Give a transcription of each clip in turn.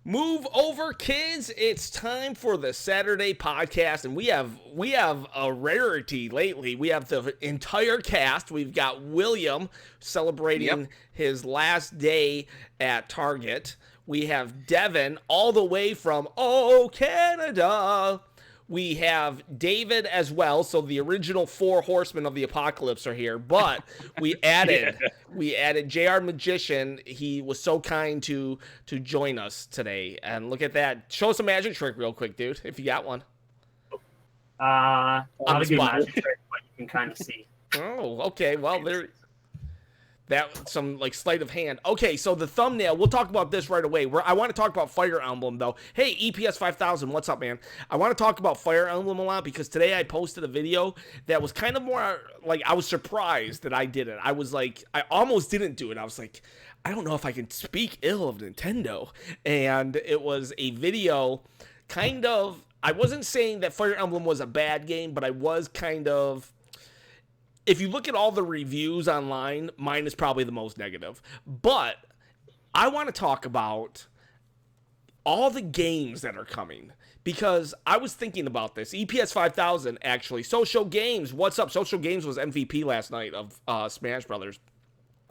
Move over, kids. It's time for the Saturday podcast, and we have a rarity lately. We have the entire cast. We've got William celebrating his last day at Target. We have Devin all the way from Canada. We have David as well, so the original 4 horsemen of the apocalypse are here. But we added JR Magician. He was so kind to join us today. And look at that. Show us a magic trick real quick, dude, if you got one. Not a good magic trick, but you can kind of see. Oh, okay. Well, some like sleight of hand. Okay, so the thumbnail, we'll talk about this right away. I want to talk about Fire Emblem though. Hey, EPS 5000, what's up, man? I want to talk about Fire Emblem a lot because today I posted a video that was kind of more like, I was surprised that I did it. I was like, I almost didn't do it. I was like, I don't know if I can speak ill of Nintendo. And it was a video kind of, I wasn't saying that Fire Emblem was a bad game, but I was kind of, if you look at all the reviews online, mine is probably the most negative. But I want to talk about all the games that are coming. Because I was thinking about this. EPS 5000, actually. Social Games, what's up? Social Games was MVP last night of Smash Brothers.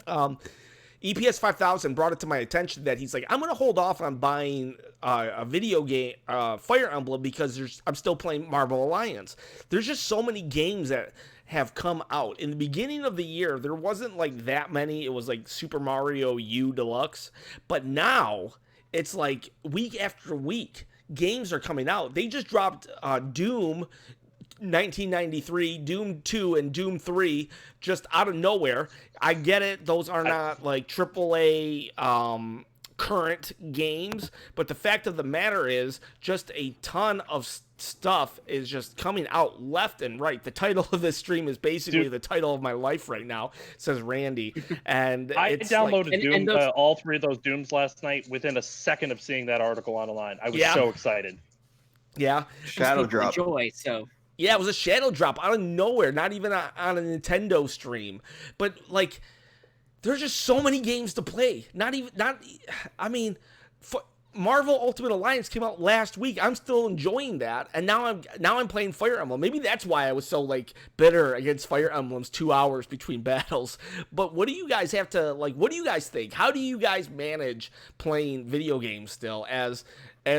EPS 5000 brought it to my attention that he's like, I'm going to hold off on buying a video game, Fire Emblem, because I'm still playing Marvel Alliance. There's just so many games that have come out. In the beginning of the year, there wasn't like that many. It was like Super Mario U Deluxe. But now, it's like week after week, games are coming out. They just dropped Doom 1993, Doom 2, and Doom 3 just out of nowhere. I get it. Those are not like AAA current games. But the fact of the matter is just a ton of stuff is just coming out left and right. The title of this stream is basically the title of my life right now, says Randy. And I downloaded Doom, all 3 of those Dooms last night within a second of seeing that article online. I was so excited. Yeah. Shadow drop. Joy, so. Yeah, it was a shadow drop out of nowhere, not even on a Nintendo stream. But like, there's just so many games to play. Marvel Ultimate Alliance came out last week. I'm still enjoying that, and now I'm playing Fire Emblem. Maybe that's why I was so like bitter against Fire Emblem's 2 hours between battles. But what do you guys have to like? What do you guys think? How do you guys manage playing video games still as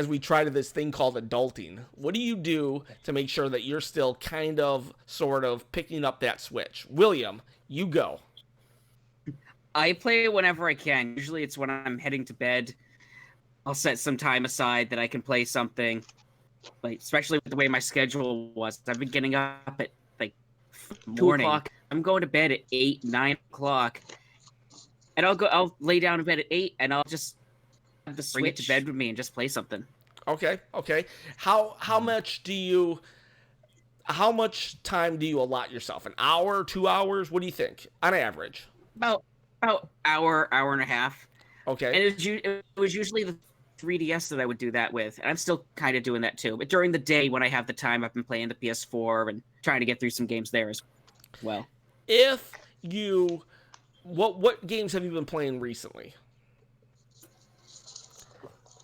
we try to this thing called adulting? What do you do to make sure that you're still kind of sort of picking up that switch? William, you go. I play whenever I can. Usually it's when I'm heading to bed. I'll set some time aside that I can play something, like especially with the way my schedule was. I've been getting up at like 2 o'clock. I'm going to bed at 8, 9 o'clock, and I'll lay down in bed at 8, and I'll just have the Switch to bed with me and just play something. Okay. How much time do you allot yourself? An hour, 2 hours? What do you think on average? About hour and a half. Okay. And it was usually the 3DS that I would do that with, and I'm still kind of doing that too. But during the day when I have the time, I've been playing the PS4 and trying to get through some games there as well. What games have you been playing recently?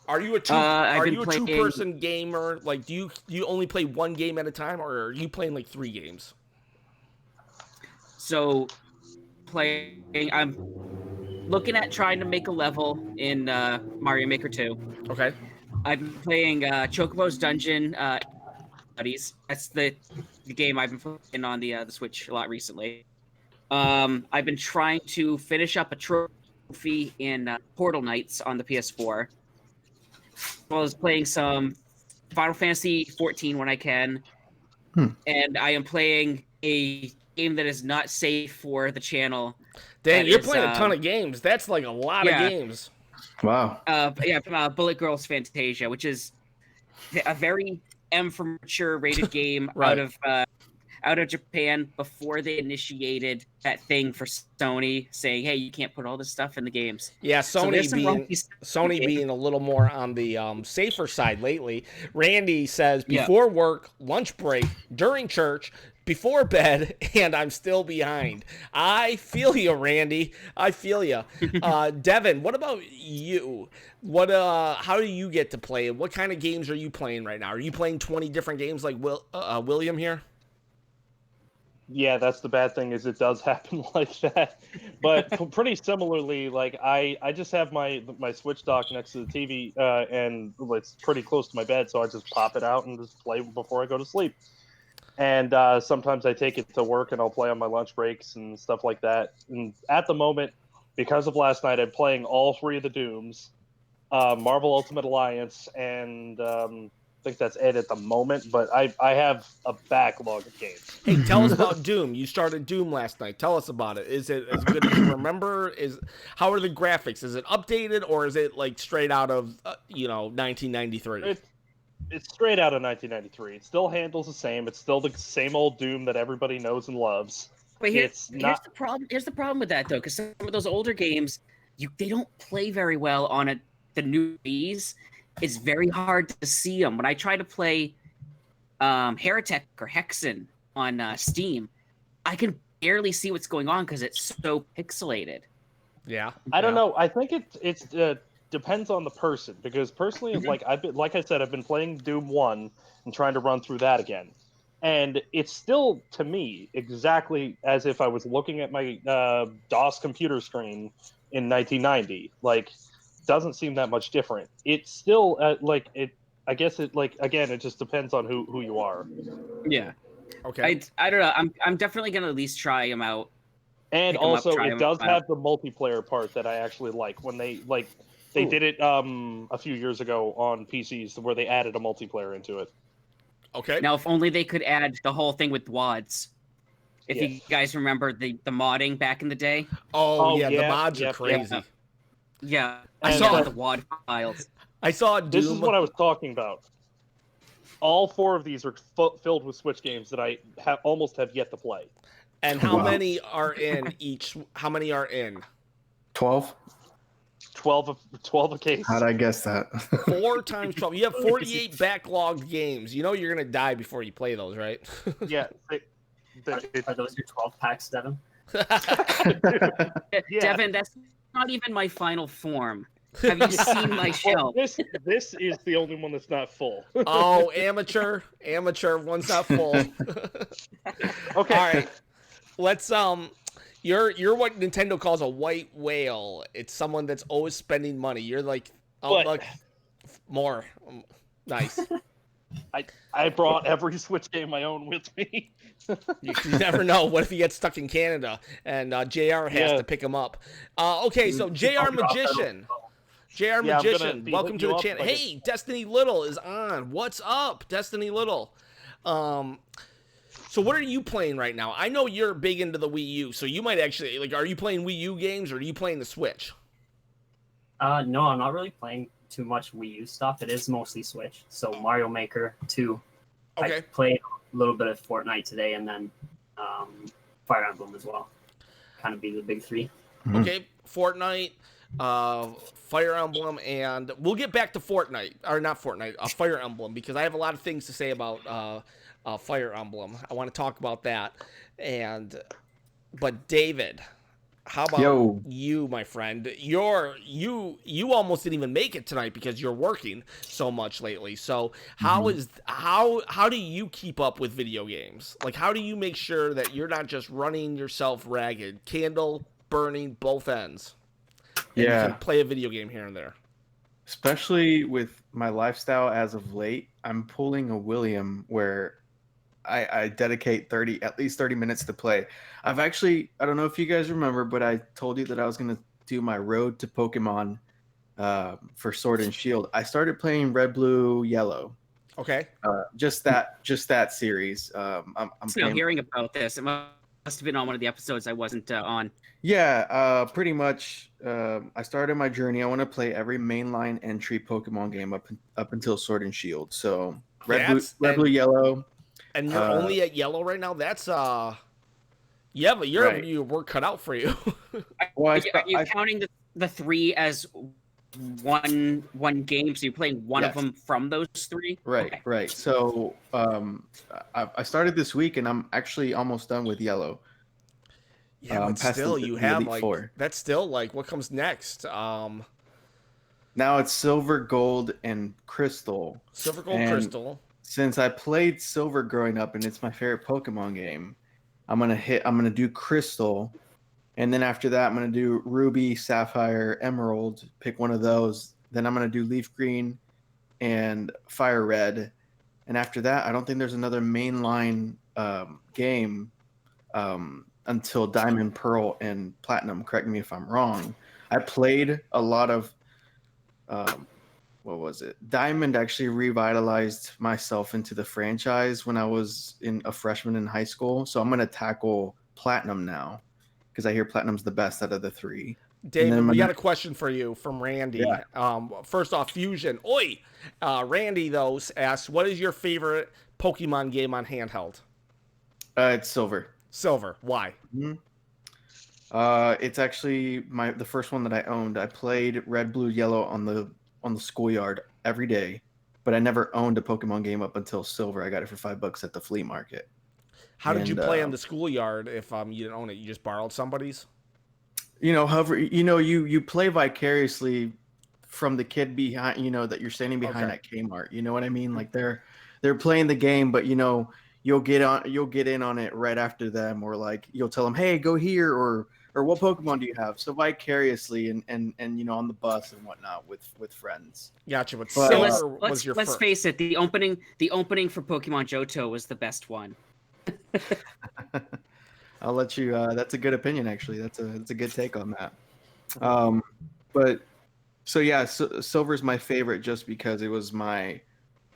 Are you a two-person gamer? Like, do you only play one game at a time, or are you playing like 3 games? So, I'm looking at trying to make a level in Mario Maker 2. Okay. I've been playing Chocobo's Dungeon Buddies. That's the game I've been playing on the Switch a lot recently. I've been trying to finish up a trophy in Portal Knights on the PS4. I was playing some Final Fantasy 14 when I can. And I am playing a game that is not safe for the channel. Dang, you're playing a ton of games. That's like a lot of games. Wow. Bullet Girls Fantasia, which is a very M for mature rated game Right. out of Japan before they initiated that thing for Sony saying, hey, you can't put all this stuff in the games. Yeah, Sony So being a little more on the safer side lately. Randy says, before work, lunch break, during church, before bed, and I'm still behind. I feel you, Randy. I feel you. Devin, what about you? How do you get to play? What kind of games are you playing right now? Are you playing 20 different games like William here? Yeah, that's the bad thing is it does happen like that. But pretty similarly, like I just have my Switch dock next to the TV, and it's pretty close to my bed, so I just pop it out and just play before I go to sleep. And sometimes I take it to work and I'll play on my lunch breaks and stuff like that. And at the moment, because of last night, I'm playing all 3 of the Dooms, Marvel Ultimate Alliance, and I think that's it at the moment, but I have a backlog of games. Hey, tell us about Doom. You started Doom last night. Tell us about it. Is it as good as you remember? How are the graphics? Is it updated or is it like straight out of 1993? It's straight out of 1993. It still handles the same. It's still the same old Doom that everybody knows and loves. But here's the problem. Here's the problem with that though, because some of those older games, they don't play very well on the new Wii's. It's very hard to see them. When I try to play Heretic or Hexen on Steam, I can barely see what's going on because it's so pixelated. Yeah, I don't know. I think it depends on the person, because personally, like I said, I've been playing Doom 1 and trying to run through that again, and it's still to me exactly as if I was looking at my DOS computer screen in 1990. Like, doesn't seem that much different. It's still I guess it again, it just depends on who you are. Yeah. Okay. I don't know. I'm definitely gonna at least try them out. And also, it does have the multiplayer part that I actually like. When they did it a few years ago on PCs, where they added a multiplayer into it. Okay. Now, if only they could add the whole thing with WADs. If you guys remember the modding back in the day. Oh yeah, the mods are crazy. Yeah, I saw the WAD files. I saw Doom. This is what I was talking about. All 4 of these are filled with Switch games that I almost have yet to play. And how many are in each? How many are in? 12? 12 a case. How'd I guess that? 4 times 12. You have 48 backlogged games. You know you're gonna die before you play those, right? Yeah. Are those your 12 packs, Devin? Yeah. Devin, that's not even my final form. Have you seen my shelf? This is the only one that's not full. Oh, amateur, one's not full. Okay. All right. Let's you're what Nintendo calls a white whale. It's someone that's always spending money. You're like, look, more. Nice. I brought every Switch game I own with me. You never know. What if he gets stuck in Canada and JR has to pick him up? Okay, so JR Magician. JR Magician, welcome to the channel. Hey, Destiny Little is on. What's up, Destiny Little? So what are you playing right now? I know you're big into the Wii U, so you might actually, are you playing Wii U games or are you playing the Switch? No, I'm not really playing too much Wii U stuff. It is mostly Switch. So Mario Maker 2. Okay. I played a little bit of Fortnite today, and then Fire Emblem as well. Kind of be the big 3. Okay, Fortnite, Fire Emblem, and we'll get back to Fortnite, or not Fortnite, Fire Emblem, because I have a lot of things to say about Fire Emblem. I want to talk about that. But David, how about you, my friend? You almost didn't even make it tonight because you're working so much lately. So how do you keep up with video games? Like, how do you make sure that you're not just running yourself ragged, candle burning both ends? And you can play a video game here and there. Especially with my lifestyle as of late, I'm pulling a William where I dedicate at least 30 minutes to play. I don't know if you guys remember, but I told you that I was going to do my road to Pokemon for Sword and Shield. I started playing Red, Blue, Yellow. Okay. Just that series. I'm still hearing about this. It must have been on one of the episodes I wasn't on. Yeah, pretty much. I started my journey. I want to play every mainline entry Pokemon game up until Sword and Shield. So Red, Blue, Yellow. And you're only at Yellow right now? That's but your work cut out for you. Are you counting the 3 as one game, so you're playing one of Yes. them from those three. Right, Okay. right. So I started this week, and I'm actually almost done with yellow. Yeah, but past still, the you have Elite like Four. that's still like what comes next. Now it's silver, gold, and crystal. Silver, gold, And crystal. since I played silver growing up, and it's my favorite Pokemon game, I'm gonna do crystal, and then after that, I'm gonna do ruby, sapphire, emerald. Pick one of those. Then I'm gonna do leaf green and fire red, and after that, I don't think there's another mainline game until Diamond, Pearl, and Platinum. Correct me if I'm wrong. I played a lot of what was it? Diamond actually revitalized myself into the franchise when I was a freshman in high school. So I'm gonna tackle Platinum now because I hear Platinum's the best out of the three. David, we got a question for you from Randy. Yeah. First off, Fusion. Oi! Randy, though, asks, what is your favorite Pokemon game on handheld? It's silver. Silver. Why? Mm-hmm. It's actually the first one that I owned. I played red, blue, yellow on the schoolyard every day, but I never owned a Pokemon game up until silver. I got it for $5 at the flea market. How did you play on the schoolyard if you didn't own it? You just borrowed somebody's? However, you play vicariously from the kid behind, that you're standing behind at Kmart. You know what I mean? Like they're playing the game, but you'll get in on it right after them, or like you'll tell them, hey, go here, or what Pokemon do you have? So vicariously and on the bus and whatnot with friends. Gotcha. But So silver was your let's first. face it, the opening for Pokemon Johto was the best one. I'll let you. That's a good opinion, actually. That's a good take on that. But so yeah, silver's my favorite just because it was I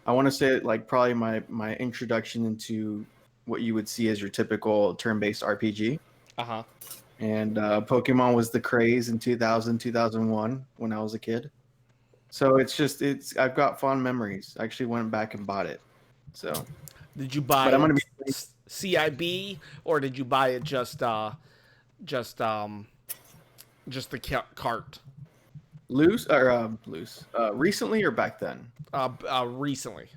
want to say like probably my introduction into what you would see as your typical turn-based RPG. Uh-huh. And Pokemon was the craze in 2000, 2001 when I was a kid. So I've got fond memories. I actually went back and bought it. So did you buy CIB or did you buy it just the cart? Loose. Recently or back then? Recently.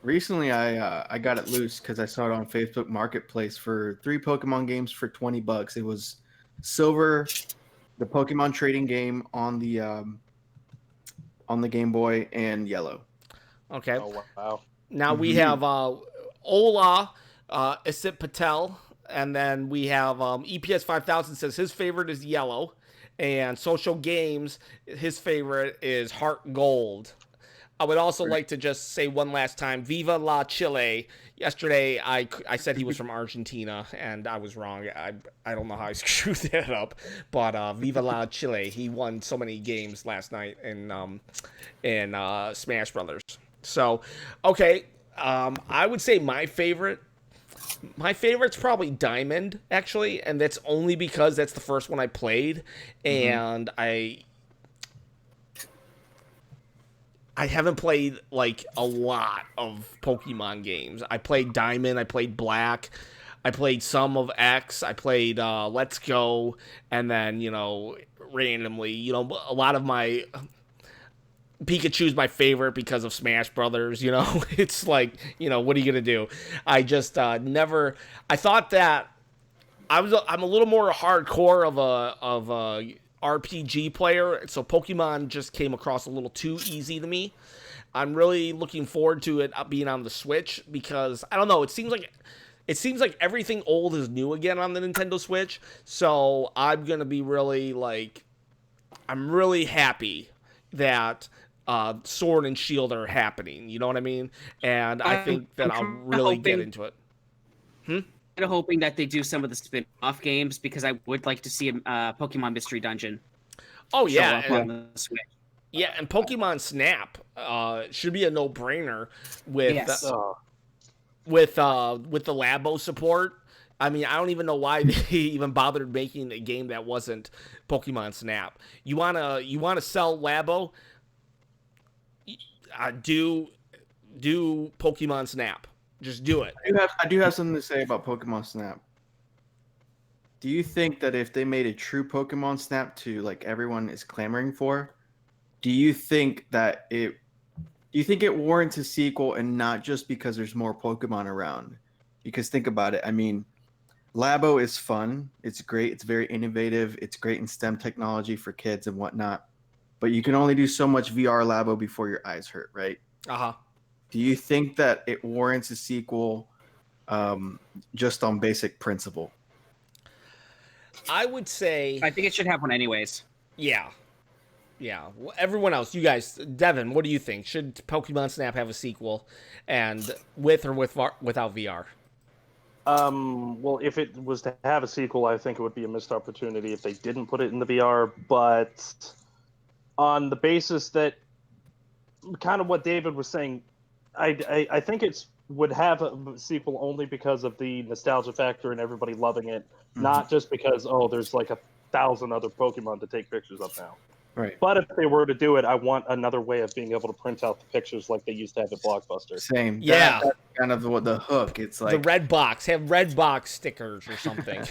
Recently, I got it loose because I saw it on Facebook Marketplace for 3 Pokemon games for $20. It was Silver, the Pokemon trading game on the Game Boy, and Yellow. Okay. Oh wow. Now we have Ola Isit Patel, and then we have EPS 5000 says his favorite is Yellow, and Social Games, his favorite is Heart Gold. I would also like to just say one last time, Viva la Chile. Yesterday, I said he was from Argentina, and I was wrong. I don't know how I screwed that up, but Viva la Chile. He won so many games last night in Smash Brothers. So, okay, I would say my favorite's probably Diamond, actually, and that's only because that's the first one I played, and I haven't played like a lot of Pokemon games. I played Diamond, I played Black, I played some of X, I played Let's Go, and then, randomly, a lot of my Pikachu's my favorite because of Smash Brothers, It's like, what are you going to do? I just never I thought that I'm a little more hardcore of a RPG player, so Pokemon just came across a little too easy to me. I'm really looking forward to it being on the Switch because I don't know, it seems like everything old is new again on the Nintendo Switch. So I'm gonna be really I'm really happy that Sword and Shield are happening. You know what I mean? And I think that I'll really get into it. Kind of hoping that they do some of the spin-off games because I would like to see a Pokemon Mystery Dungeon. Oh yeah, on the Switch. Yeah, and Pokemon Snap should be a no-brainer with with the Labo support. I mean, I don't even know why they even bothered making a game that wasn't Pokemon Snap. You wanna sell Labo? Do Pokemon Snap. Just do it. I do have something to say about Pokemon Snap. Do you think that if they made a true Pokemon Snap 2, like everyone is clamoring for, do you think that it warrants a sequel, and not just because there's more Pokemon around? Because think about it. I mean, Labo is fun. It's great. It's very innovative. It's great in STEM technology for kids and whatnot. But you can only do so much VR Labo before your eyes hurt, right? Uh-huh. Do you think that it warrants a sequel just on basic principle? I would say, I think it should have one anyways. yeah. Yeah. Well, everyone else, you guys, Devin, what do you think? Should Pokemon Snap have a sequel, and with or without VR? Well, if it was to have a sequel, I think it would be a missed opportunity if they didn't put it in the VR. But on the basis that, kind of what David was saying, I think it's would have a sequel only because of the nostalgia factor and everybody loving it, not just because there's like 1,000 other Pokemon to take pictures of now. Right. But if they were to do it, I want another way of being able to print out the pictures like they used to have at Blockbuster. Same. Yeah. That's kind of the hook. It's like The red box. Have red box stickers or something.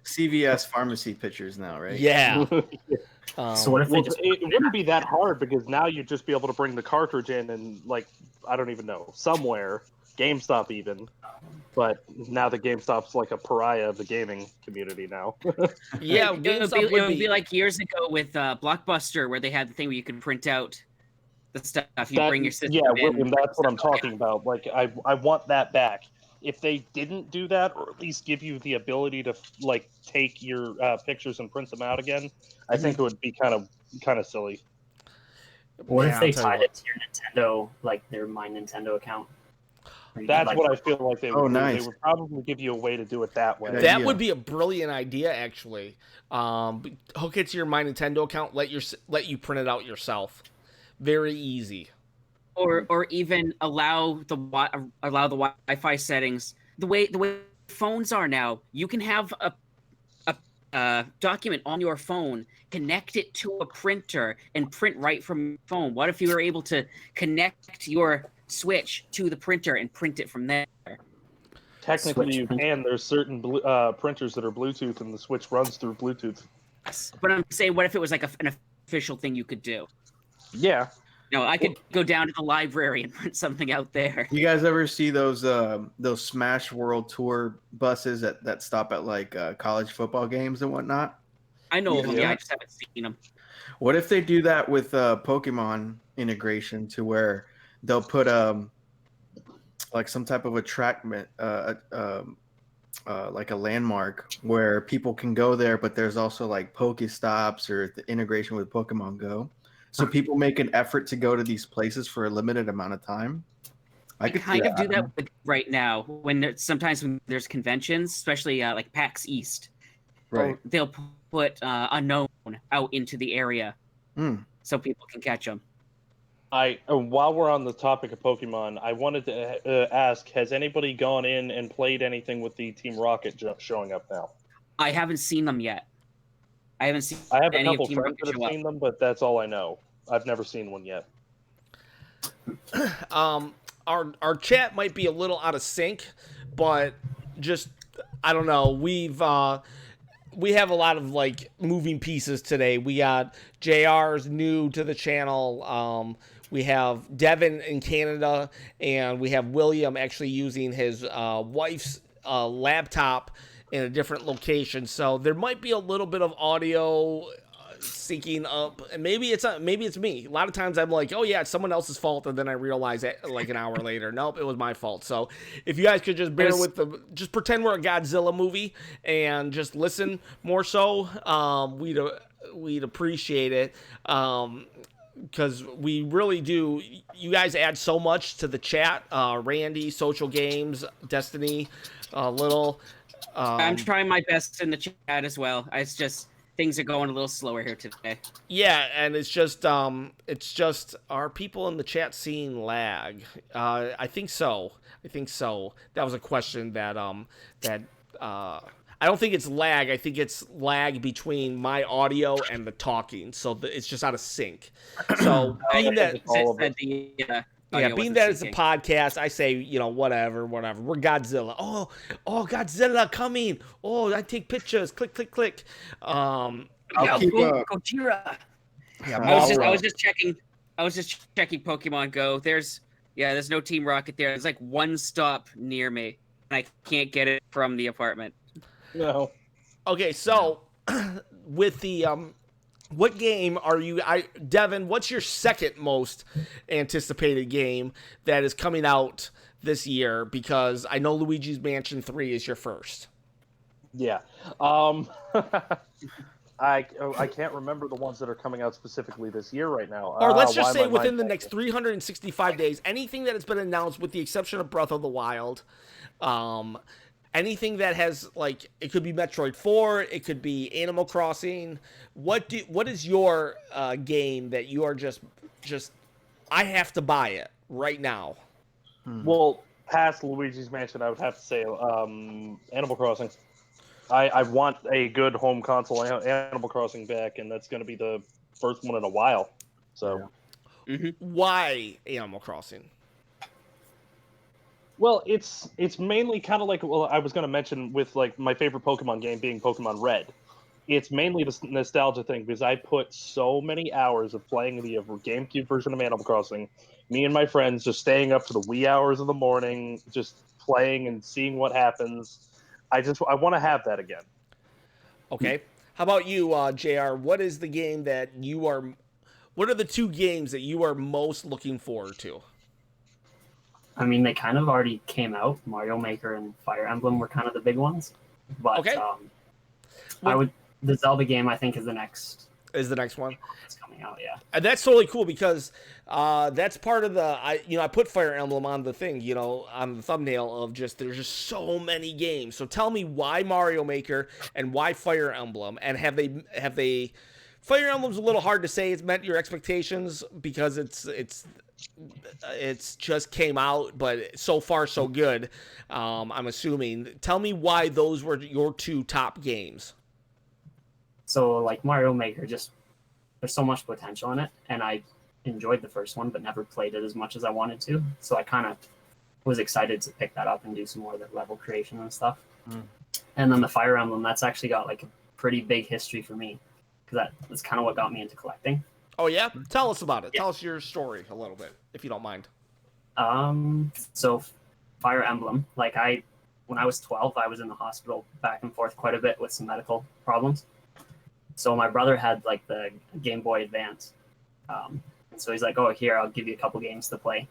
CVS pharmacy pictures now, right? Yeah. So what if they Well, just it wouldn't be that hard because now you'd just be able to bring the cartridge in and, like, I don't even know, somewhere, GameStop even. But now the GameStop's like a pariah of the gaming community now. Yeah, it would be like years ago with Blockbuster, where they had the thing where you could print out the stuff. You bring your system yeah, in. William, that's what I'm talking about. Like, I want that back. If they didn't do that, or at least give you the ability to like take your pictures and print them out again, I think it would be kind of silly. What Yeah, if they I'll tell you tied what. it to your Nintendo, like their My Nintendo account? Where you could, That's like, what I feel like they would do. nice. They would probably give you a way to do it that way. Good That idea. would be a brilliant idea, actually. Hook it to your My Nintendo account. Let you print it out yourself. Very easy. or even allow the Wi-Fi settings. The way phones are now, you can have a document on your phone, connect it to a printer, and print right from your phone. What if you were able to connect your Switch to the printer and print it from there? Technically, you Switch. can. There's certain printers that are Bluetooth, and the Switch runs through Bluetooth. But I'm saying, what if it was like an official thing you could do? Yeah. No, I could go down to the library and print something out there. You guys ever see those Smash World Tour buses that stop at like college football games and whatnot? I know of them. Yeah. Yeah, I just haven't seen them. What if they do that with Pokemon integration, to where they'll put like some type of attractment, like a landmark where people can go there, but there's also like Pokestops or the integration with Pokemon Go, so people make an effort to go to these places for a limited amount of time. I could kind of do that right now sometimes when there's conventions, especially like PAX East. Right. They'll put Unknown out into the area so people can catch them. While we're on the topic of Pokemon, I wanted to ask: has anybody gone in and played anything with the Team Rocket showing up now? I I haven't seen them yet. I haven't seen have a any of couple Team friends Rocket that show have up. seen them, but that's all I know. I've never seen one yet. Our chat might be a little out of sync, but just I don't know. We have a lot of like moving pieces today. We got JR's new to the channel. We have Devin in Canada, and we have William actually using his wife's laptop in a different location. So there might be a little bit of audio syncing up, and maybe it's me. A lot of times I'm like, oh yeah, it's someone else's fault, and then I realize it like an hour later, nope, it was my fault. So if you guys could just bear with just pretend we're a Godzilla movie and just listen more so, we'd appreciate it. Because we really do. You guys add so much to the chat. Randy, Social Games, Destiny, Little. I'm trying my best in the chat as well. It's just things are going a little slower here today. Yeah, and it's just are people in the chat seeing lag? I think so. That was a question that I don't think it's lag. I think it's lag between my audio and the talking. So it's just out of sync. So being that being that it's a podcast, I say, whatever. We're Godzilla. Oh, Godzilla coming. Oh, I take pictures. Click, click, click. I'll keep up. Gojira. Yeah, I was just checking I was just checking Pokemon Go. There's no Team Rocket there. There's like one stop near me, and I can't get it from the apartment. No. Okay, so with the what game are you? Devin, what's your second most anticipated game that is coming out this year? Because I know Luigi's Mansion 3 is your first. Yeah. I can't remember the ones that are coming out specifically this year right now. Or let's Why just am say I within the mind next 365 days, anything that has been announced with the exception of Breath of the Wild, anything that has, like, it could be Metroid 4, it could be Animal Crossing. What is your game that you are just I have to buy it right now? Well, past Luigi's Mansion, I would have to say Animal Crossing. I want a good home console Animal Crossing back, and that's going to be the first one in a while. So, Why Animal Crossing? well, it's mainly kind of like, well, I was going to mention with like my favorite Pokemon game being Pokemon Red. It's mainly the nostalgia thing because I put so many hours of playing the GameCube version of Animal Crossing. Me and my friends just staying up to the wee hours of the morning, just playing and seeing what happens. I want to have that again. Okay. How about you, JR? What is the game that you are? What are the two games that you are most looking forward to? I mean, they kind of already came out. Mario Maker and Fire Emblem were kind of the big ones. But Okay. the Zelda game, I think, is the next one. that's coming out. Yeah. And that's totally cool because that's part of the I put Fire Emblem on the thing, on the thumbnail of just there's just so many games. So tell me why Mario Maker and why Fire Emblem, and have they Fire Emblem's a little hard to say it's met your expectations because it's just came out, but so far so good. I'm assuming. Tell me why those were your two top games. So like Mario Maker, just there's so much potential in it, and I enjoyed the first one, but never played it as much as I wanted to. So I kind of was excited to pick that up and do some more of the level creation and stuff. And then the Fire Emblem, that's actually got like a pretty big history for me because that's kind of what got me into collecting. Oh yeah, tell us about it. Yeah. Tell us your story a little bit, if you don't mind. So Fire Emblem, when I was 12, I was in the hospital back and forth quite a bit with some medical problems. So my brother had like the Game Boy Advance. And so he's like, oh, here, I'll give you a couple games to play.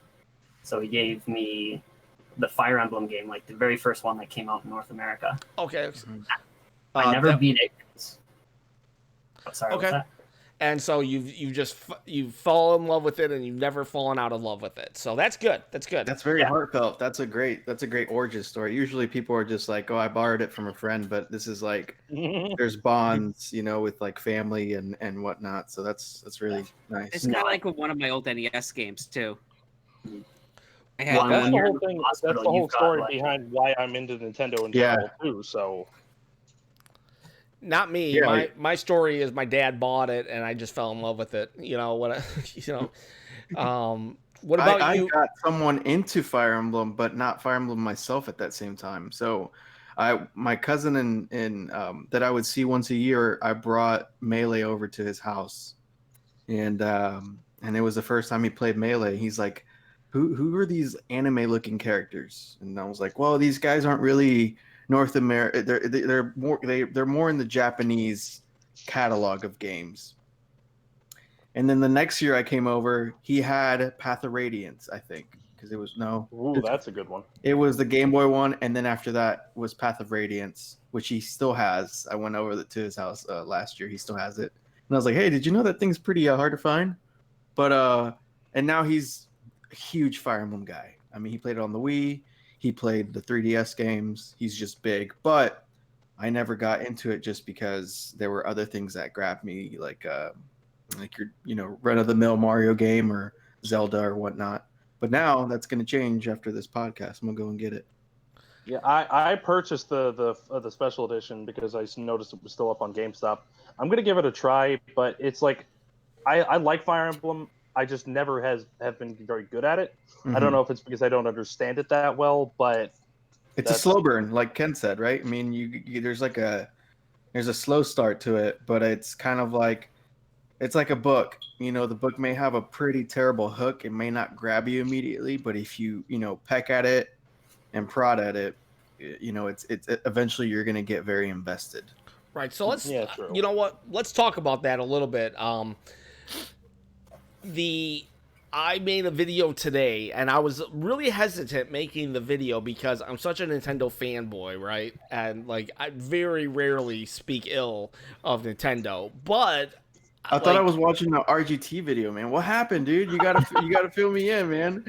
So he gave me the Fire Emblem game, like the very first one that came out in North America. Okay. I never beat it. Oh, sorry, Okay. what's that? And so you've fallen in love with it, and you've never fallen out of love with it. So that's good. That's good. That's very heartfelt. That's a great origin story. Usually people are just like, oh, I borrowed it from a friend, but this is like there's bonds, with like family and whatnot. So that's really nice. It's kind of like with one of my old NES games too. I had Well, That's when the you're whole in the thing. That's hospital, the whole you've got, story like- behind why I'm into Nintendo in Yeah. general too. So Not me. Yeah, My story is my dad bought it, and I just fell in love with it. What about I you? got someone into Fire Emblem, but not Fire Emblem myself at that same time. So my cousin in that I would see once a year, I brought Melee over to his house, and it was the first time he played Melee. He's like, who are these anime looking characters? And I was like, well, these guys aren't really North America. They're more in the Japanese catalog of games. And then the next year I came over, he had Path of Radiance, I think, because that's a good one. it was the Game Boy one, and then after that was Path of Radiance, which he still has. I went over to his house last year. He still has it, and I was like, "Hey, did you know that thing's pretty hard to find?" But and now he's a huge Fire Emblem guy. I mean, he played it on the Wii. He played the 3DS games. He's just big, but I never got into it just because there were other things that grabbed me, like your run-of-the-mill Mario game or Zelda or whatnot. But now that's going to change after this podcast. I'm gonna go and get it. Yeah, I purchased the special edition because I noticed it was still up on GameStop. I'm gonna give it a try, but it's like I like Fire Emblem. I just never have been very good at it. I don't know if it's because I don't understand it that well, but It's a slow burn, like Ken said, right? I mean, there's a slow start to it, but it's kind of like It's like a book. You know, the book may have a pretty terrible hook. It may not grab you immediately, but if you, peck at it and prod at it, it's eventually you're going to get very invested. Right. So let's, Yeah, true. you know what? Let's talk about that a little bit. I made a video today, and I was really hesitant making the video because I'm such a Nintendo fanboy, right? And like, I very rarely speak ill of Nintendo, but I thought I was watching the RGT video, man. What happened, dude? You gotta fill me in, man.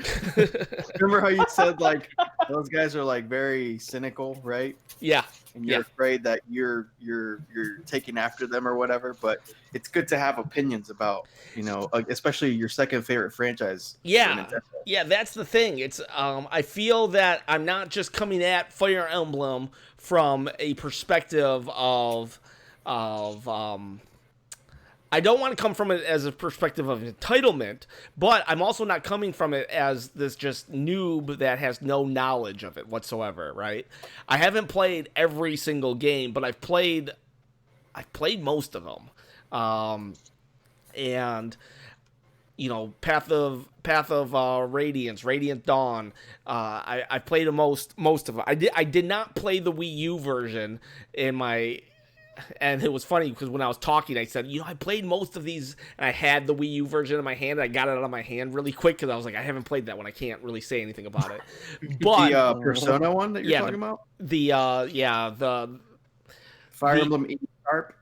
Remember how you said like those guys are like very cynical, right? Yeah. And you're afraid that you're taking after them or whatever. But it's good to have opinions about, especially your second favorite franchise. Yeah, yeah, that's the thing. It's I feel that I'm not just coming at Fire Emblem from a perspective of I don't want to come from it as a perspective of entitlement, but I'm also not coming from it as this just noob that has no knowledge of it whatsoever, right? I haven't played every single game, but I've played most of them. And Path of Radiance, Radiant Dawn. I played most of them. I did not play the Wii U version and it was funny because when I was talking, I said, I played most of these, and I had the Wii U version in my hand. And I got it out of my hand really quick because I was like, I haven't played that one. I can't really say anything about it. But the Persona one that you're talking about? The Fire Emblem Sharp?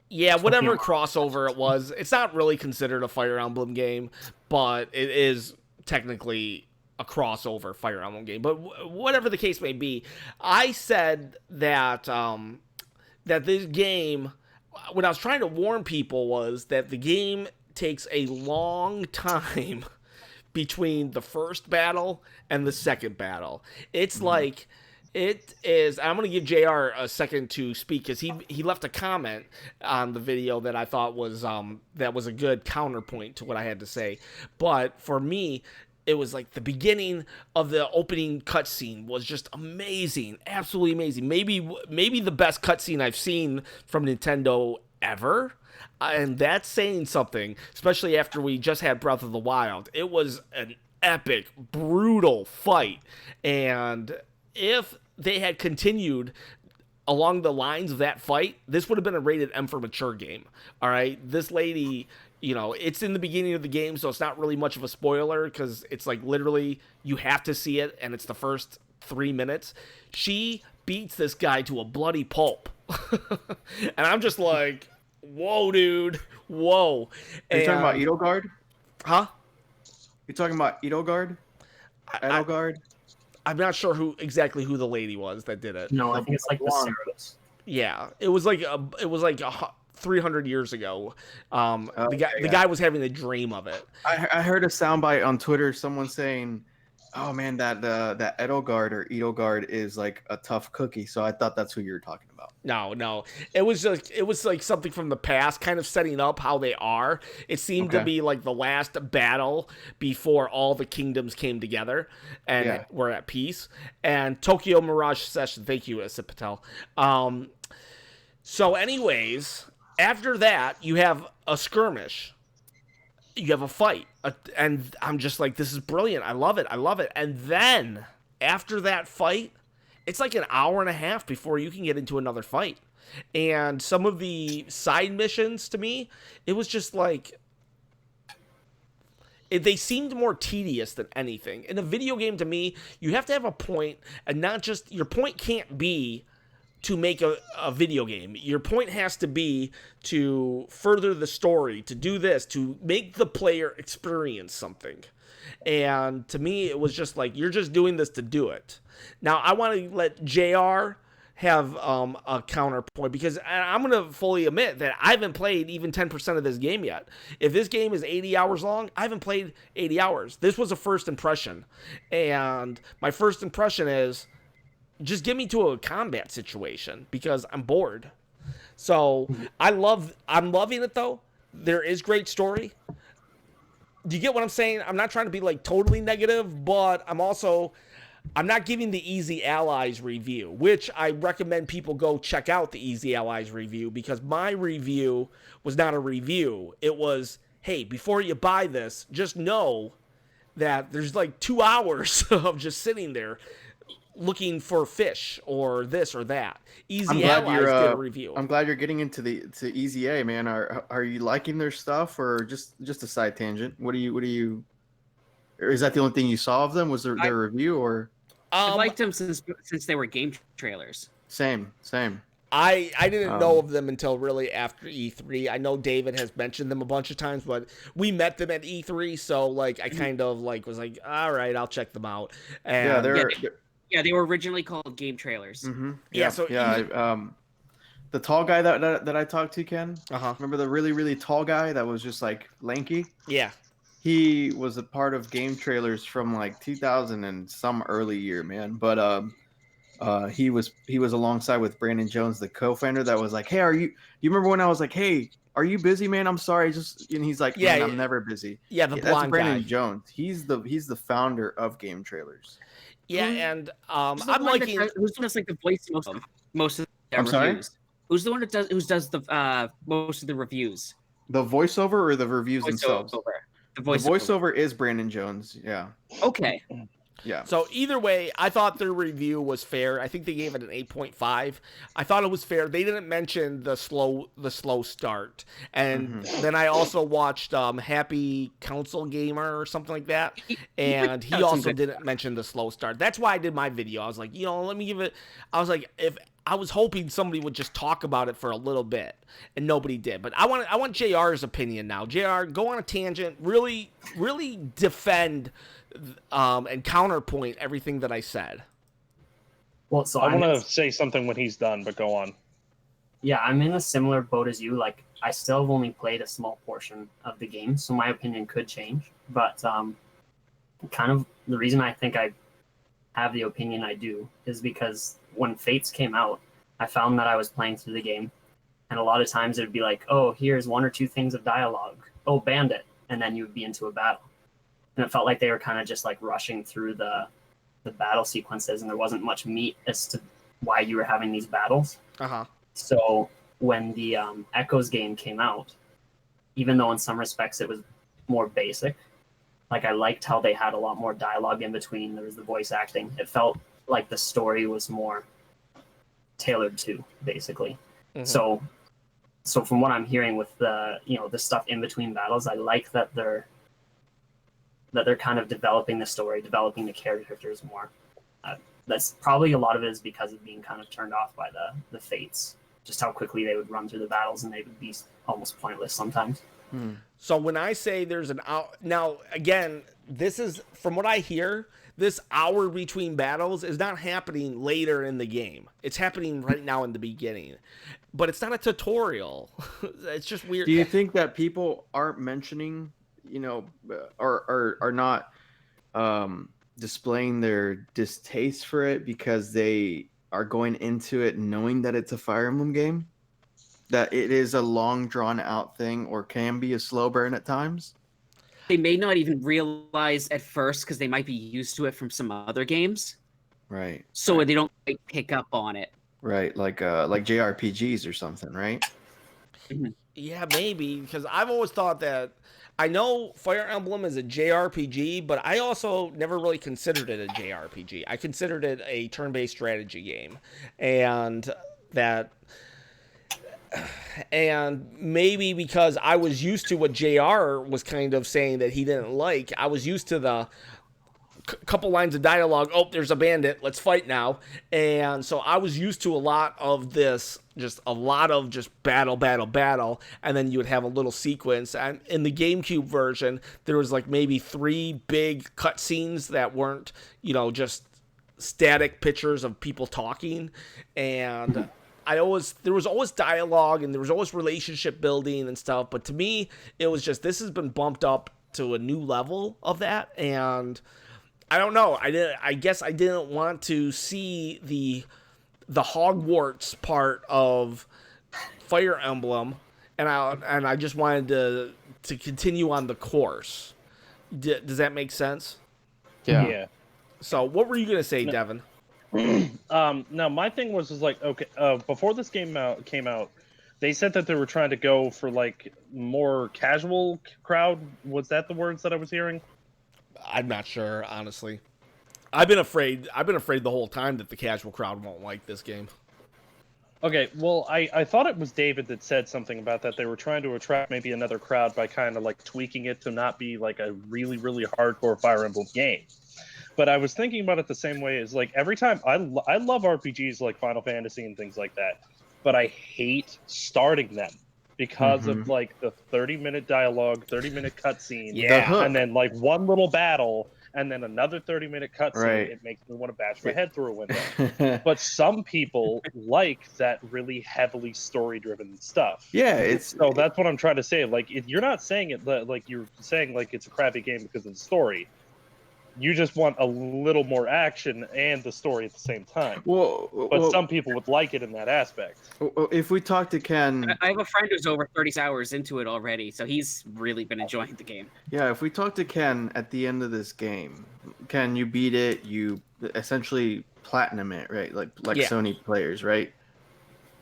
Yeah, whatever crossover it was. It's not really considered a Fire Emblem game, but it is technically a crossover Fire Emblem game. But whatever the case may be, I said that that this game, what I was trying to warn people was that the game takes a long time between the first battle and the second battle. It's like, it is, I'm going to give JR a second to speak because he left a comment on the video that I thought was that was a good counterpoint to what I had to say. But for me, it was like the beginning of the opening cutscene was just amazing, absolutely amazing. Maybe the best cutscene I've seen from Nintendo ever, and that's saying something, especially after we just had Breath of the Wild. It was an epic, brutal fight, and if they had continued along the lines of that fight, this would have been a rated M for mature game. All right, this lady. It's in the beginning of the game, so it's not really much of a spoiler because it's like literally you have to see it, and it's the first 3 minutes. She beats this guy to a bloody pulp. And I'm just like, whoa, dude. Whoa. Are you talking about Edelgard? Huh? You talking about Edelgard? Edelgard? I'm not sure who the lady was that did it. No, I think it's like the Ceros. Yeah, it was like 300 years ago. The guy was having a dream of it. I heard a soundbite on Twitter, someone saying, "Oh man, that Edelgard or Edelgard is like a tough cookie." So I thought that's who you were talking about. No, it was like something from the past, kind of setting up how they are. It seemed to be like the last battle before all the kingdoms came together and were at peace. And Tokyo Mirage Session, thank you, Asip Patel. So, anyways. After that, you have a skirmish. You have a fight. And I'm just like, this is brilliant. I love it. And then, after that fight, it's like an hour and a half before you can get into another fight. And some of the side missions, to me, it was just like... they seemed more tedious than anything. In a video game, to me, you have to have a point, and not just... Your point can't be to make a video game. Your point has to be to further the story, to do this, to make the player experience something. And to me, it was just like, you're just doing this to do it. Now, I want to let JR have a counterpoint, because I'm going to fully admit that I haven't played even 10% of this game yet. If this game is 80 hours long, I haven't played 80 hours. This was a first impression. And my first impression is, just get me to a combat situation because I'm bored. So I'm loving it though. There is great story. Do you get what I'm saying? I'm not trying to be like totally negative, but I'm also, I'm not giving the Easy Allies review, which I recommend people go check out the Easy Allies review, because my review was not a review. It was, hey, before you buy this, just know that there's like 2 hours of just sitting there looking for fish or this or that. Easy Allies did a review. I'm glad you're getting into to Easy A, man. Are you liking their stuff, or just a side tangent? What do you? Or is that the only thing you saw of them? Was their review, or? I liked them since they were game trailers. Same. I didn't know of them until really after E3. I know David has mentioned them a bunch of times, but we met them at E3, so like I kind of like was like, all right, I'll check them out. And they were originally called game trailers. Mm-hmm. The tall guy that I talked to, Ken. Remember the really, really tall guy that was just like lanky? Yeah. He was a part of game trailers from like 2000 and some early year, man. But he was alongside with Brandon Jones, the co-founder, that was like, hey, you remember when I was like, hey, are you busy, man? I'm sorry, and he's like, man, I'm never busy. Yeah, that's Brandon Jones. He's the founder of game trailers. Yeah, and I'm liking. Who's the one that's like the voice most of the I'm reviews? Sorry? Who's the one that does the most of the reviews? The voiceover or the reviews themselves? The voiceover is Brandon Jones. Yeah. Okay. Yeah. So either way, I thought their review was fair. I think they gave it an 8.5. I thought it was fair. They didn't mention the slow start. And then I also watched Happy Council Gamer or something like that. And he also didn't mention the slow start. That's why I did my video. I was like, let me give it. I was like, if I was hoping somebody would just talk about it for a little bit, and nobody did. But I want JR's opinion now. JR, go on a tangent, really defend and counterpoint everything that I said. Well, so I want to say something when he's done, but go on. Yeah, I'm in a similar boat as you. Like, I still have only played a small portion of the game, so my opinion could change. But kind of the reason I think I have the opinion I do is because when Fates came out, I found that I was playing through the game, and a lot of times it would be like, oh, here's 1 or 2 things of dialogue. Oh, bandit. And then you would be into a battle. And it felt like they were kind of just like rushing through the battle sequences, and there wasn't much meat as to why you were having these battles. So when the Echoes game came out, even though in some respects it was more basic, like I liked how they had a lot more dialogue in between. There was the voice acting. It felt like the story was more tailored to, basically. So from what I'm hearing with the stuff in between battles, I like that they're kind of developing the story, developing the characters more. That's probably a lot of it is because of being kind of turned off by the Fates, just how quickly they would run through the battles, and they would be almost pointless sometimes. So when I say there's an hour, now again, this is from what I hear, this hour between battles is not happening later in the game. It's happening right now in the beginning, but it's not a tutorial. It's just weird. Do you think that people aren't mentioning, or are not displaying their distaste for it because they are going into it knowing that it's a Fire Emblem game? That it is a long drawn out thing, or can be a slow burn at times? They may not even realize at first because they might be used to it from some other games. Right. So they don't quite pick up on it. Right, like JRPGs or something, right? Yeah, maybe, because I've always thought that I know Fire Emblem is a JRPG, but I also never really considered it a JRPG. I considered it a turn-based strategy game, and maybe because I was used to what JR was kind of saying that he didn't like, I was used to the couple lines of dialogue, oh, there's a bandit, let's fight now. And so I was used to a lot of battle, and then you would have a little sequence. And in the GameCube version, there was like maybe 3 big cutscenes that weren't, just static pictures of people talking. And there was always dialogue, and there was always relationship building and stuff. But to me, it was just, this has been bumped up to a new level of that. And I don't know. I guess I didn't want to see the Hogwarts part of Fire Emblem, and I just wanted to continue on the course. Does that make sense? Yeah. So what were you gonna say, Devin? Now my thing was like, okay, before this game came out, they said that they were trying to go for like more casual crowd. Was that the words that I was hearing? I'm not sure, honestly. I've been afraid the whole time that the casual crowd won't like this game. Okay, well, I thought it was David that said something about that. They were trying to attract maybe another crowd by kind of like tweaking it to not be like a really, really hardcore Fire Emblem game. But I was thinking about it the same way as like every time I love RPGs like Final Fantasy and things like that, but I hate starting them because of like the 30-minute dialogue, 30-minute cutscene, Yeah. and then like one little battle, and then another 30-minute cutscene. Right. It makes me want to bash my head through a window. But some people like that really heavily story-driven stuff. Yeah, it's So that's what I'm trying to say. Like, you're not saying it like you're saying like it's a crappy game because of the story. You just want a little more action and the story at the same time. But some people would like it in that aspect. If we talk to Ken, I have a friend who's over 30 hours into it already, so he's really been enjoying the game. yeah, if we talk to Ken at the end of this game, Ken, you beat it, you essentially platinum it, right? Like Yeah. Sony players, right?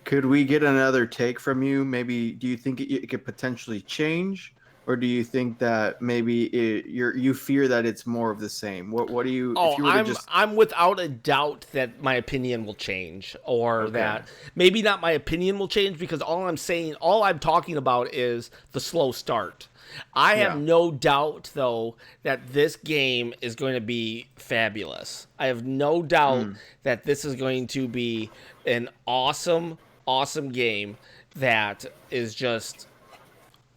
Could we get another take from you? Maybe do you think it could potentially change, or do you think that maybe you fear that it's more of the same? What do you? Oh, if you were to I'm without a doubt that my opinion will change, or that maybe not my opinion will change, because all I'm talking about is the slow start. I have no doubt, though, that this game is going to be fabulous. I have no doubt that this is going to be an awesome game that is just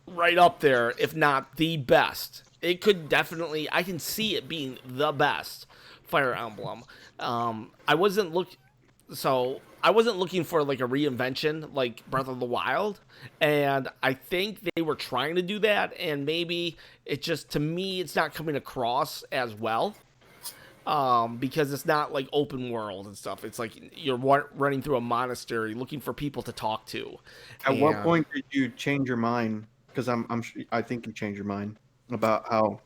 right up there, if not the best. It could definitely, I can see it being the best Fire Emblem. I wasn't looking for like a reinvention like Breath of the Wild, and I think they were trying to do that, and maybe it just, to me, it's not coming across as well. Because it's not like open world and stuff. It's like you're running through a monastery looking for people to talk to. At what point did you change your mind? Because I think you changed your mind about how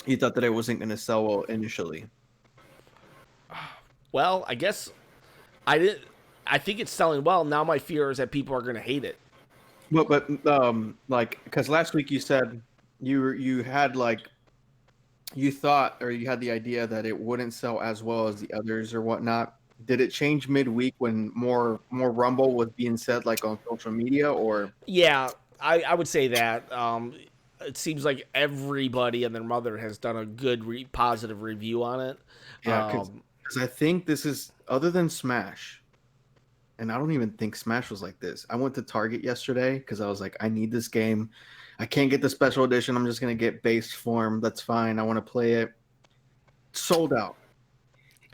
you thought that it wasn't going to sell well initially. Well, I guess I didn't. I think it's selling well. Now my fear is that people are going to hate it. But like, because last week you said you had like, you thought, or you had the idea that it wouldn't sell as well as the others or whatnot. Did it change midweek when more rumble was being said, like on social media, or? Yeah, I would say that. It seems like everybody and their mother has done a good, positive review on it. Yeah, because I think this is, other than Smash, and I don't even think Smash was like this. I went to Target yesterday because I was like, I need this game. I can't get the special edition. I'm just going to get base form. That's fine. I want to play it. Sold out.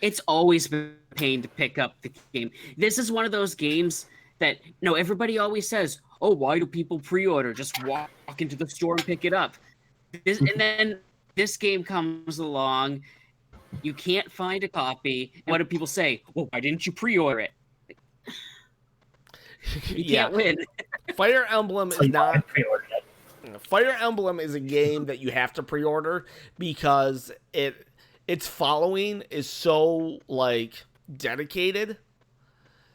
It's always been a pain to pick up the game. This is one of those games that, everybody always says, oh, why do people pre-order? Just walk into the store and pick it up. And then this game comes along. You can't find a copy. And what do people say? Well, why didn't you pre-order it? You can't win. Fire Emblem is not... Fire Emblem is a game that you have to pre-order because its following is so like dedicated,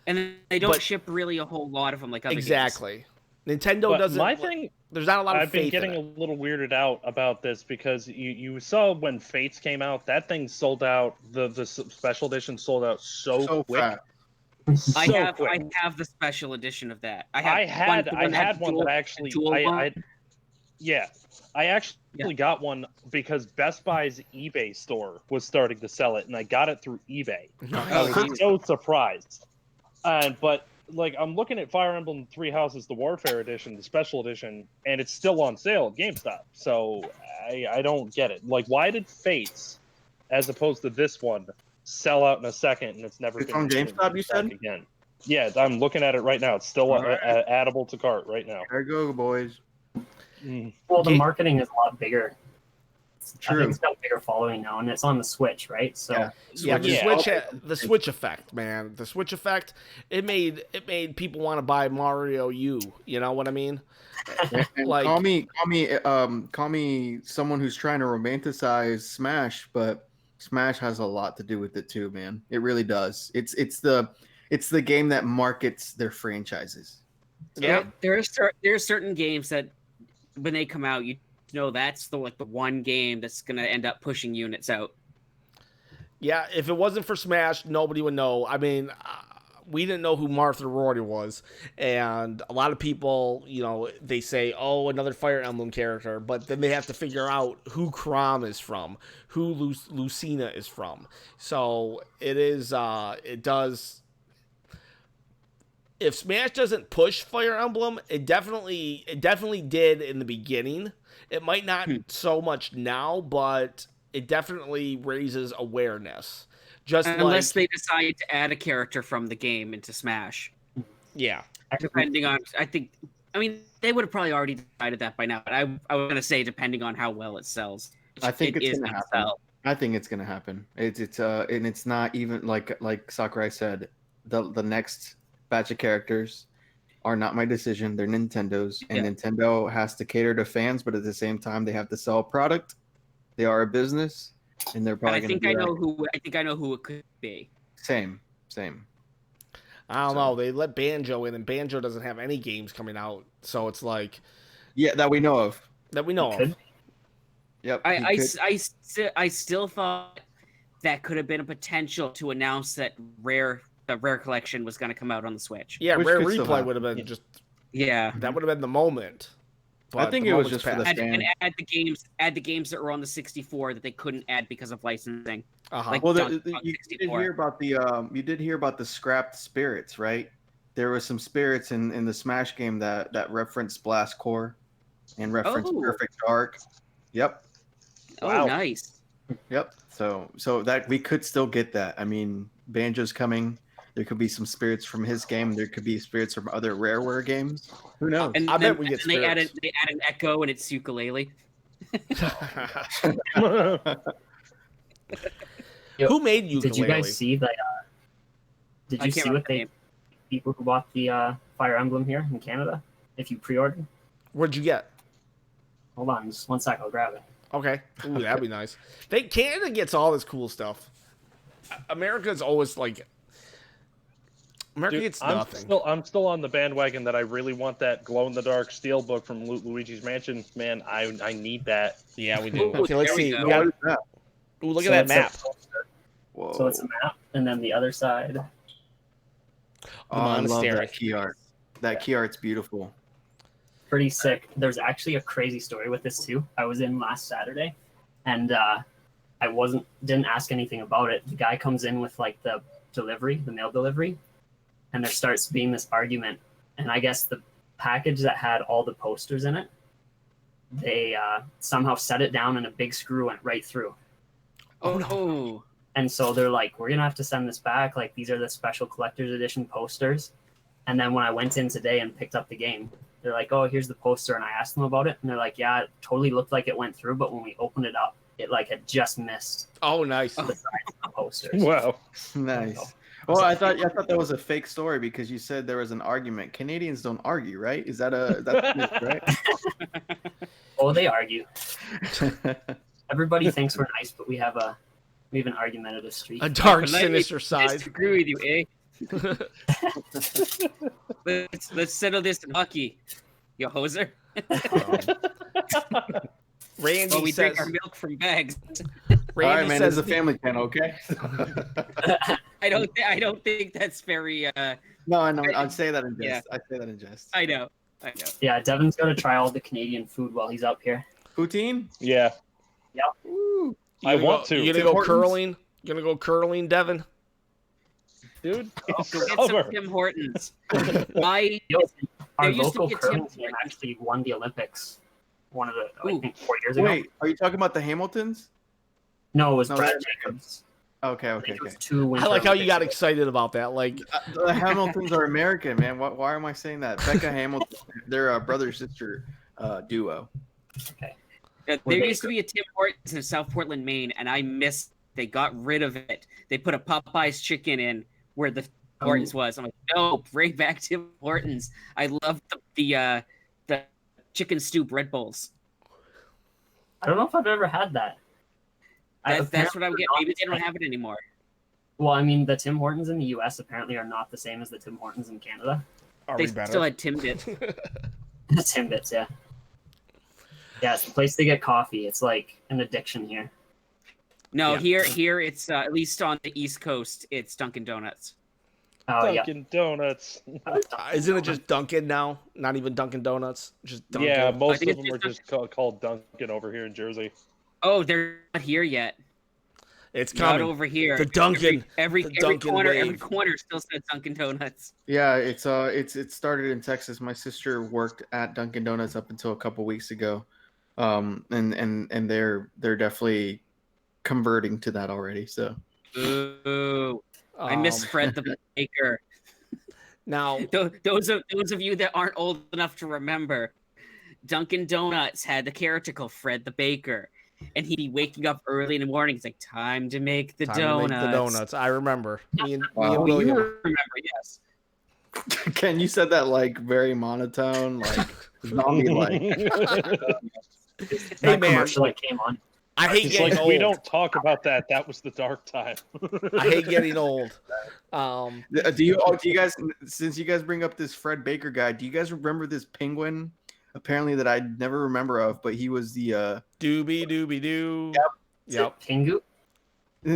and they don't ship really a whole lot of them like other exactly. games. Nintendo doesn't. My thing, there's not a lot of faith. I've been getting a little weirded out about this because you saw when Fates came out, that thing sold out. The special edition sold out so quick. Fast. I have the special edition of that. I had one that actually I actually got one because Best Buy's eBay store was starting to sell it, and I got it through eBay. I was so surprised. But like, I'm looking at Fire Emblem Three Houses, the Warfare Edition, the Special Edition, and it's still on sale at GameStop. So I don't get it. Like, why did Fates, as opposed to this one, sell out in a second, and it's never been on GameStop? You said again. Yeah, I'm looking at it right now. It's still addable to cart right now. There you go, boys. Well, the marketing is a lot bigger. True. I think it's got a bigger following now, and it's on the Switch, right? So the Switch effect, man. The Switch effect. It made people want to buy Mario U. You know what I mean? Like, call me someone who's trying to romanticize Smash, but Smash has a lot to do with it too, man. It really does. It's the game that markets their franchises. Yeah. There are certain games that when they come out, you know that's the one game that's gonna end up pushing units out. Yeah, if it wasn't for Smash, nobody would know. I mean, we didn't know who Martha Rory was, and a lot of people, they say, "Oh, another Fire Emblem character," but then they have to figure out who Chrom is from, who Lucina is from. So it is. It does. If Smash doesn't push Fire Emblem, it definitely did in the beginning. It might not so much now, but it definitely raises awareness. Just unless they decide to add a character from the game into Smash. Yeah. Depending on, I mean, they would have probably already decided that by now. But I was gonna say, depending on how well it sells, I think it's gonna happen. Sell. I think it's gonna happen. And it's not even like Sakurai said. The next batch of characters are not my decision. They're Nintendo's, and Nintendo has to cater to fans, but at the same time, they have to sell a product. They are a business, and they're probably. I think I know who it could be. Same. I don't know. They let Banjo in, and Banjo doesn't have any games coming out, so it's like. Yeah, that we know of. Yep. I still thought that could have been a potential to announce that the Rare Collection was going to come out on the Switch. Yeah, Rare Replay would have been just. Yeah. That would have been the moment. I think it was just for the fans. And add the games that were on the 64 that they couldn't add because of licensing. Uh-huh. You did hear about the scrapped spirits, right? There were some spirits in the Smash game that referenced Blast Core and referenced Perfect Dark. Yep. Oh, wow. Nice. Yep. So that we could still get that. I mean, Banjo's coming. There could be some spirits from his game. There could be spirits from other Rareware games. Who knows? And I bet we get spirits. They add an Echo and it's ukulele. Who made ukulele? Did you guys see that? Did you see what people who bought the Fire Emblem here in Canada? If you pre-ordered, what'd you get? Hold on, just one sec. I'll grab it. Okay, ooh, that'd be nice. Canada gets all this cool stuff. America's always like. America gets nothing. I'm still on the bandwagon that I really want that glow-in-the-dark steel book from Luigi's Mansion. Man, I need that. Yeah, we do. Ooh, okay, let's see. Ooh, look at that map. Whoa. So it's a map, and then the other side. Oh, I love that key art. That key art's beautiful. Pretty sick. There's actually a crazy story with this too. I was in last Saturday, and I didn't ask anything about it. The guy comes in with like the mail delivery, and there starts being this argument. And I guess the package that had all the posters in it, they somehow set it down and a big screw went right through. Oh no. And so they're like, we're going to have to send this back. Like, these are the special collector's edition posters. And then when I went in today and picked up the game, they're like, oh, here's the poster. And I asked them about it. And they're like, yeah, it totally looked like it went through. But when we opened it up, it like had just missed. Oh, nice. The size of the posters. Wow. Nice. Well, I thought that was a fake story because you said there was an argument. Canadians don't argue, right? Is that right? Oh, they argue. Everybody thinks we're nice, but we have an argumentative streak. A dark, sinister side. I agree with you, eh? let's settle this in hockey, you hoser. Randy we says, drink our milk from bags. Randy all right, man. says It's a family channel, okay? I don't think that's very. No, I know. I'd say that in jest. Yeah. I'd say that in jest. I know. Yeah, Devin's got to try all the Canadian food while he's up here. Poutine? Yeah. Yep. Ooh. I want to. You gonna go curling? You gonna go curling, Devin? Dude, go get some Tim Hortons. Our local curling team actually won the Olympics. One of the, I think, 4 years ago. Wait, are you talking about the Hamiltons? No, it was Brad Jacobs. Okay. I like how you got excited about that. Like the Hamiltons are American, man. Why am I saying that? Becca Hamilton, they're a brother-sister duo. Okay. There used to be a Tim Hortons in South Portland, Maine, and I missed. They got rid of it. They put a Popeye's chicken in where the Hortons was. I'm like, no, bring back Tim Hortons. I love the chicken stew bread bowls. I don't know if I've ever had that. That's what I'm Apparently getting. not Maybe the they don't same. have it anymore. Well, I mean, the Tim Hortons in the U.S. apparently are not the same as the Tim Hortons in Canada. Are They we better? still had Timbits. The Timbits, yeah. Yeah, it's the place to get coffee. It's like an addiction here. No, Yeah. here it's at least on the East Coast, it's Dunkin' Donuts. Oh, yeah. Dunkin' Donuts. Isn't it just Dunkin' now? Not even Dunkin' Donuts, just Dunkin'. Yeah, I most think of it's them are just just called Dunkin' over here in Jersey. Oh, they're not here yet. It's Not coming. over here. The Dunkin'. Every the Dunkin' corner, wave. every corner still says Dunkin' Donuts. Yeah, it started in Texas. My sister worked at Dunkin' Donuts up until a couple weeks ago, and they're definitely converting to that already. So Ooh, I miss Fred the Baker. Now, Those of you that aren't old enough to remember, Dunkin' Donuts had the character called Fred the Baker, and he'd be waking up early in the morning. It's like time to make the time to donuts. make the donuts. I remember. Me and Oh, William. you remember? Yes. Ken, you said that like very monotone, like zombie like. It's Hey, that man. commercial that came on. I hate It's getting like old. we don't talk about that. That was the dark time. I hate getting old. Do you guys, since you guys bring up this Fred Baker guy, do you guys remember this penguin? Apparently that I never remember of, but he was the Doobie doobie doo. Is Yep. it Pingu?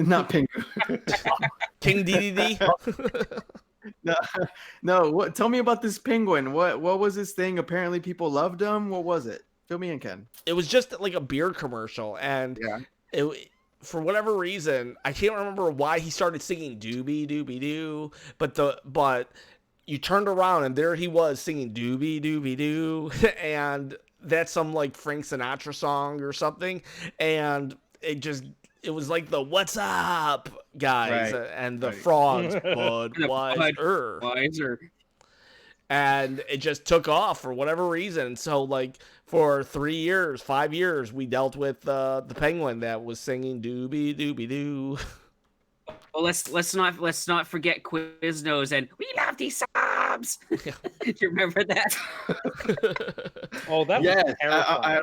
not penguin. King DDD. No. What? Tell me about this penguin. What was this thing? Apparently people loved him. What was it? Fill me in, Ken. It was just like a beer commercial, and Yeah. it, for whatever reason, I can't remember why he started singing doobie doobie doo, but you turned around and there he was singing doobie doobie doo, and that's some like Frank Sinatra song or something, and it was like the "What's up, guys?" Right, and the right. frogs, Budweiser. Budweiser. And it just took off for whatever reason. So like for 3 years, 5 years, we dealt with the penguin that was singing doobie doobie doo. Well, let's not forget Quiznos and we love these subs. Do you remember that? Oh, that Yes, was terrifying.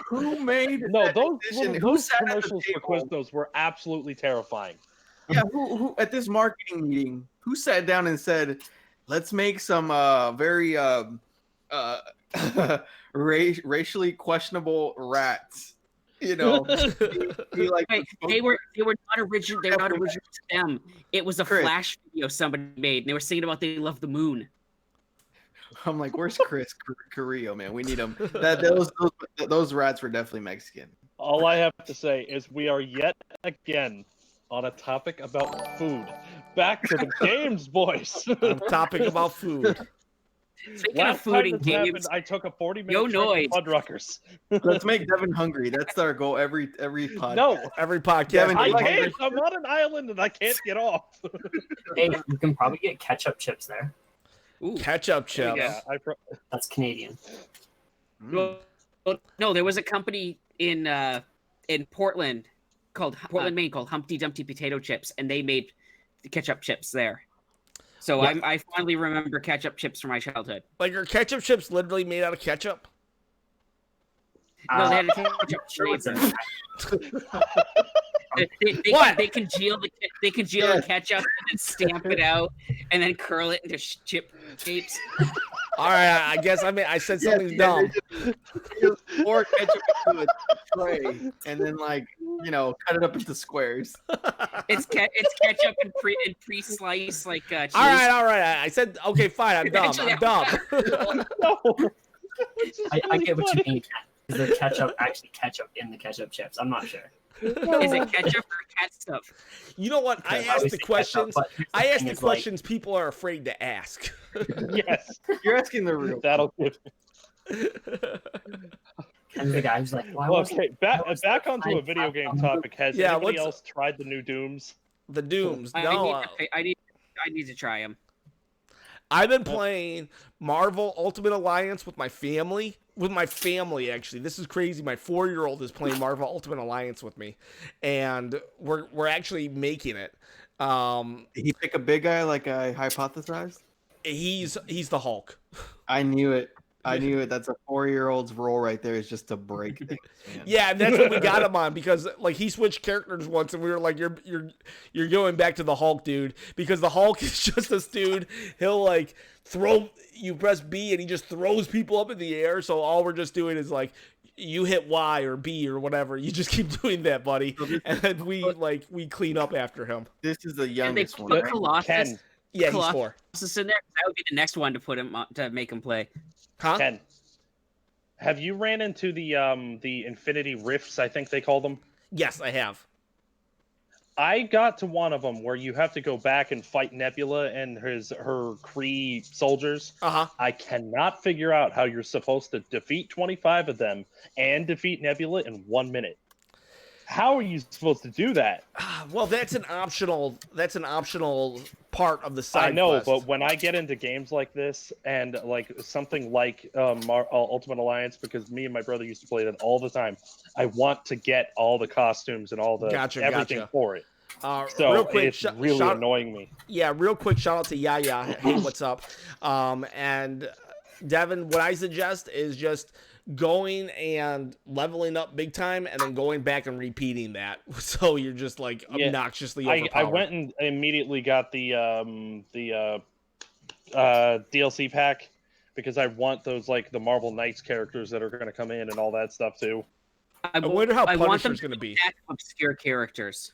Who made No, that those decision? those sat at the commercials for table? Quiznos were absolutely terrifying. Yeah, who at this marketing meeting? Who sat down and said, "Let's make some very racially questionable rats." You know, be like Wait, they were not original. They were not original to them. It was a Chris. flash video somebody made. And they were singing about they love the moon. I'm like, where's Chris Carrillo, man? We need him. Those rats were definitely Mexican. All I have to say is we are yet again on a topic about food. Back to the games, boys. On topic about food. Speaking Last of food time and this games, happened, I took a 40-minute Yo, trip noise. to Fuddruckers. Let's make Devin hungry. That's our goal every podcast. No, Every podcast. Devin, I you like can't. I'm on an island and I can't get off. Hey, you can probably get ketchup chips there. ooh, Ketchup chips. Yeah, That's Canadian. Mm. well, no, there was a company in Portland Maine called Humpty Dumpty Potato Chips, and they made the ketchup chips there. So What? I finally remember ketchup chips from my childhood. Like, are ketchup chips literally made out of ketchup? No, they had a ketchup Sure what's in flavor. it. What? They congeal Yes. the ketchup and then stamp it out and then curl it into chip shapes. All right, I guess I said Yeah, something dumb. they just pour ketchup into a tray and then cut it up into squares. It's ketchup and pre-sliced like cheese. All right. I said okay, fine. I'm dumb. Actually, I'm dumb. No. I get what you mean. Is there ketchup actually ketchup in the ketchup chips? I'm not sure. Is it ketchup or ketchup? You know what? I Because asked obviously the questions. ketchup, but here's I asked thing the is, like, questions people are afraid to ask. Yes, You're asking the real. that'll give. And the guy who's like, "Why wasn't Okay, back was back that onto fine a video fat game on the topic. Has Yeah, anybody what's- else tried the new Dooms? The Dooms. I No, need to try them. I've been playing Marvel Ultimate Alliance with my family. With my family, actually, this is crazy. My 4-year-old is playing Marvel Ultimate Alliance with me, and we're actually making it. Did he pick a big guy like I hypothesized? He's the Hulk. I knew it. I knew it. That's a 4-year-old's role right there, is just to break things. Man. Yeah, and that's what we got him on, because like he switched characters once, and we were like, "You're going back to the Hulk, dude," because the Hulk is just this dude. He'll like you press B and he just throws people up in the air. So all we're just doing is like, you hit Y or B or whatever. You just keep doing that, buddy, and then we clean up after him. This is the And they youngest one. put Right? Colossus. Ken. Yeah, he's Colossus 4. in there. That would be the next one to put him to make him play. Huh? Ken, have you ran into the Infinity Rifts? I think they call them. Yes, I have. I got to one of them where you have to go back and fight Nebula and her Kree soldiers. I cannot figure out how you're supposed to defeat 25 of them and defeat Nebula in 1 minute. How are you supposed to do that? Well, that's an optional part of the side I know, quest. but when I get into games like this and like something like Ultimate Alliance, because me and my brother used to play that all the time, I want to get all the costumes and all the everything for it. So real quick, it's really annoying me. Yeah, real quick shout out to Yaya. Hey, what's up? And Devin, what I suggest is just going and leveling up big time, and then going back and repeating that. So you're just like obnoxiously overpowered. I went and immediately got the DLC pack because I want those like the Marvel Knights characters that are going to come in and all that stuff too. I wonder how Punisher's going to be. Obscure characters.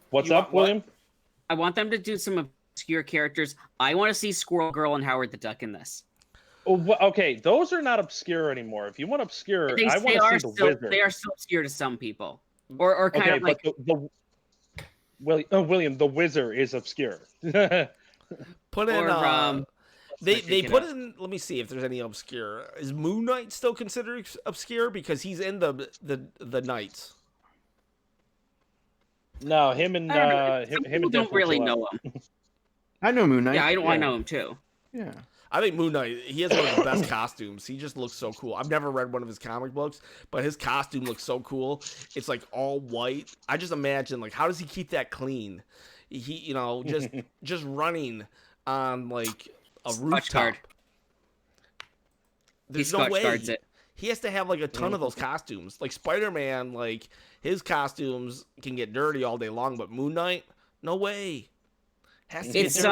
What's up, William? I want them to do some obscure characters. I want to see Squirrel Girl and Howard the Duck in this. Oh, okay, those are not obscure anymore. If you want obscure, I want to see the Wizard. They are still obscure to some people, or kind of like. William, the Wizard is obscure. Put in. They put in. Let me see if there's any obscure. Is Moon Knight still considered obscure because he's in the Knights? No, him and people don't really know him. I know Moon Knight. Yeah, I know him too. Yeah. I think Moon Knight, he has one of the best costumes. He just looks so cool. I've never read one of his comic books, but his costume looks so cool. It's like all white. I just imagine, like, how does he keep that clean? He, just running on like a rooftop. There's no way. He has to have like a ton of those costumes. Like Spider-Man, like his costumes can get dirty all day long, but Moon Knight, no way. It's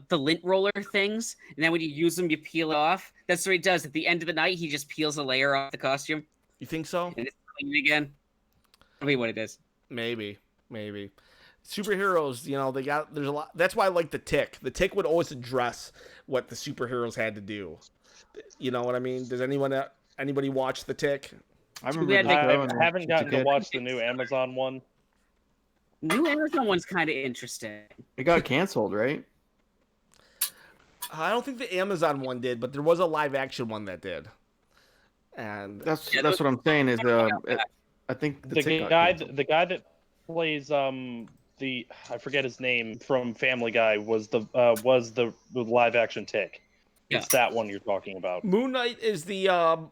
the lint roller things, and then when you use them, you peel it off. That's what he does. At the end of the night, he just peels a layer off the costume. You think so? And it's clean again. I mean, what it is. Maybe. Superheroes, there's a lot. That's why I like the Tick. The Tick would always address what the superheroes had to do. You know what I mean? Does anybody watch the Tick? I haven't gotten to watch the new Amazon one. New Amazon one's kind of interesting. It got canceled, right? I don't think the Amazon one did, but there was a live action one that did. And that's what I'm saying is I think the guy that plays I forget his name from Family Guy was the live action Tick. Yeah. It's that one you're talking about. Moon Knight is the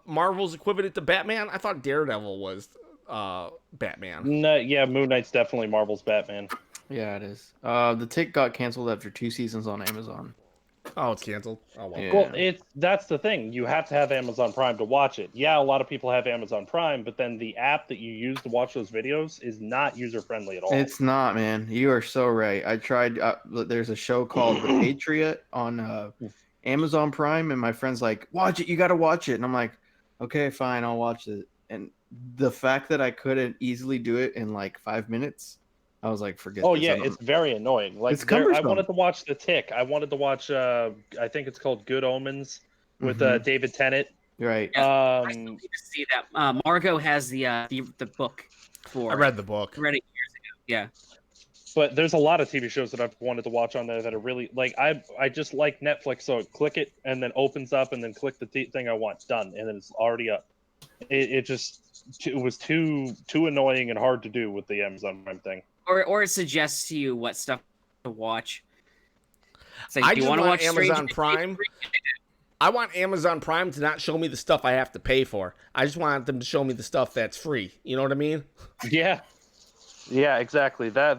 Marvel's equivalent to Batman. I thought Daredevil was Batman. No, yeah, Moon Knight's definitely Marvel's Batman. Yeah, it is. The Tick got canceled after 2 seasons on Amazon. Oh, it's canceled. Oh well. Yeah. Well, that's the thing. You have to have Amazon Prime to watch it. Yeah, a lot of people have Amazon Prime, but then the app that you use to watch those videos is not user friendly at all. It's not, man. You are so right. I tried. There's a show called The Patriot on Amazon Prime, and my friend's like, "Watch it. You got to watch it." And I'm like, "Okay, fine, I'll watch it." And the fact that I couldn't easily do it in like 5 minutes, I was like, forget this. Yeah, it's very annoying. Like, I wanted to watch The Tick. I wanted to watch, I think it's called Good Omens with David Tennant. Right. I still need to see that. Margot has the book for. I read the book. I read it years ago. Yeah. But there's a lot of TV shows that I've wanted to watch on there that are really like I just like Netflix. So click it and then opens up and then click the thing I want. Done, and then it's already up. It was too annoying and hard to do with the Amazon Prime thing. Or it suggests to you what stuff to watch. Like, I just want Amazon Prime. I want Amazon Prime to not show me the stuff I have to pay for. I just want them to show me the stuff that's free. You know what I mean? Yeah. Yeah, exactly. That's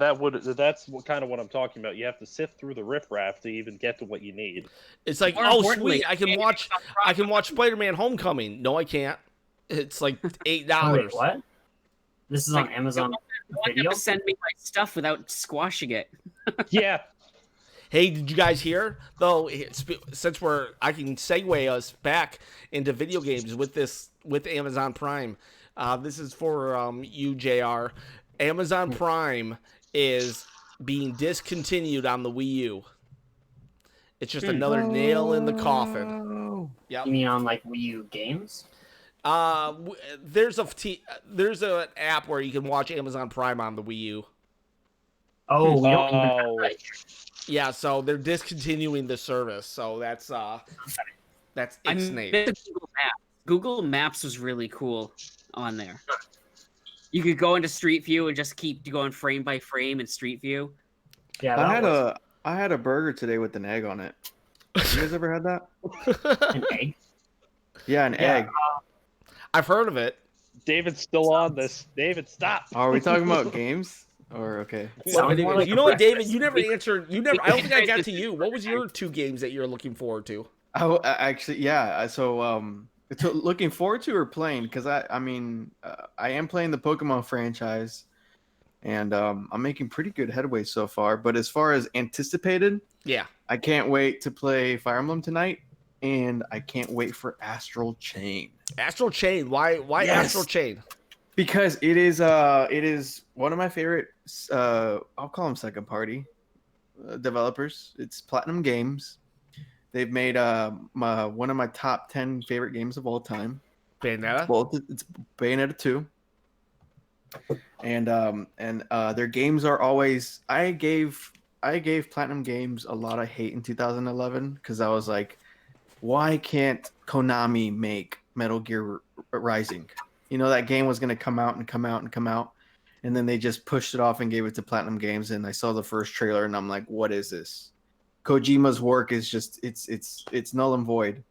kind of what I'm talking about. You have to sift through the riffraff to even get to what you need. It's like, More oh importantly, sweet, I can watch Spider-Man: Homecoming. No, I can't. It's like $8. Oh, wait, what? This is on Like, Amazon I want them Video? to send me my stuff without squashing it. Yeah. Hey, did you guys hear though? Since I can segue us back into video games with Amazon Prime. This is for you, JR. Amazon Prime is being discontinued on the Wii U. It's just another nail in the coffin. Oh. Yep. You mean on like Wii U games? There's an app where you can watch Amazon Prime on the Wii U. Oh, we don't even have Oh. that. Yeah, so they're discontinuing the service. So that's I Ixnay. miss Google Maps. Google Maps was really cool on there. You could go into Street View and just keep going frame by frame in Street View. Yeah, I had a burger today with an egg on it. You guys ever had that? an egg. Yeah, an egg. I've heard of it. David's still on this. David, stop. Are we talking about games? Or okay. Sounds more like You a know what, David? breakfast. You never answered. I don't think I got to you. What was your 2 games that you're looking forward to? I actually, yeah. So, looking forward to or playing? Because I am playing the Pokemon franchise, and I'm making pretty good headway so far. But as far as anticipated, Yeah. I can't wait to play Fire Emblem tonight, and I can't wait for Astral Chain. Astral Chain. Why Yes. Astral Chain? Because it is one of my favorite. I'll call them second party developers. It's Platinum Games. They've made one of my top 10 favorite games of all time. Bayonetta. It's Bayonetta 2. And their games are always. I gave Platinum Games a lot of hate in 2011 because I was like, why can't Konami make Metal Gear Rising? You know, that game was going to come out, and then they just pushed it off and gave it to Platinum Games. And I saw the first trailer, and I'm like, what is this? Kojima's work is just it's null and void.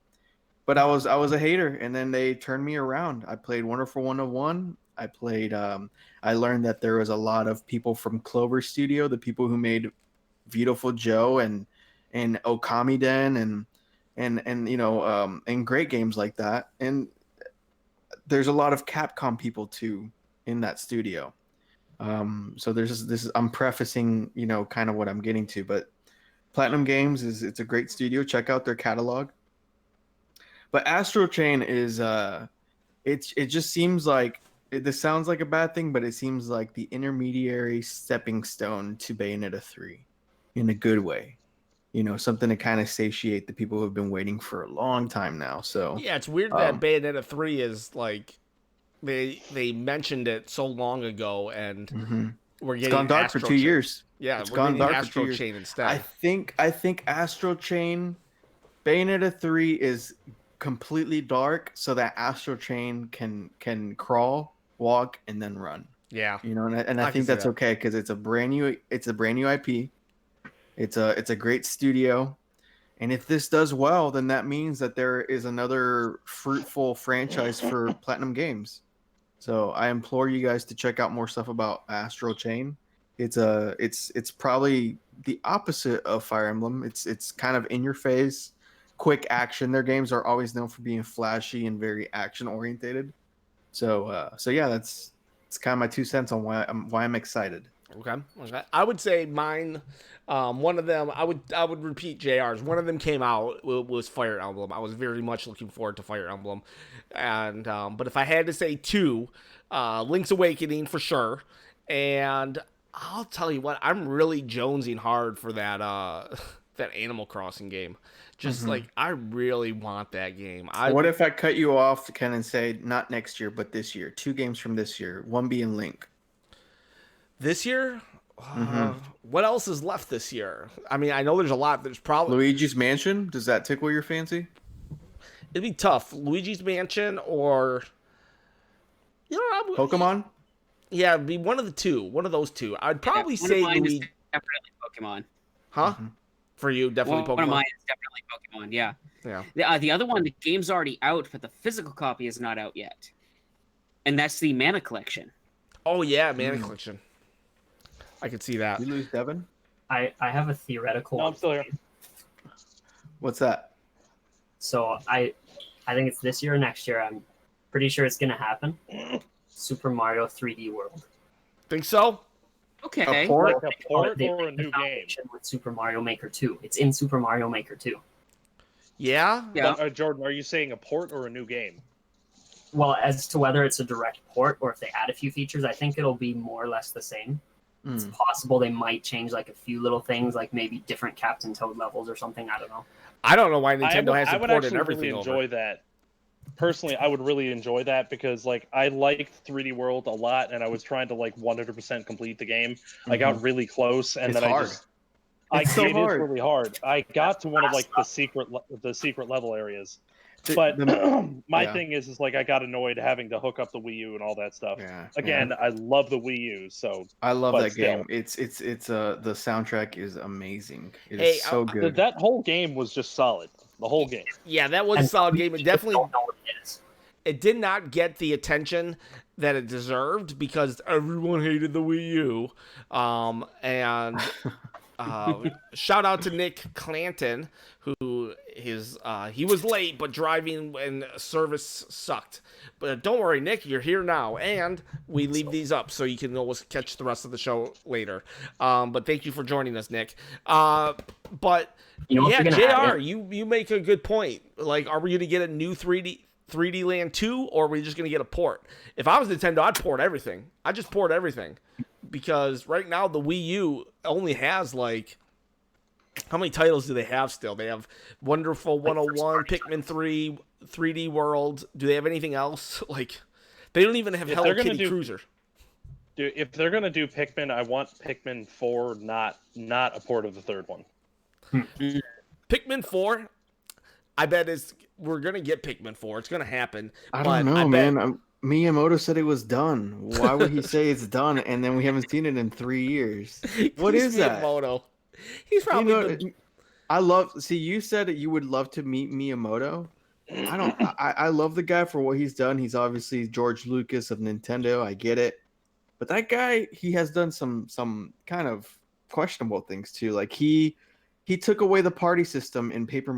But I was a hater, and then they turned me around. I played Wonderful 101. I played. I learned that there was a lot of people from Clover Studio, the people who made Beautiful Joe and Okami Den and you know and great games like that. And there's a lot of Capcom people too in that studio. So there's this. I'm prefacing, you know, kind of what I'm getting to, but Platinum Games it's a great studio. Check out their catalog. But Astral Chain is it just seems like this sounds like a bad thing, but it seems like the intermediary stepping stone to Bayonetta 3 in a good way. You know, something to kind of satiate the people who have been waiting for a long time now. So Yeah, it's weird that Bayonetta 3 is like they mentioned it so long ago, and we're getting it's gone dark for 2 years. Yeah, it's we're gone getting dark Astral for 2 years. Chain instead. I think Astral Chain, Bayonetta 3 is completely dark, so that Astral Chain can crawl, walk, and then run. Yeah, you know, and I think that's okay because it's a brand new IP. It's a great studio, and if this does well, then that means that there is another fruitful franchise for Platinum Games. So I implore you guys to check out more stuff about Astral Chain. It's probably the opposite of Fire Emblem. It's kind of in your face, quick action. Their games are always known for being flashy and very action orientated. So yeah, it's kind of my 2 cents on why I'm excited. Okay. I would say mine. One of them, I would repeat JR's. One of them came out was Fire Emblem. I was very much looking forward to Fire Emblem, and but if I had to say 2, Link's Awakening for sure, and I'll tell you what, I'm really jonesing hard for that that Animal Crossing game. Just like I really want that game. What if I cut you off, Ken, and say not next year, but this year? 2 games from this year. One being Link. This year? What else is left this year? I mean, I know there's a lot. There's probably Luigi's Mansion. Does that tickle your fancy? It'd be tough. Luigi's Mansion or Pokemon? Yeah, it'd be one of the two. One of those two. I'd probably say Luigi. Definitely Pokemon. Huh? For you, definitely Pokemon. One of mine is definitely Pokemon. Yeah. Yeah. The other one, the game's already out, but the physical copy is not out yet, and that's the Mana Collection. Oh yeah, Mana Collection. I could see that. You lose Devin? I have a theoretical. No, I'm still here. What's that? So I think it's this year or next year. I'm pretty sure it's gonna happen. Super Mario 3D World. Think so? Okay. A port? Like a port They or a laid the new game? foundation with Super Mario Maker 2. It's in Super Mario Maker 2. Yeah. Yeah. But, Jordan, are you saying a port or a new game? Well, as to whether it's a direct port or if they add a few features, I think it'll be more or less the same. It's possible they might change like a few little things, like maybe different Captain Toad levels or something. I don't know. I don't know why I Nintendo would hasn't ported actually everything really over. enjoy that. Personally, I would really enjoy that because like I liked 3D World a lot, and I was trying to like 100% complete the game. I got really close, and It's then hard. It It's so is hard. really hard. I got to one of like the secret level areas. But my yeah. thing is like I got annoyed having to hook up the Wii U and all that stuff. Yeah, Again, I love the Wii U, so I love but that still. game. It's the soundtrack is amazing. It Hey, is so good. That whole game was just solid. The whole game. Yeah, that was a And solid game. It people definitely don't know what it is. it did not get the attention that it deserved because everyone hated the Wii U. And shout out to Nick Clanton, who he was late, but driving and service sucked. But don't worry, Nick, you're here now, and we leave these up so you can always catch the rest of the show later. But thank you for joining us, Nick. But You know what yeah, they're gonna add JR, in? you make a good point. Like, are we going to get a new 3D Land 2, or are we just going to get a port? If I was Nintendo, I'd port everything. I'd just port everything. Because right now, the Wii U only has, like, how many titles do they have still? They have Wonderful 101, Pikmin 3, 3D World. Do they have anything else? Like, they don't even have If Hello they're gonna Kitty do- Cruiser. Dude, if they're gonna do Pikmin, I want Pikmin 4, not a port of the third one. Pikmin 4, I bet we're going to get Pikmin 4. It's going to happen. I but don't know, bet- man. Miyamoto said it was done. Why would he say it's done and then we haven't seen it in 3 years? What He's is that? Miyamoto. He's probably See, you said that you would love to meet Miyamoto. I love the guy for what he's done. He's obviously George Lucas of Nintendo. I get it. But that guy, he has done some kind of questionable things too. Like he took away the party system in Paper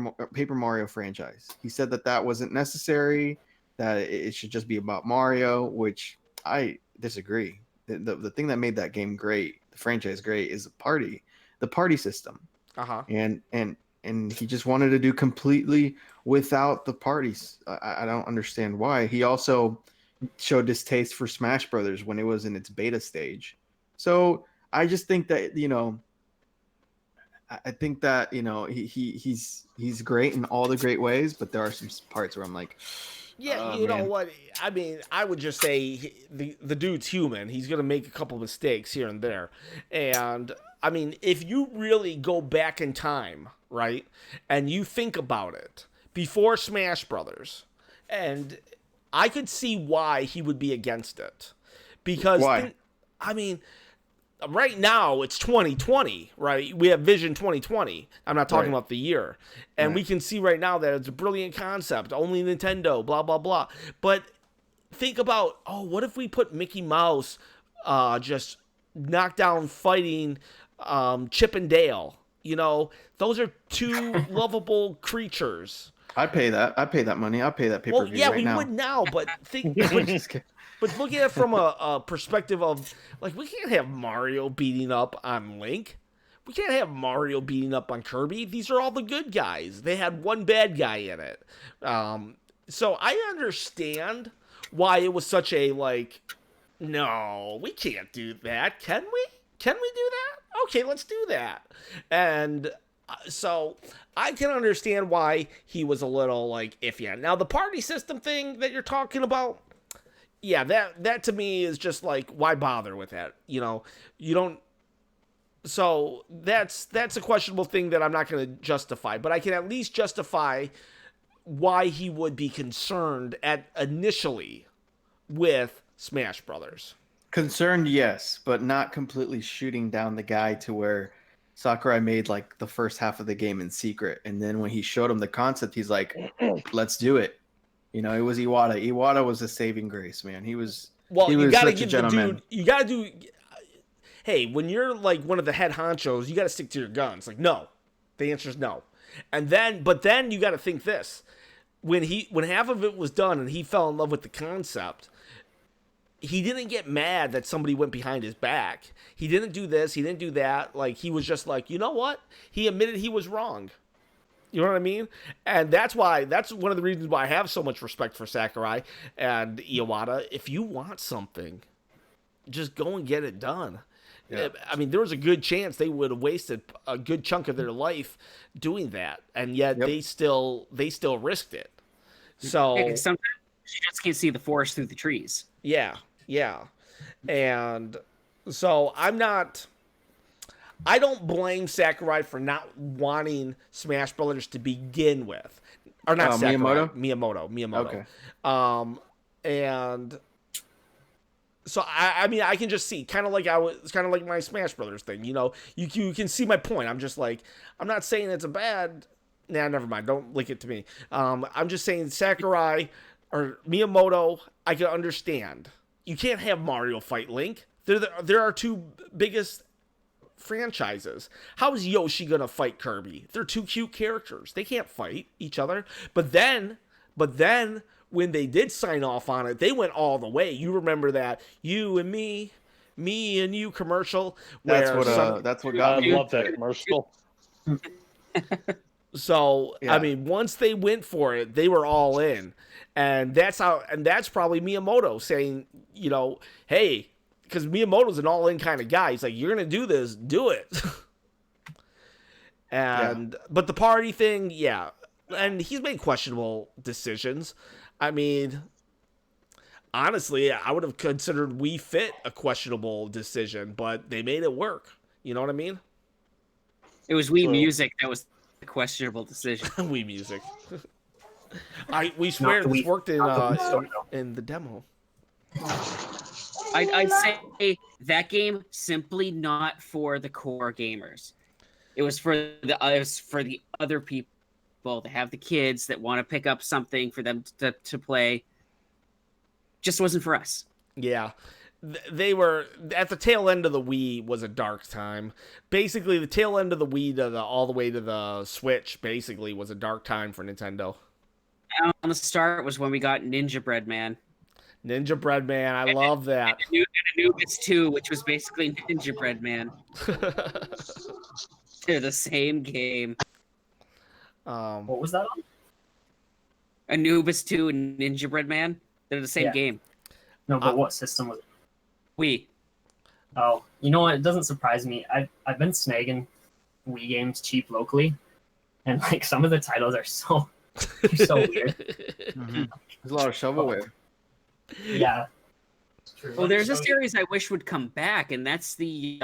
Mario franchise. He said that wasn't necessary, that it should just be about Mario, which I disagree. The thing that made that game great, the franchise great, is the party system. Uh-huh. And he just wanted to do completely without the parties. I don't understand why. He also showed distaste for Smash Brothers when it was in its beta stage. So I just think that, he's great in all the great ways, but there are some parts where I'm like, Yeah, oh, you know man. what? I mean, I would just say the dude's human. He's going to make a couple mistakes here and there. And, I mean, if you really go back in time, right, and you think about it, before Smash Brothers, and I could see why he would be against it. Because, Why? right now it's 2020, right? We have Vision 2020. I'm not talking Right. about the year. And Right. we can see right now that it's a brilliant concept. Only Nintendo, blah, blah, blah. But think about, what if we put Mickey Mouse just knock down fighting Chip and Dale? Those are two lovable creatures. I pay that money. I'll pay that pay-per-view Well, yeah, right we now. would now, but think... Just kidding. But look at it from a perspective of, like, we can't have Mario beating up on Link. We can't have Mario beating up on Kirby. These are all the good guys. They had one bad guy in it. So I understand why it was such a, like, no, we can't do that. Can we? Can we do that? Okay, let's do that. And so I can understand why he was a little, like, iffy. Now, the party system thing that you're talking about, yeah, that to me is just like, why bother with that? You don't. So that's a questionable thing that I'm not going to justify, but I can at least justify why he would be concerned initially with Smash Brothers. Concerned, yes, but not completely shooting down the guy to where Sakurai made like the first half of the game in secret, and then when he showed him the concept, he's like, "Let's do it." It was Iwata. Iwata was a saving grace, man. He was. Well, he you was got to such a give the gentleman. dude. You got to do. hey, when you're like one of the head honchos, you got to stick to your guns. Like, no, the answer is no. And then, but then you got to think this: when half of it was done and he fell in love with the concept, he didn't get mad that somebody went behind his back. He didn't do this. He didn't do that. Like, he was just like, you know what? He admitted he was wrong. You know what I mean? And that's one of the reasons why I have so much respect for Sakurai and Iwata. If you want something, just go and get it done. Yeah. I mean, there was a good chance they would have wasted a good chunk of their life doing that, and yet they still risked it. So sometimes you just can't see the forest through the trees. Yeah. And so I don't blame Sakurai for not wanting Smash Brothers to begin with. Or not Sakurai. Miyamoto. Okay. And so I mean, I can just see kind of like my Smash Brothers thing, you know. You can see my point. I'm just like, I'm not saying it's a bad. Nah, never mind. Don't link it to me. I'm just saying Sakurai or Miyamoto, I can understand. You can't have Mario fight Link. They're our two biggest franchises. How is Yoshi gonna fight Kirby? They're two cute characters. They can't fight each other. But then when they did sign off on it, they went all the way. You remember that you and me and you commercial? That's what got me. I love that commercial. So I mean, once they went for it, they were all in, and that's probably Miyamoto saying, you know, hey, because Miyamoto's an all in kind of guy. He's like, you're gonna do this, do it. But the party thing, and he's made questionable decisions. I mean, honestly, I would have considered Wii Fit a questionable decision, but they made it work. You know what I mean? It was Wii Music that was a questionable decision. Wii Music. We swear this worked in the demo. I'd say that game simply not for the core gamers. It was for the other people to have the kids that want to pick up something for them to play. Just wasn't for us. Yeah. They were at the tail end of the Wii was a dark time. Basically, the tail end of the Wii all the way to the Switch basically was a dark time for Nintendo. On the start was when we got Ninja Bread Man. Ninja Bread Man, I love that. And Anubis 2, which was basically Ninja Bread Man. They're the same game. What was that on? Anubis 2 and Ninja Bread Man. They're the same game. No, but what system was it? Wii. Oh, you know what? It doesn't surprise me. I've been snagging Wii games cheap locally, and like some of the titles are so weird. Mm-hmm. There's a lot of shovelware. Yeah. Well, there's a series I wish would come back, and that's the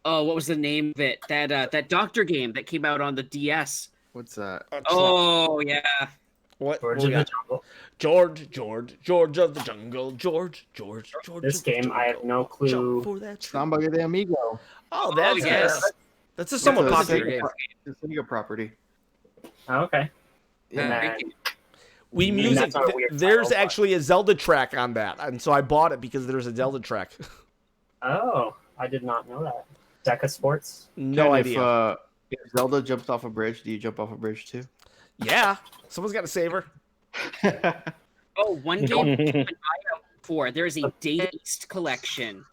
what was the name of it? That doctor game that came out on the DS. What's that? Oh yeah. What? George of the Jungle. George of the Jungle. George. This game, I have no clue. Samba de Amigo. Oh, that's yes. That's a somewhat popular game. It's a Sega property. Oh, okay. Wii Music. There's actually a Zelda track on that, and so I bought it because there's a Zelda track. Oh, I did not know that. Deca Sports? No idea. If Zelda jumps off a bridge, do you jump off a bridge too? Yeah, someone's got to save her. One game I've been eyeing out for. There's a Data East collection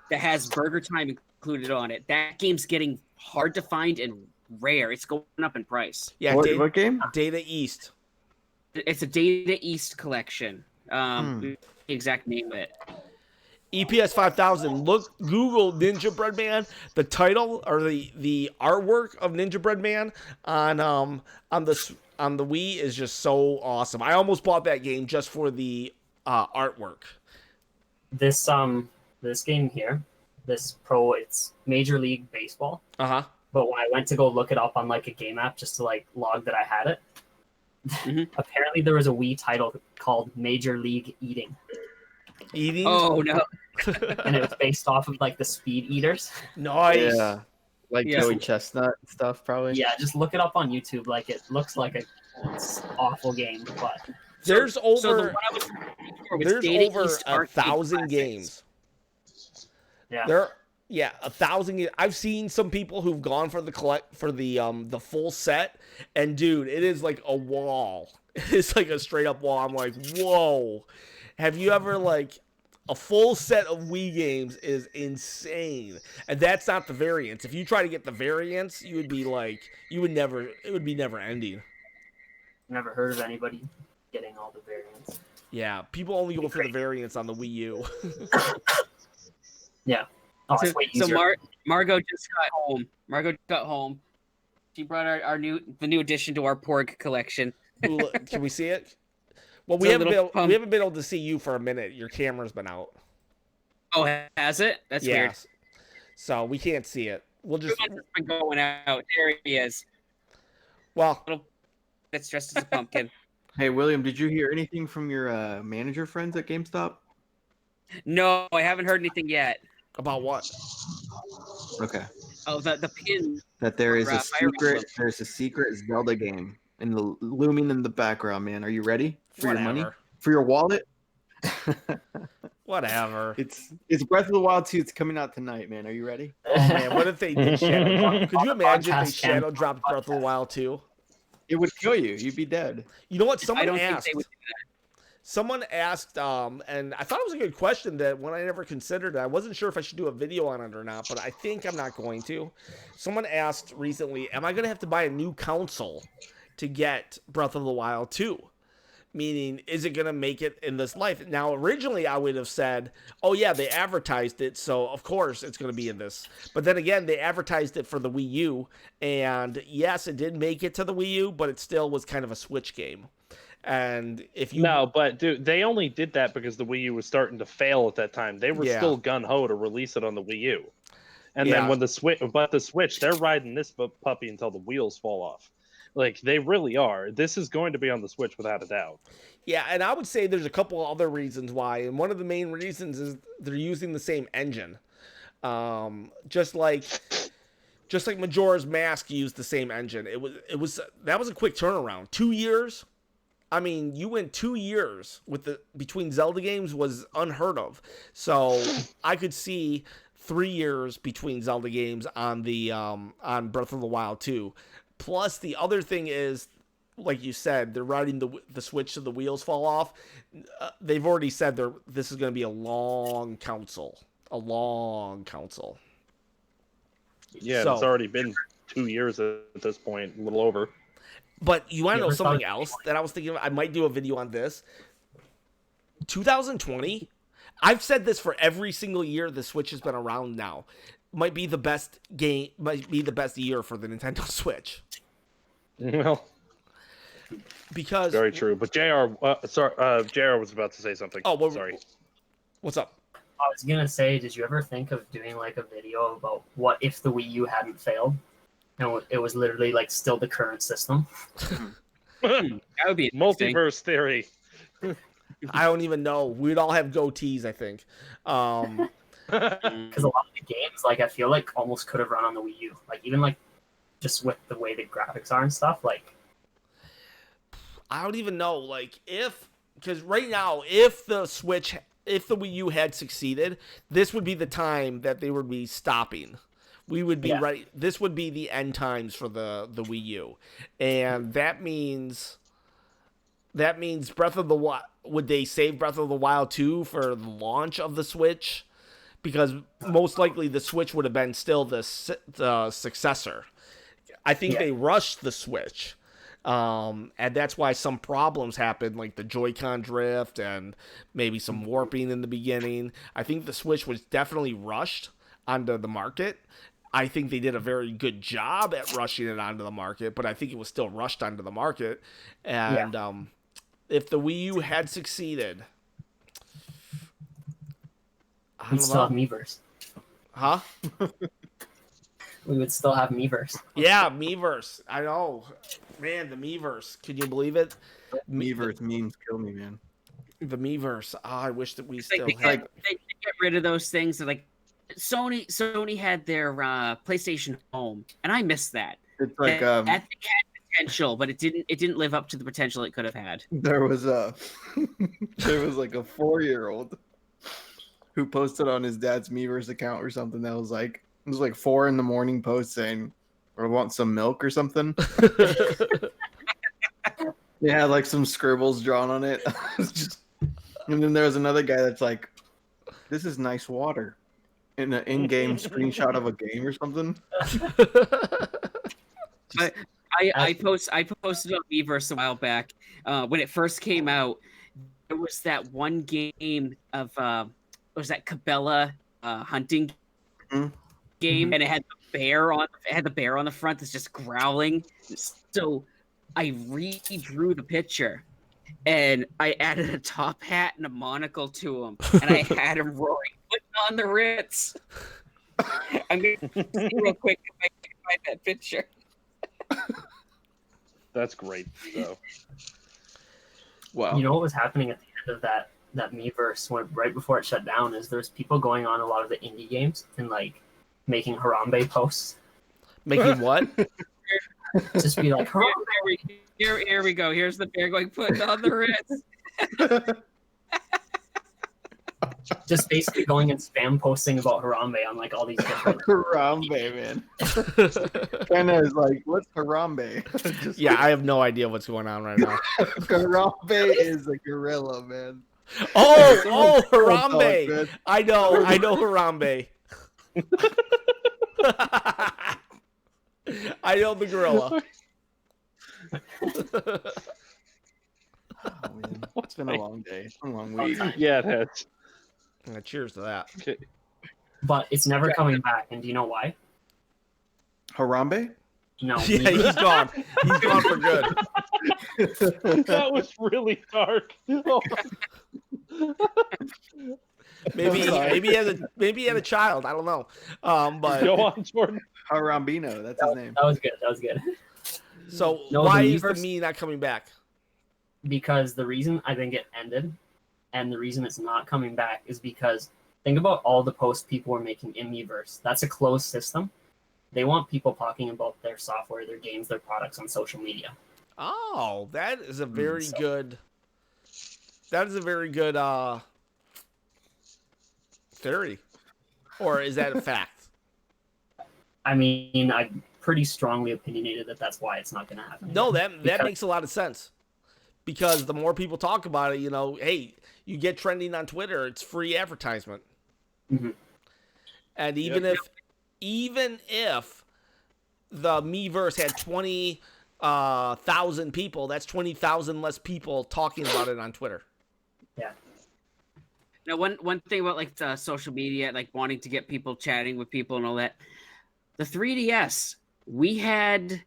that has Burger Time included on it. That game's getting hard to find and rare. It's going up in price. Yeah, what game? Data East. It's a Data East collection. The exact name of it. EPS 5000. Google Ninja Bread Man. The title or the artwork of Ninja Bread Man on the Wii is just so awesome. I almost bought that game just for the artwork. This game here, it's Major League Baseball. Uh-huh. But when I went to go look it up on like a game app just to like log that I had it, apparently there was a Wii title called Major League Eating. Eating? Oh no. And it was based off of like the Speed Eaters. Nice. Yeah. Like Joey Chestnut and stuff, probably. Yeah, just look it up on YouTube. Like it looks like a awful game, but there's over 1,000 Classics. games. Yeah. Yeah, 1,000. I've seen some people who've gone for the full set, and dude, it is like a wall. It's like a straight up wall. I'm like, whoa. Have you ever like a full set of Wii games is insane, and that's not the variants. If you try to get the variants, you would be like, it would be never ending. Never heard of anybody getting all the variants. Yeah, people only go for the variants on the Wii U. Yeah. Oh, it's way So easier. Margot just got home. Margot got home. She brought the new addition to our Porg collection. Ooh, can we see it? Well, we It's a haven't little been we haven't been able to see you for a minute. Your camera's been out. Oh, has it? That's weird. Yes. So we can't see it. We'll just It's been going out. There he is. well. That's dressed as a pumpkin. Hey, William, did you hear anything from your manager friends at GameStop? No, I haven't heard anything yet. About what? Okay. Oh, the pin. That there is For, a Fire secret. There's a secret Zelda game looming in the background, man. Are you ready for your money? Whatever. For your wallet? Whatever. It's Breath of the Wild 2. It's coming out tonight, man. Are you ready? Oh man, what if they did shadow drop? Could you imagine if they Podcast can. shadow dropped Breath of the Wild 2? It would kill you. You'd be dead. You know what? I Someone don't asked. think they would do that. Someone asked, and I thought it was a good question that one I never considered. I wasn't sure if I should do a video on it or not, but I think I'm not going to. Someone asked recently, am I going to have to buy a new console to get Breath of the Wild 2? Meaning, is it going to make it in this life? Now, originally I would have said, oh yeah, they advertised it, so of course it's going to be in this. But then again, they advertised it for the Wii U, and yes, it did make it to the Wii U, but it still was kind of a Switch game. And if you No, but dude, they only did that because the Wii U was starting to fail at that time. They were Yeah. still gun ho to release it on the Wii U, and Yeah. then when the Switch, they're riding this puppy until the wheels fall off. Like they really are. This is going to be on the Switch without a doubt. Yeah, and I would say there's a couple other reasons why, and one of the main reasons is they're using the same engine. Just like Majora's Mask used the same engine. That was a quick turnaround. 2 years. I mean, you went 2 years between Zelda games was unheard of. So I could see 3 years between Zelda games on the on Breath of the Wild 2. Plus, the other thing is, like you said, they're riding the Switch so the wheels fall off. They've already said this is going to be a long console. A long console. Yeah, So- it's already been 2 years at this point, a little over. But you want to You know ever something thought- else that I was thinking of? I might do a video on this. 2020, I've said this for every single year the Switch has been around now. Might be the best year for the Nintendo Switch. Well, Because very true. But JR was about to say something. Oh, sorry. What's up? I was gonna say, did you ever think of doing like a video about what if the Wii U hadn't failed? And it was literally like still the current system. That would be interesting. Multiverse theory. I don't even know. We'd all have goatees, I think. Because a lot of the games, like I feel like almost could have run on the Wii U. Like even like just with the way the graphics are and stuff. Like I don't even know. Because right now, if the Wii U had succeeded, this would be the time that they would be stopping. We would be Yeah. right. This would be the end times for the Wii U, and that means Breath of the Wild. Would they save Breath of the Wild 2 for the launch of the Switch? Because most likely the Switch would have been still the successor. I think they rushed the Switch. And that's why some problems happened, like the Joy-Con drift and maybe some warping in the beginning. I think the Switch was definitely rushed onto the market. I think they did a very good job at rushing it onto the market, but I think it was still rushed onto the market. And if the Wii U had succeeded, I we'd don't still have know. Miiverse. Huh? We would still have Miiverse. Yeah, Miiverse. I know. Man, the Miiverse. Can you believe it? Miiverse memes kill me, man. The Miiverse. Oh, I wish that we They still get rid of those things. Like Sony had their PlayStation Home, and I miss that. It's like That thing had potential, but it didn't live up to the potential it could have had. there was like a 4-year-old who posted on his dad's Miiverse account or something that was like, it was like 4 a.m. post saying, or want some milk or something. They had like some scribbles drawn on it. And then there was another guy that's like, this is nice water. In an in-game screenshot of a game or something. I posted on Miiverse a while back. When it first came out, there was that one game of was that Cabela hunting game, and it had the bear on the front that's just growling. So I redrew the picture, and I added a top hat and a monocle to him, and I had him roaring, putting on the Ritz. I'm gonna see real quick if I can find that picture. That's great, though. Wow. You know what was happening at the end of that Miiverse right before it shut down is there's people going on a lot of the indie games and like making Harambe posts. Making what? Just be like, Harambe. Here we go. Here's the bear going, putting on the Ritz. Just basically going and spam posting about Harambe on like all these different Harambe, man. Kind of is like, what's Harambe? Just Yeah, I have no idea what's going on right now. Harambe is a gorilla, man. Oh, Someone Harambe. man. I know Harambe. I know the gorilla. Oh, man. It's been a long day. It's been a long week. Yeah, it has. Cheers to that. Okay. but it's never coming back. And do you know why? Harambe? No. Yeah, he's gone. He's gone for good. That was really dark. Oh. Maybe he had a child. I don't know. But Go on, Jordan. Harambino, that's his name. That was good. That was good. so No, why the is the Miiverse- me not coming back? Because the reason I think it ended and the reason it's not coming back is because think about all the posts people were making in Miiverse. That's a closed system. They want people talking about their software, their games, their products on social media. Oh, that is a very So- good. That is a very good theory, or is that a fact? I mean, I'm pretty strongly opinionated that that's why it's not going to happen. No, again. that Because- makes a lot of sense. Because the more people talk about it, hey, you get trending on Twitter, it's free advertisement. Mhm. And even if the Miiverse had 20,000 people, that's 20,000 less people talking about it on Twitter. Yeah. Now, one thing about like the social media, like wanting to get people chatting with people and all that, the 3DS, we had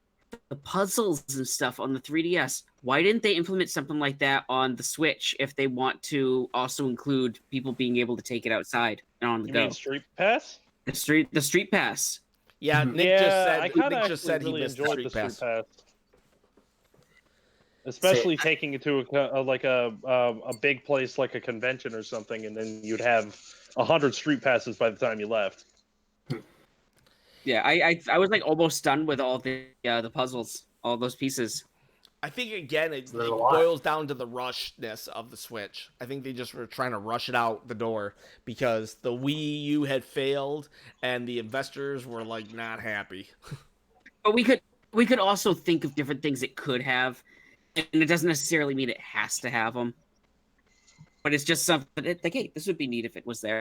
the puzzles and stuff on the 3DS. Why didn't they implement something like that on the Switch if they want to also include people being able to take it outside and on the You go? mean Street Pass? The street pass. Yeah, Mhm. Nick I kind Nick of just said really he missed the enjoyed Street the Pass. Street Pass. Especially taking it to a big place like a convention or something, and then you'd have 100 Street Passes by the time you left. Yeah, I was like almost done with all the puzzles, all those pieces. I think again it There's a lot. boils down to the rushness of the Switch. I think they just were trying to rush it out the door because the Wii U had failed and the investors were like not happy. But we could also think of different things it could have, and it doesn't necessarily mean it has to have them. But it's just something like, hey, this would be neat if it was there.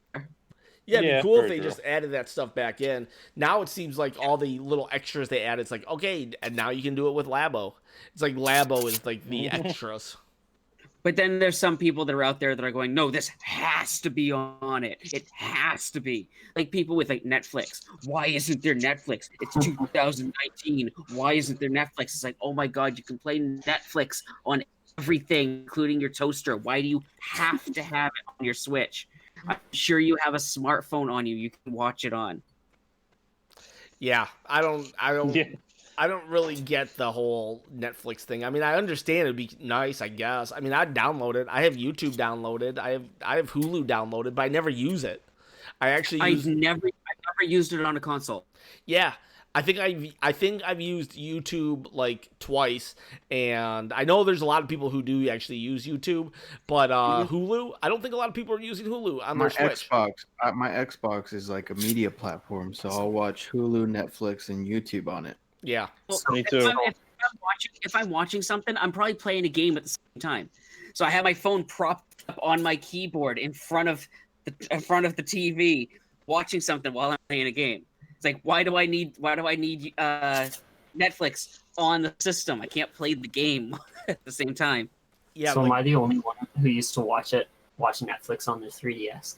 Yeah, it'd Yeah, be cool if very they true. just added that stuff back in. Now it seems like all the little extras they add, it's like, okay, and now you can do it with Labo. It's like Labo is like the extras. But then there's some people that are out there that are going, no, this has to be on it. It has to be. Like people with like Netflix. Why isn't there Netflix? It's 2019. Why isn't there Netflix? It's like, oh my God, you can play Netflix on everything, including your toaster. Why do you have to have it on your Switch? I'm sure you have a smartphone on you can watch it on. Yeah, I don't Yeah. I don't really get the whole Netflix thing. I mean, I understand it'd be nice, I guess. I mean, I'd download it. I have YouTube downloaded. I have Hulu downloaded, but I never use it. I actually use I've never used it on a console. Yeah, I think I've used YouTube like twice, and I know there's a lot of people who do actually use YouTube, but Hulu, I don't think a lot of people are using Hulu on their Switch. My Xbox is like a media platform, so I'll watch Hulu, Netflix, and YouTube on it. Yeah. Well, Me too. If I'm watching something, I'm probably playing a game at the same time. So I have my phone propped up on my keyboard in front of the TV, watching something while I'm playing a game. It's like, why do I need Netflix on the system? I can't play the game at the same time. Yeah. So am I the only one who used to watch Netflix on the 3DS?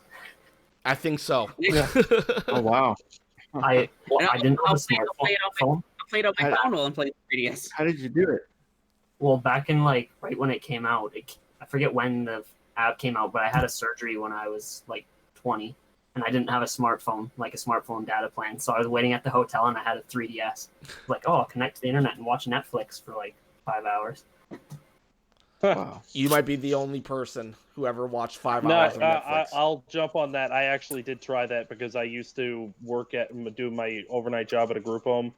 I think so. Oh wow! I didn't have a smartphone. I played on my phone while I'm playing 3DS. How did you do it? Well, back in like right when it came out, I forget when the app came out, but I had a surgery when I was like 20, and I didn't have a smartphone, like a smartphone data plan. So I was waiting at the hotel, and I had a 3DS. Like, oh, I'll connect to the internet and watch Netflix for like 5 hours. Wow. You might be the only person who ever watched 5 hours of Netflix. I'll jump on that. I actually did try that because I used to do my overnight job at a group home.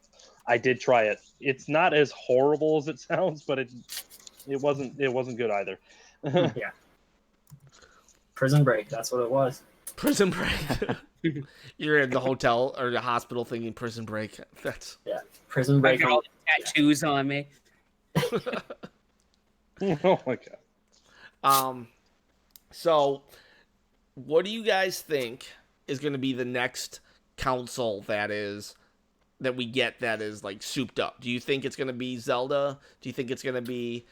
I did try it. It's not as horrible as it sounds, but it wasn't good either. Yeah. Prison Break, that's what it was. Prison Break. You're in the hotel or the hospital thinking Prison Break. That's Prison I Break. got all the tattoos on me. Oh my god. So what do you guys think is going to be the next console that we get that is like souped up? Do you think it's going to be Zelda? Do you think it's going to be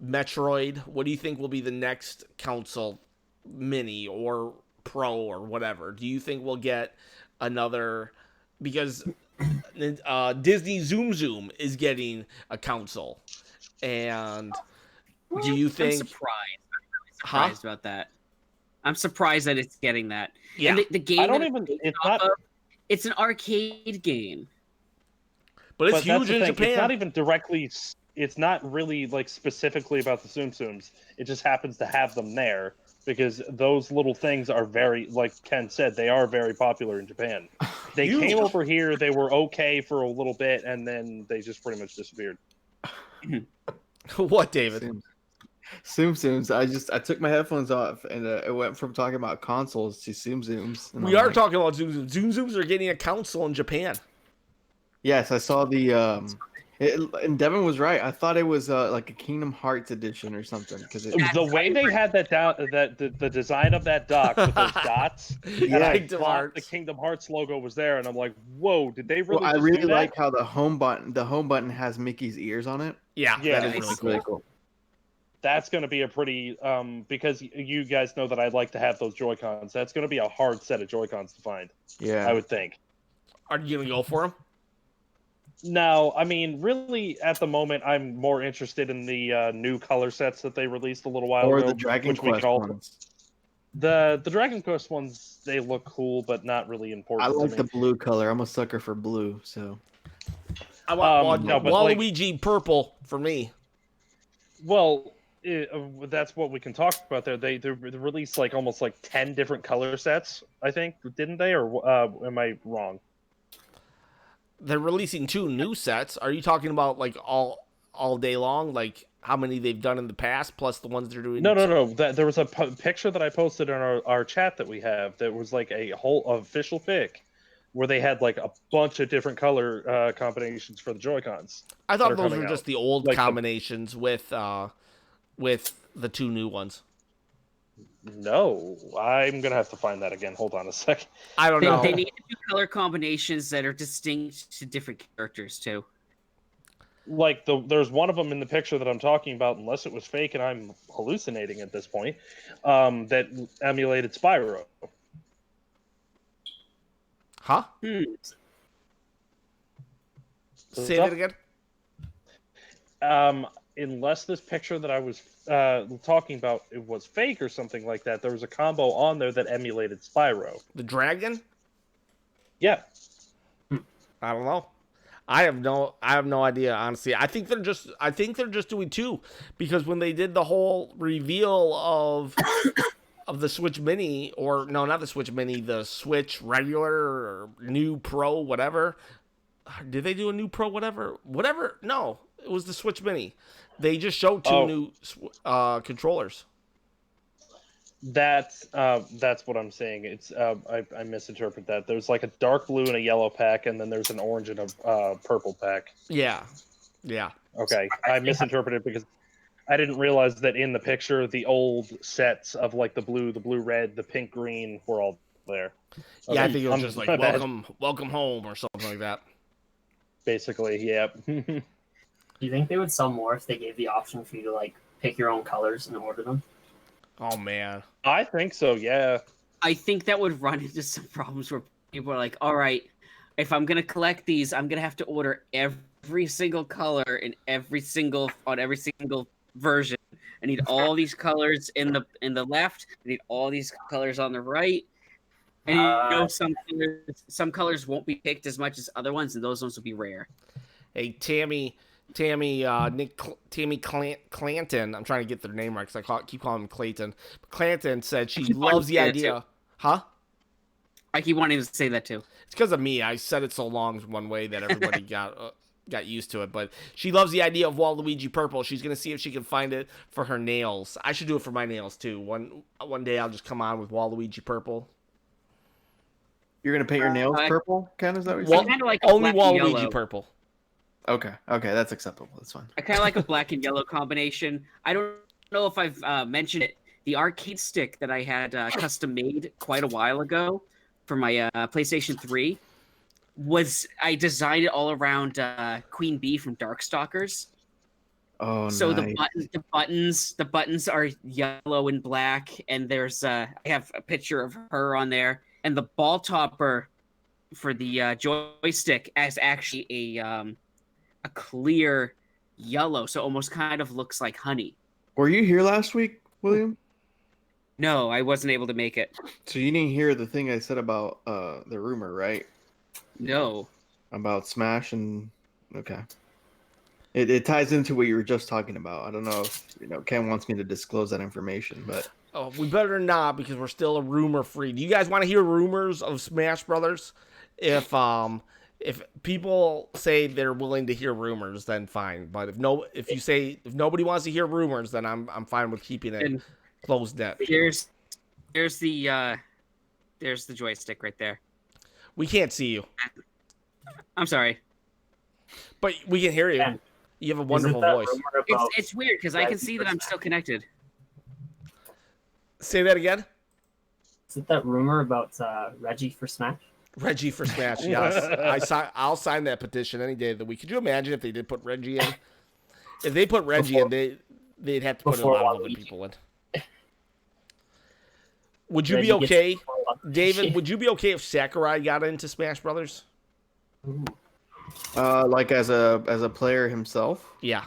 Metroid? What do you think will be the next console, mini or pro or whatever? Do you think we'll get another, because Disney Zoom Zoom is getting a console, and do you think? I'm surprised about that. I'm surprised that it's getting that. Yeah, and the game. I don't even. It's an arcade game, but it's that's huge the in thing. Japan. It's not even directly. It's not really like specifically about the Tsum Tsums. It just happens to have them there because those little things are very, like Ken said, they are very popular in Japan. They came over here. They were okay for a little bit, and then they just pretty much disappeared. What, David? Tsum Tsums. I took my headphones off, and it went from talking about consoles to Tsum Tsums. We are talking about Zoom Zooms. Zoom Zooms are getting a console in Japan. Yes, I saw the. And Devin was right. I thought it was like a Kingdom Hearts edition or something because The way they had that down, the design of that dock with those dots, and I thought the Kingdom Hearts logo was there, and I'm like, "Whoa, did they really?" Well, I just really do that? like how the home button has Mickey's ears on it. Yeah, Yeah, that is really cool. That's going to be a pretty because you guys know that I'd like to have those Joy-Cons. That's going to be a hard set of Joy-Cons to find. Yeah, I would think. Are you gonna go for them? No, I mean, really, at the moment, I'm more interested in the new color sets that they released a little while ago. Or the Dragon Quest ones. The Dragon Quest ones, they look cool, but not really important. I like to the me. blue color. I'm a sucker for blue, so. I want no, but Waluigi purple for me. Well, that's what we can talk about there. They released like almost like 10 different color sets, I think, didn't they? Or am I wrong? They're releasing 2 new sets. Are you talking about like all day long, like how many they've done in the past, plus the ones they're doing? No. There was a picture that I posted in our chat that we have that was like a whole official pic where they had like a bunch of different color combinations for the Joy-Cons. I thought those were just the old like combinations with the 2 new ones. No, I'm gonna have to find that again. Hold on a sec. I don't know. They need to do color combinations that are distinct to different characters too. Like there's one of them in the picture that I'm talking about, unless it was fake and I'm hallucinating at this point, that emulated Spyro. Huh? Say that again. Unless this picture that I was talking about it was fake or something like that, there was a combo on there that emulated Spyro. The dragon? Yeah. I don't know. I have no idea, honestly. I think they're just doing 2, because when they did the whole reveal of the Switch Mini, or no, not the Switch Mini, the Switch regular or new Pro, whatever, Did they do a new Pro whatever? No, it was the Switch Mini. They just showed two new controllers. That's what I'm saying. It's I misinterpret that. There's like a dark blue and a yellow pack, and then there's an orange and a purple pack. Yeah. Okay, I misinterpreted because I didn't realize that in the picture the old sets of like the blue, red, the pink, green were all there. Yeah, I think it was just like welcome home or something like that. Basically, yeah. Do you think they would sell more if they gave the option for you to like pick your own colors and order them? Oh man, I think so. Yeah. I think that would run into some problems where people are like, all right, if I'm gonna collect these, I'm gonna have to order every single color in every single version. I need all these colors in the left. I need all these colors on the right. And you know, some colors won't be picked as much as other ones, and those ones will be rare. Hey, Tammy Clanton. I'm trying to get their name right because I keep calling him Clayton. Clanton said she loves the idea. Huh? I keep wanting to say that too. It's because of me. I said it so long one way that everybody got used to it. But she loves the idea of Waluigi purple. She's gonna see if she can find it for her nails. I should do it for my nails too. One day I'll just come on with Waluigi purple. You're gonna paint your nails purple, Ken? Is that what you're saying? Kind of like only Waluigi yellow. purple. Okay, that's acceptable. That's fine. I kind of like a black and yellow combination. I don't know if I've mentioned it. The arcade stick that I had custom made quite a while ago for my PlayStation 3 I designed it all around Queen Bee from Darkstalkers. Oh, so nice. the buttons are yellow and black, and there's I have a picture of her on there, and the ball topper for the joystick is actually a clear yellow, so it almost kind of looks like honey. Were you here last week, William? No, I wasn't able to make it. So you didn't hear the thing I said about the rumor, right? No. About Smash and okay. It ties into what you were just talking about. I don't know if Ken wants me to disclose that information, but we better not because we're still a rumor free. Do you guys want to hear rumors of Smash Brothers? If people say they're willing to hear rumors, then fine. But if nobody wants to hear rumors, then I'm fine with keeping it closed net. There's the joystick right there. We can't see you. I'm sorry, but we can hear you. Yeah. You have a wonderful voice. It's weird because I can see that I'm still connected. Say that again. Is it that rumor about Reggie for Smash? Reggie for Smash, yes. I'll sign that petition any day of the week. Could you imagine if they did put Reggie in? If they put Reggie in, they'd have to put a lot of other people in. Would you be okay, David? Would you be okay if Sakurai got into Smash Brothers? Like as a player himself? Yeah.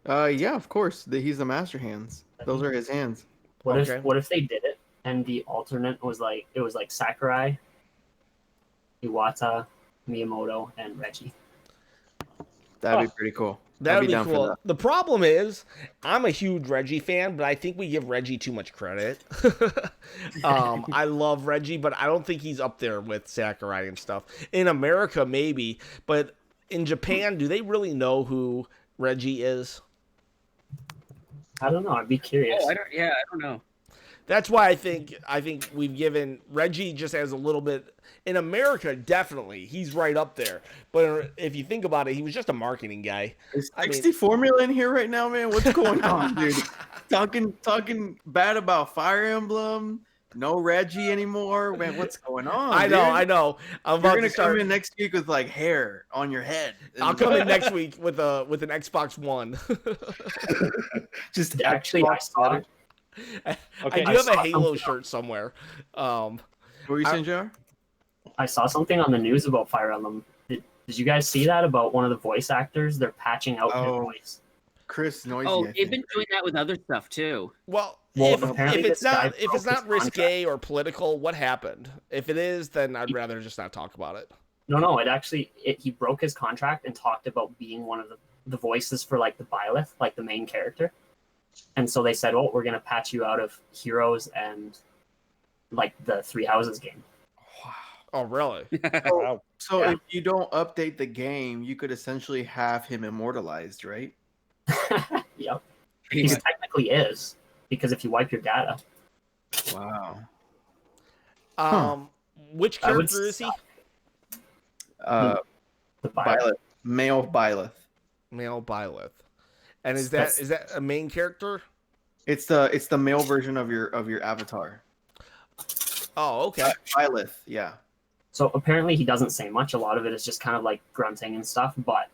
Yeah, of course. He's the master hands. Those are his hands. What if they did it and the alternate was like Sakurai, Iwata, Miyamoto, and Reggie? That'd be pretty cool. That'd be cool. The problem is, I'm a huge Reggie fan, but I think we give Reggie too much credit. I love Reggie, but I don't think he's up there with Sakurai and stuff. In America, maybe, but in Japan, do they really know who Reggie is? I don't know. I'd be curious. I don't know. That's why I think we've given Reggie just as a little bit. In America, definitely, he's right up there. But if you think about it, he was just a marketing guy. Is 60 Formula in here right now, man? What's going on, dude? Talking bad about Fire Emblem. No Reggie anymore, man. What's going on? I know. You're gonna come in next week with like hair on your head. I'll come in next week with an Xbox One. Just actually, I saw it. Okay. I do have a Halo shirt somewhere. What were you saying, JR? I saw something on the news about Fire Emblem. Did you guys see that about one of the voice actors? They're patching out their voice. Chris Noisy. Oh, they've been doing that with other stuff too. Well, if it's not risque or political, what happened? If it is, then I'd rather just not talk about it. No. He broke his contract and talked about being one of the voices for like the Byleth, like the main character. And so they said, "Oh, we're gonna patch you out of Heroes and like the Three Houses game." Wow. Oh, really? Wow. So Yeah. if you don't update the game, you could essentially have him immortalized, right? Yep. He technically is, because if you wipe your data, Wow. Which That would character is he? Uh, the virus. Byleth, male Byleth. Male Byleth. And is That's- that a main character? It's the male version of your avatar. Oh, okay. Byleth, yeah. So apparently he doesn't say much. A lot of it is just kind of like grunting and stuff, but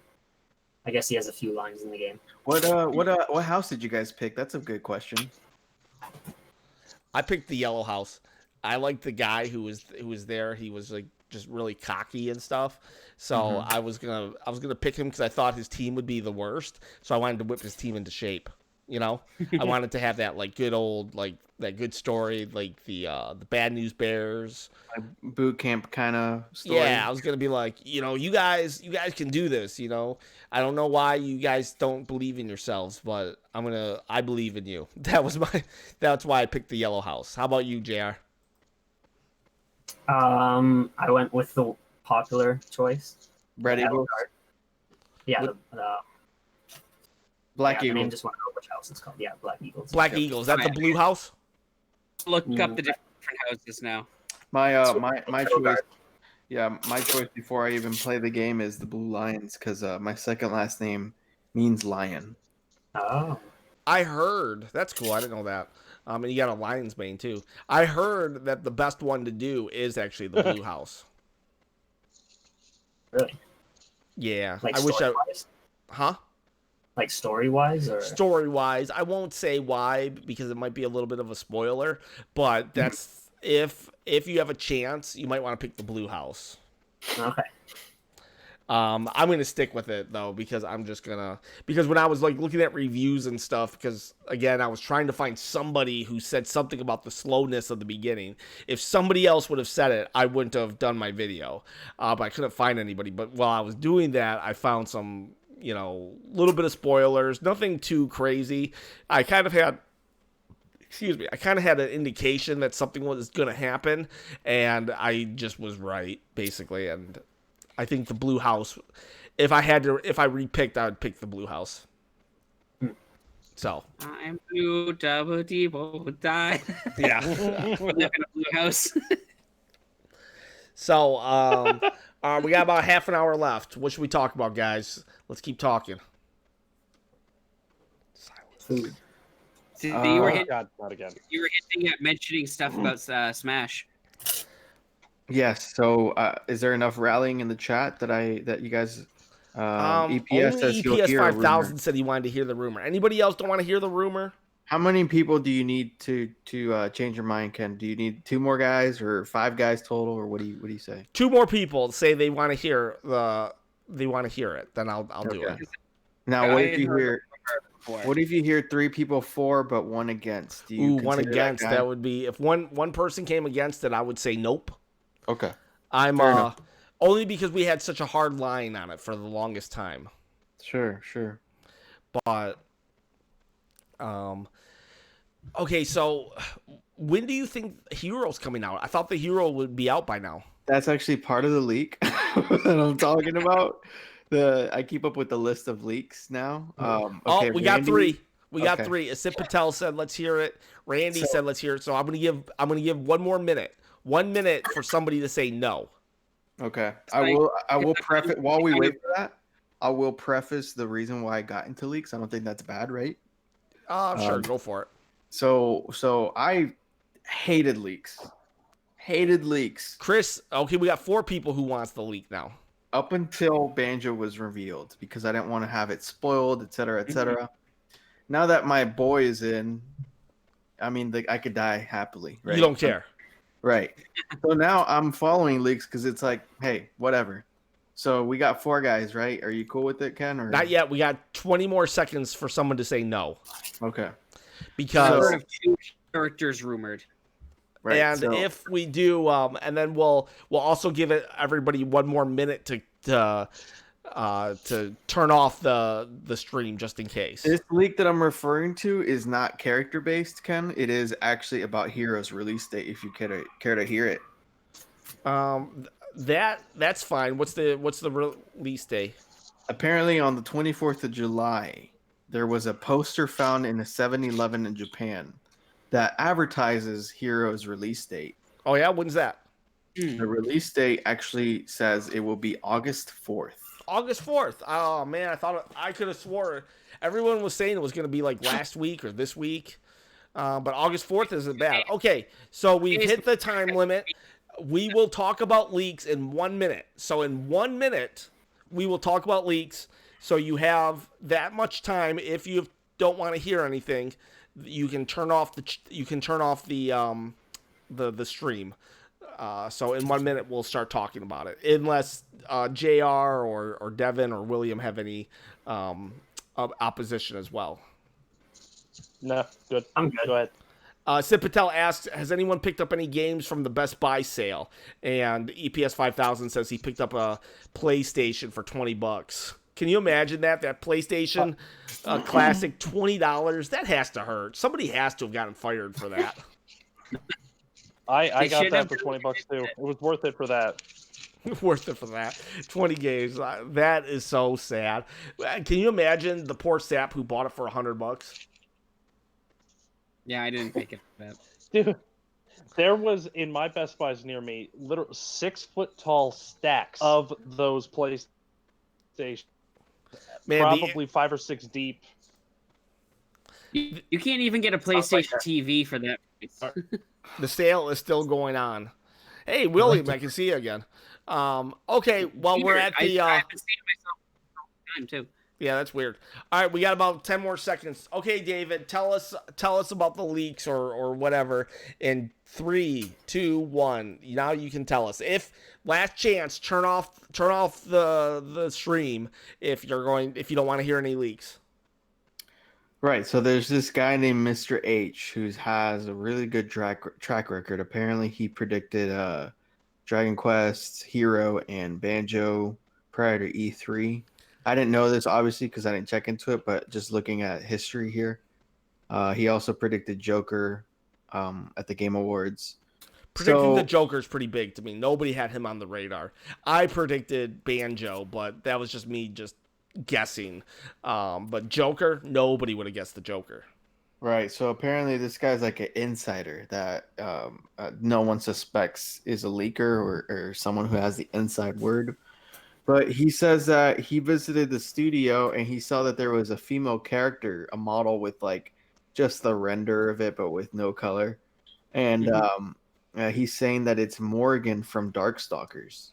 I guess he has a few lines in the game. What house did you guys pick? That's a good question. I picked the yellow house. I like the guy who was there. He was like just really cocky and stuff. So I was gonna pick him because I thought his team would be the worst. So I wanted to whip his team into shape. You know, I wanted to have that like good old like that good story like the Bad News Bears. Boot camp kind of story. Yeah, I was gonna be like, you guys can do this. I don't know why you guys don't believe in yourselves, but I believe in you. That's why I picked the yellow house. How about you, JR? I went with the popular choice. Red Eagles, Yeah, What- Black the name Eagles. just want to know which house it's called. Yeah, Black Eagles. Black Yep. Eagles. That's a blue house. Look up the different houses now. My choice. Yeah, my choice before I even play the game is the Blue Lions because my second last name means lion. Oh, I heard that's cool. I didn't know that. And you got a lion's mane too. I heard that the best one to do is actually the blue house. really? Yeah, Like I wish story-wise? Huh? Like story-wise, or Story wise, I won't say why because it might be a little bit of a spoiler. But that's if you have a chance, you might want to pick the blue house. okay. I'm gonna stick with it though because because when I was like looking at reviews and stuff, because again I was trying to find somebody who said something about the slowness of the beginning. If somebody else would have said it, I wouldn't have done my video. But I couldn't find anybody. But while I was doing that, I found some little bit of spoilers, nothing too crazy. I kind of had an indication that something was gonna happen, and I just was right basically, and I think the blue house. If I repicked, I would pick the blue house. So I'm blue, double D will die. yeah. We're living in a blue house. So we got about half an hour left. What should we talk about, guys? Let's keep talking. Food. So you were God, not again. hinting at mentioning stuff about Smash. Yes. So, is there enough rallying in the chat that you guys? EPS Only says he'll EPS hear a 5000 rumor. said he wanted to hear the rumor. Anybody else don't want to hear the rumor? How many people do you need to change your mind, Ken? Do you need 2 more guys or 5 guys total, or what do you say? 2 more people say they want to hear it. Then I'll do it. Okay. Now, what if you hear? Before. What if you hear 3 people for but 1 against? Do you One consider against. guy? That would be if one person came against it. I would say nope. Okay. I'm Fair enough. only because we had such a hard line on it for the longest time. Sure. But okay, so when do you think Hero's coming out? I thought the Hero would be out by now. That's actually part of the leak that I'm talking about. I keep up with the list of leaks now. Okay, we got Randy- 3. We got Okay. 3. Asit Patel said, "Let's hear it." Randy said, "Let's hear it." So I'm gonna give 1 more minute. 1 minute for somebody to say no. Okay, like- I will preface while we wait for that. I will preface the reason why I got into leaks. I don't think that's bad, right? Sure, go for it. So I hated leaks. Hated leaks Chris, okay, we got 4 people who wants the leak now. up until Banjo was revealed because I didn't want to have it spoiled, etc., etc. Now that my boy is in, I mean, I could die happily. Right? You don't care. Right. So now I'm following leaks because it's like, hey, whatever. So we got 4 guys, right? Are you cool with it, Ken? Or Not yet. We got 20 more seconds for someone to say no. Okay. I've Because heard of 2 characters rumored. Right. and so, if we do, and then we'll also give everybody 1 more minute to turn off the stream just in case. this leak that I'm referring to is not character based, Ken. It is actually about Hero's release date. If you care to hear it. That's fine. What's the release day? Apparently, on the 24th of July, there was a poster found in a 7-Eleven in Japan that advertises Hero's release date. Oh yeah, when's that? The release date actually says it will be August 4th. August 4th. Oh man, I could have swore everyone was saying it was going to be like last week or this week. But August 4th isn't bad. Okay, so we've hit the time limit. We will talk about leaks in 1 minute. So in 1 minute, we will talk about leaks. So you have that much time. If you don't want to hear anything, you can turn off the stream. So in 1 minute, we'll start talking about it. Unless JR or Devin or William have any opposition as well. No, good. I'm good. Go ahead. Sid Patel asks, has anyone picked up any games from the Best Buy sale? And EPS 5000 says he picked up a PlayStation for $20. Can you imagine that PlayStation Classic $20? That has to hurt. Somebody has to have gotten fired for that. I got that for $20 too. It was worth it for that. Worth it for that. 20 games. That is so sad. Can you imagine the poor sap who bought it for $100? Yeah, I didn't think of that. Dude, there was in my Best Buys near me, literal 6 foot tall stacks of those PlayStation. Man, probably 5 or 6 deep. You can't even get a PlayStation TV for that price. The sale is still going on. Hey, William, I can see you again. Okay, well, we're at the... I haven't seen myself all the time, too. Yeah, that's weird. All right, we got about 10 more seconds. Okay, David, tell us about the leaks or whatever in 3, 2, 1. Now you can tell us. If last chance, turn off the stream if you don't want to hear any leaks. Right, so there's this guy named Mr. H who has a really good track record. Apparently, he predicted Dragon Quest, Hero, and Banjo prior to E3. I didn't know this, obviously, because I didn't check into it, but just looking at history here, he also predicted Joker at the Game Awards. Predicting the Joker is pretty big to me. Nobody had him on the radar. I predicted Banjo, but that was just me just guessing. But Joker, nobody would have guessed the Joker. Right, so apparently this guy's like an insider that no one suspects is a leaker or someone who has the inside word. But he says that he visited the studio and he saw that there was a female character, a model with like just the render of it, but with no color. And he's saying that it's Morgan from Darkstalkers.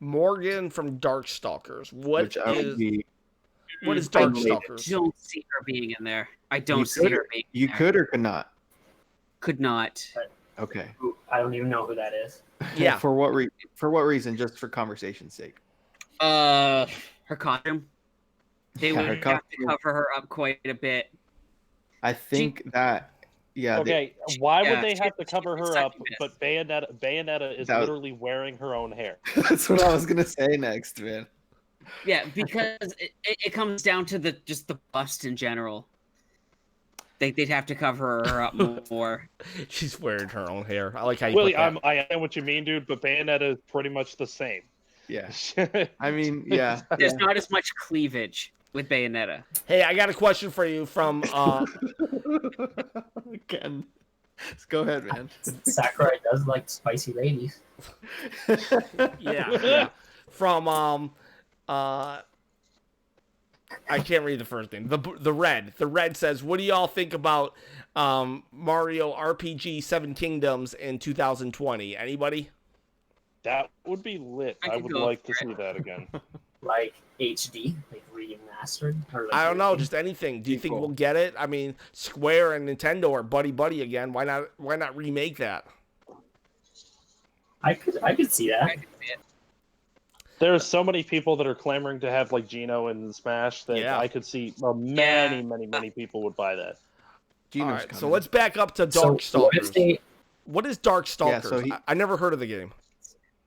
Morgan from Darkstalkers. What is I Darkstalkers? don't see her being in there. I don't see her being in You there. could or could not? Could not. Okay. I don't even know who that is. Yeah. For what reason? Just for conversation's sake. Her costume. They Yeah, her would have to costume. cover her up quite a bit. I think that, yeah. Okay, why would they she- have to cover her up? second But Bayonetta is That was- literally wearing her own hair. That's what I was gonna say next, man. Yeah, because it comes down to just the bust in general. They'd have to cover her up more. She's wearing her own hair. I like how you Willie, put that. I know what you mean, dude, but Bayonetta is pretty much the same. Yeah. I mean, yeah. There's not as much cleavage with Bayonetta. Hey, I got a question for you from Ken. Let's go ahead, man. Sakurai does like spicy ladies. yeah. From I can't read the first name. The red says, "What do y'all think about Mario RPG 7 Kingdoms in 2020?" Anybody? That would be lit. I I could would go like for to it. see that again. Like HD, like remastered. Or like I don't know, remade? just anything. Do you think Cool. we'll get it? I mean, Square and Nintendo are buddy again. Why not remake that? I could see that. I could see it. There's so many people that are clamoring to have like Gino in Smash that Yeah. I could see many people would buy that. All right, so let's back up to So what if Darkstalkers. they? What is Darkstalkers? Yeah, so I never heard of the game.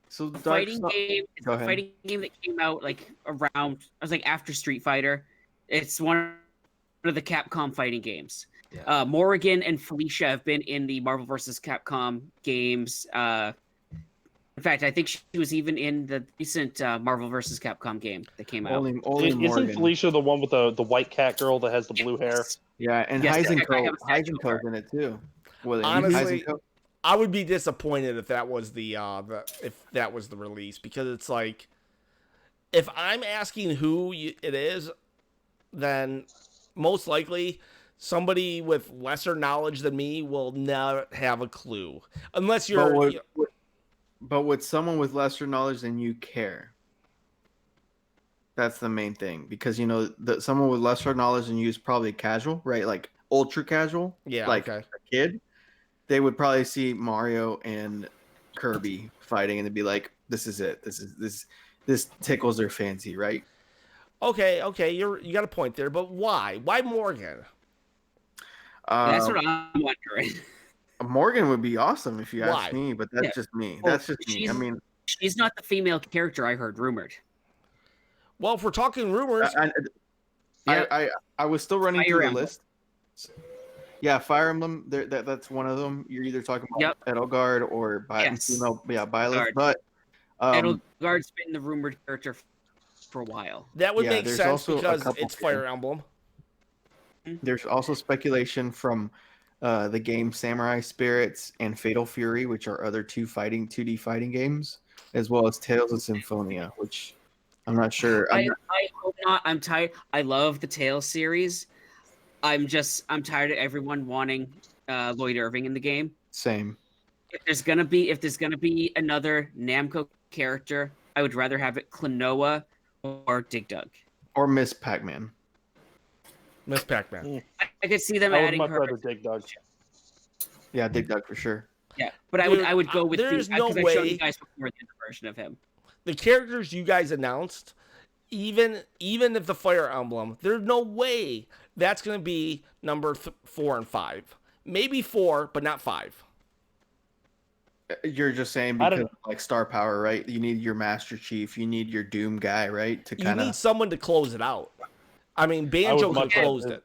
So A fighting Darkstalkers- game. It's Go a ahead. fighting game that came out like around. I was like after Street Fighter. It's one of the Capcom fighting games. Yeah. Morrigan and Felicia have been in the Marvel vs. Capcom games. In fact, I think she was even in the recent Marvel vs. Capcom game that came out. Only Isn't Morgan. Felicia the one with the white cat girl that has the blue hair? Yeah, and Yes, I have a statue of her. Heisenko's in it too. William. Honestly, Heisenko. I would be disappointed if that was the release, because it's like, if I'm asking who it is, then most likely somebody with lesser knowledge than me will not have a clue, unless you're. But with someone with lesser knowledge than you care. That's the main thing, because someone with lesser knowledge than you is probably casual, right? Like ultra casual. Yeah, like okay. a kid. They would probably see Mario and Kirby fighting and they'd be like, "This is it. This tickles their fancy, right?" Okay, you got a point there, but why? Why Morgan? That's what I'm wondering. Morgan would be awesome if you ask Why? me, but that's just me. Well, That's just me. I mean, she's not the female character I heard rumored. Well, if we're talking rumors, I was still running Fire through the Emblem. list. Yeah, Fire Emblem. That's one of them. You're either talking about Edelgard or female, Byleth. But Edelgard's been the rumored character for a while. that would make there's sense also a because couple it's Fire Emblem. There's also speculation from the game Samurai Spirits and Fatal Fury, which are other 2D fighting games, as well as Tales of Symphonia, which I'm not sure. I hope not. I'm tired. I love the Tales series. I'm tired of everyone wanting Lloyd Irving in the game. Same. If there's gonna be another Namco character, I would rather have it Klonoa or Dig Dug. Or Miss Pac-Man. Miss Pac-Man. I could see them I would adding much her. rather Dig Dug. Yeah, Dig Dug for sure. Yeah, but Dude, I would go with there's the no because I showed way- you guys before the other version of him. The characters you guys announced, even if the Fire Emblem, there's no way that's going to be number 4 and 5. Maybe 4, but not 5. You're just saying I don't- because like star power, right? You need your Master Chief, you need your Doom guy, right? To You kind need of someone to close it out. I mean, Banjo much could close rather- it.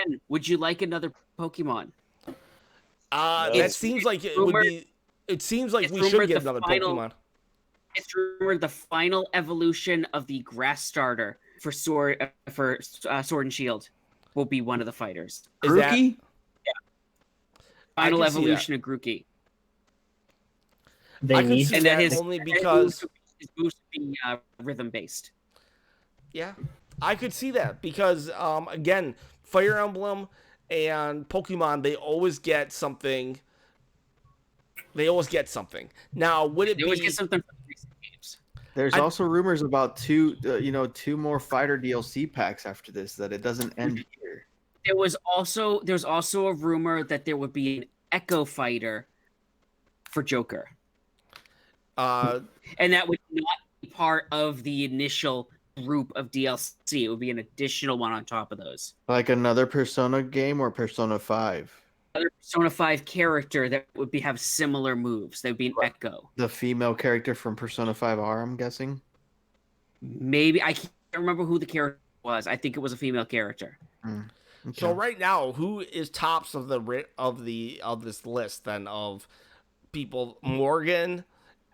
Ben, would you like another Pokemon? That It's seems like it would rumored- be. It seems like it's we should rumored get the another final- Pokemon. It's rumored the final evolution of the grass starter for Sword and Shield will be one of the fighters. Is that- Grookey? Final can see evolution of Grookey. I can need see And then that his only because his boost being rhythm based. yeah, I could see that because again, Fire Emblem and Pokemon, they always get something. Now, would it They always be? get something from the recent games. There's also rumors about two more fighter DLC packs after this, that it doesn't end here. There's also a rumor that there would be an Echo Fighter for Joker, and that would not be part of the initial group of DLC. It would be an additional one on top of those. Like another Persona game or Persona 5? Another Persona 5 character that would have similar moves. That would be an Echo. The female character from Persona 5R, I'm guessing. Maybe I can't remember who the character was. I think it was a female character. Okay. So right now, who is tops of this list then of people? Morgan,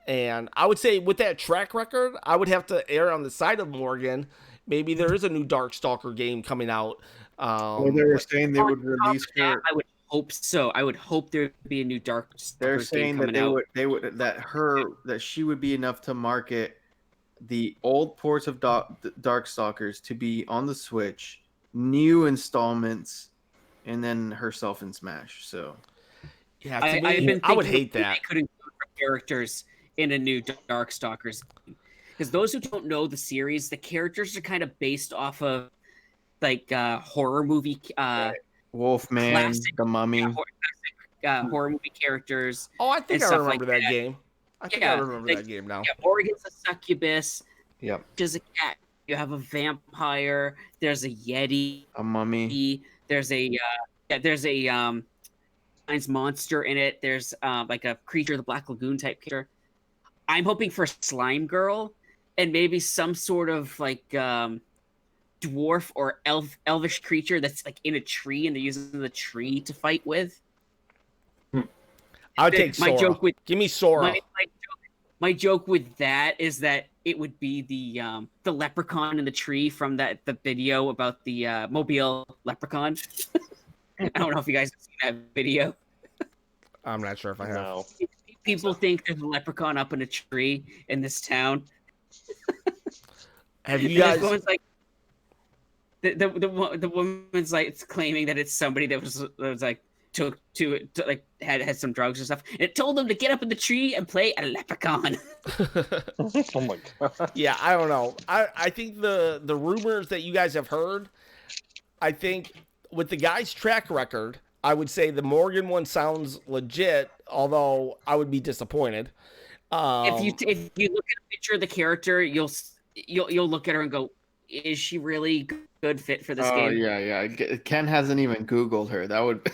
and I would say with that track record, I would have to err on the side of Morgan. Maybe there is a new Darkstalker game coming out. Well, they were saying they would release her. I would hope so. I would hope there would be a new They're Darkstalker saying game that coming out. that she would be enough to market the old ports of Darkstalkers to be on the Switch, new installments, and then herself in Smash. So Yeah, to I've me, been I would thinking hate that. They could include characters in a new Darkstalkers game. Because those who don't know the series, the characters are kind of based off of like horror movie, Wolfman, Classic. the Mummy. horror movie characters. Oh, I think and I stuff remember like that that. game. I think Yeah, I remember like- that game now. Yeah, Morgan's a succubus. Yep, There's a cat. You have a vampire. There's a yeti. a mummy. There's a science monster in it. There's like a creature, the Black Lagoon type creature. I'm hoping for a slime girl and maybe some sort of like dwarf or elvish creature that's like in a tree and they're using the tree to fight with. I would take My Sora. joke with Give me Sora. my joke My joke with that is that it would be the leprechaun in the tree from the video about the Mobile leprechaun. I don't know if you guys have seen that video. I'm not sure if I have. No. People think there's a leprechaun up in a tree in this town. Have you And guys? this woman's like, the woman's like it's claiming that it's somebody that was like took to like had some drugs and stuff. And it told them to get up in the tree and play a leprechaun. Oh my god. Yeah, I don't know. I think the rumors that you guys have heard, I think with the guy's track record, I would say the Morgan one sounds legit, although I would be disappointed. If you look at a picture of the character, you'll look at her and go, is she really good fit for this game? Yeah. Ken hasn't even Googled her. That would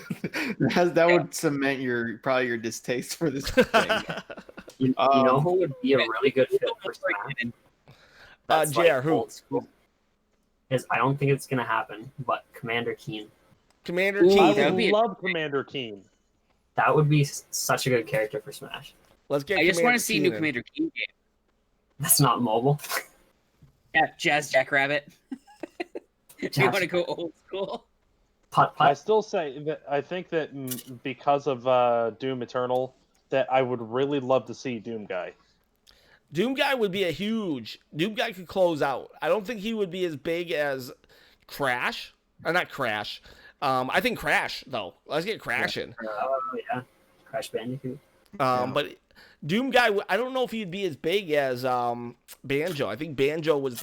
would cement your distaste for this thing. You know who would be a really good fit for Smash? That's JR, who? old school. I don't think it's gonna happen, but Commander Keen. Commander Ooh, Keen. that would be love Commander Keen. That would be such a good character for Smash. Let's get. I just want to Commander see Keen new in. Commander Keen game. That's not mobile. Yeah, Jazz Jackrabbit. Do you want to go old school? Putt I putt. still say that I think that because of Doom Eternal, that I would really love to see Doom Guy. Doom Guy would be a huge. Doom Guy could close out. I don't think he would be as big as Crash. Or not Crash. I think Crash though. Let's get Crash in. Yeah, Crash Bandicoot. But Doom Guy, I don't know if he'd be as big as Banjo. I think Banjo was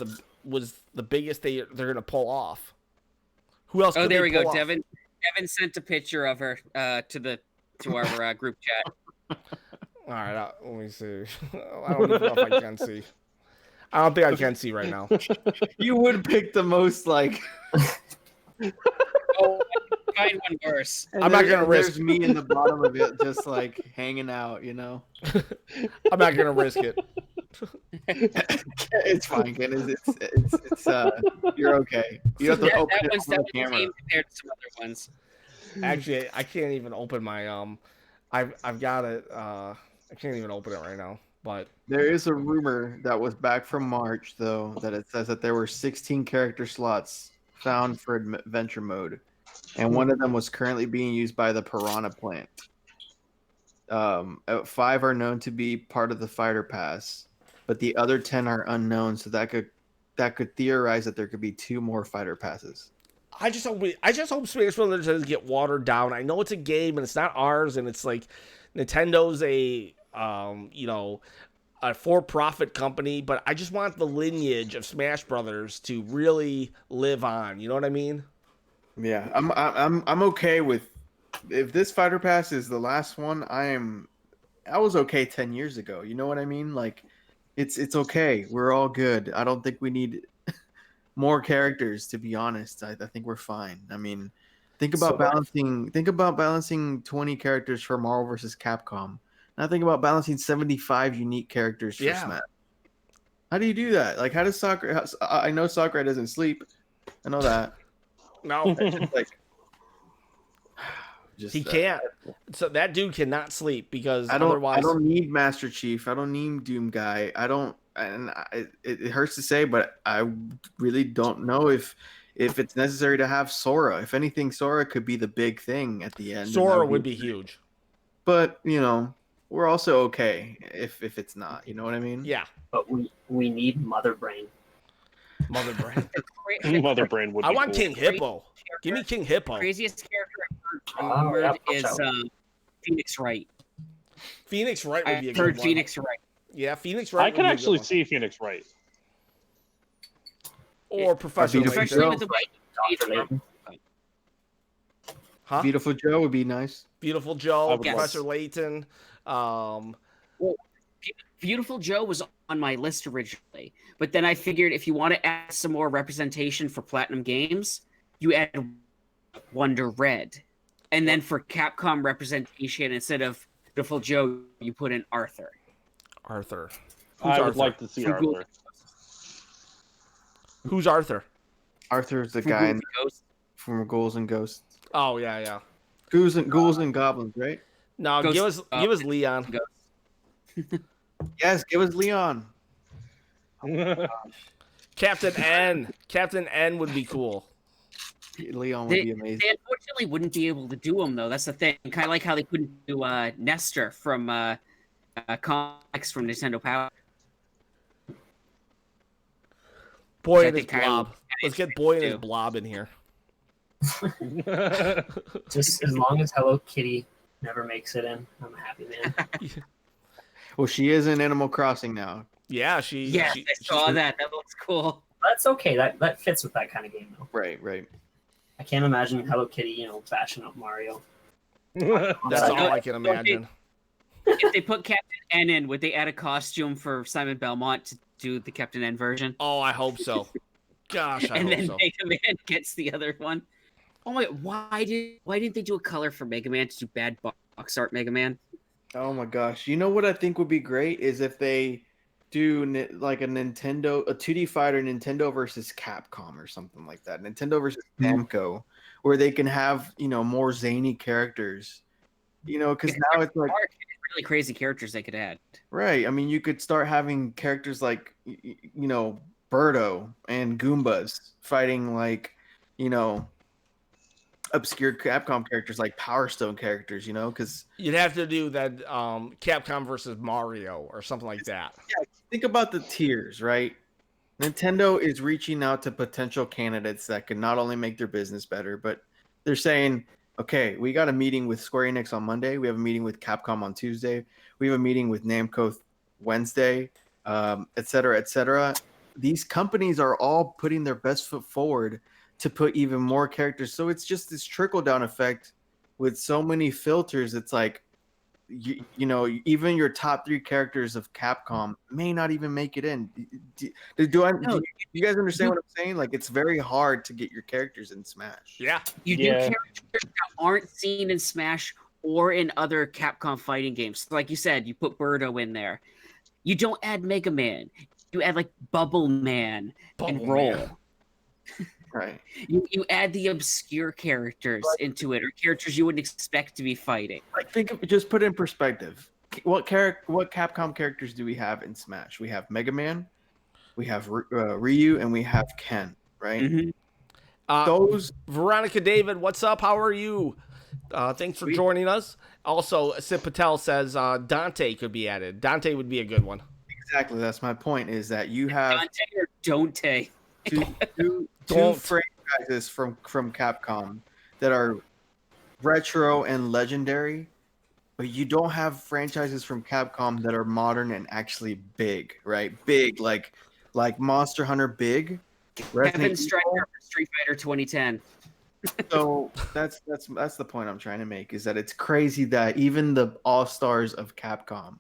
the biggest they're gonna pull off. Who else? Oh, could there they we go. pull off? Devin sent a picture of her to our group chat. All right, let me see. I don't even know if I can see. I don't think I can see right now. You would pick the most like. Oh, I can find one worse. I'm not gonna risk. There's me in the bottom of it, just like hanging out, you know. I'm not gonna risk it. It's fine, Ken. It's you're okay. You have to That open it was on the the camera. game compared to some other ones. Actually, I can't even open my I've got it. I can't even open it right now. But There is a rumor that was back from March, though, that it says that there were 16 character slots found for adventure mode, and one of them was currently being used by the Piranha Plant. 5 are known to be part of the Fighter Pass, but the other 10 are unknown. So that could theorize that there could be 2 more Fighter Passes. I just hope Smash Brothers doesn't get watered down. I know it's a game and it's not ours, and it's like Nintendo's a a for-profit company, but I just want the lineage of Smash Brothers to really live on. You know what I mean? Yeah, I'm okay with if this Fighter Pass is the last one. I was okay 10 years ago. You know what I mean? Like, it's okay. We're all good. I don't think we need more characters, to be honest. I think we're fine. I mean, think about balancing 20 characters for Marvel versus Capcom. Now think about balancing 75 unique characters for Smash. How do you do that? Like, how does Sakurai? I know Sakurai doesn't sleep. I know that. No, Like, he can't. So that dude cannot sleep because I otherwise, don't need Master Chief. I don't need Doom Guy. It hurts to say, but I really don't know if it's necessary to have Sora. If anything, Sora could be the big thing at the end. Sora would be huge. But we're also okay if it's not. You know what I mean? Yeah, But we need Mother Brain. Mother Brain. Mother Brain would be I want cool. King Hippo. Give me King Hippo. Craziest character I've Oh, heard yeah, is Phoenix Wright. Phoenix Wright would I be a heard good Phoenix Wright. one. Yeah, Phoenix Wright. I would could be a good actually one. see Phoenix Wright. Or Professor Beautiful Layton. Especially Joe. with the way Dr. Layton. Huh? Beautiful Joe would be nice. Beautiful I Joe, would Professor Layton. Beautiful Joe was on my list originally, but then I figured if you want to add some more representation for Platinum Games, you add Wonder Red. And then for Capcom representation, instead of Beautiful Joe, you put in Arthur. Arthur. Who's I would Arthur? like to see From Arthur. Who's Arthur? Arthur's the From guy Goofy Ghost. from Ghouls and Ghosts. Oh yeah. Ghouls and Goblins, right? No, Ghost- give us Leon. Yes, give us Leon. Captain N. Captain N would be cool. Leon would be amazing. They unfortunately wouldn't be able to do him though. That's the thing. Kind of like how they couldn't do Nestor from comics from Nintendo Power. Boy I and his think Kyle blob. Let's get Boy and his too. blob in here. Just as long as Hello Kitty never makes it in, I'm a happy man. Well, she is in Animal Crossing now. Yeah, Yes, I saw that. That looks cool. That's okay. That fits with that kind of game, though. Right. I can't imagine Hello Kitty, bashing up Mario. That's all I can imagine. If they put Captain N in, would they add a costume for Simon Belmont to do the Captain N version? Oh, I hope so. Gosh, I And hope then so. Mega Man gets the other one. Oh my! Why didn't they do a color for Mega Man to do bad box art Mega Man? Oh my gosh! You know what I think would be great is if they do like a 2D fighter, Nintendo versus Capcom or something like that. Nintendo versus Namco, where they can have more zany characters. Because now it's like really crazy characters they could add. Right. I mean, you could start having characters like Birdo and Goombas fighting like obscure Capcom characters like Power Stone characters, because You'd have to do that Capcom versus Mario or something like that. yeah, think about the tiers, right? Nintendo is reaching out to potential candidates that can not only make their business better, but they're saying, okay, we got a meeting with Square Enix on Monday. We have a meeting with Capcom on Tuesday. We have a meeting with Namco Wednesday, et cetera, et cetera. These companies are all putting their best foot forward to put even more characters. So it's just this trickle-down effect with so many filters. It's like, even your top 3 characters of Capcom may not even make it in. Do you guys understand what I'm saying? Like, it's very hard to get your characters in Smash. Yeah. You do characters that aren't seen in Smash or in other Capcom fighting games. Like you said, you put Birdo in there. You don't add Mega Man. You add like Bubble Man and Roll. Man. Right. You add the obscure characters into it, or characters you wouldn't expect to be fighting. Like, just put it in perspective. What Capcom characters do we have in Smash? We have Mega Man, we have Ryu, and we have Ken. Right. Mm-hmm. Veronica David, what's up? How are you? Thanks for joining us. Also, Sid Patel says Dante could be added. Dante would be a good one. Exactly. That's my point. Is that you have Dante or Don't-te. two franchises from Capcom that are retro and legendary, but you don't have franchises from Capcom that are modern and actually big, right? Big, like Monster Hunter big. Kevin Striker for Street Fighter 2010. So that's the point I'm trying to make, is that it's crazy that even the all-stars of Capcom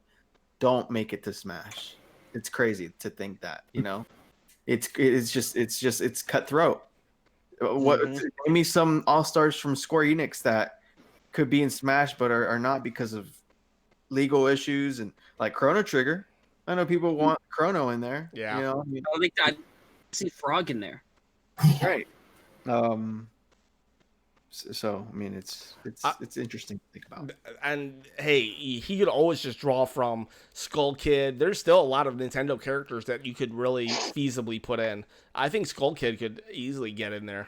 don't make it to Smash. It's crazy to think that, It's cutthroat. Name me some all-stars from Square Enix that could be in Smash but are not because of legal issues, and like Chrono Trigger. I know people want Chrono in there. Yeah. I think I see Frog in there. Right. So I mean, it's interesting to think about. And hey, he could always just draw from Skull Kid. There's still a lot of Nintendo characters that you could really feasibly put in. I think Skull Kid could easily get in there.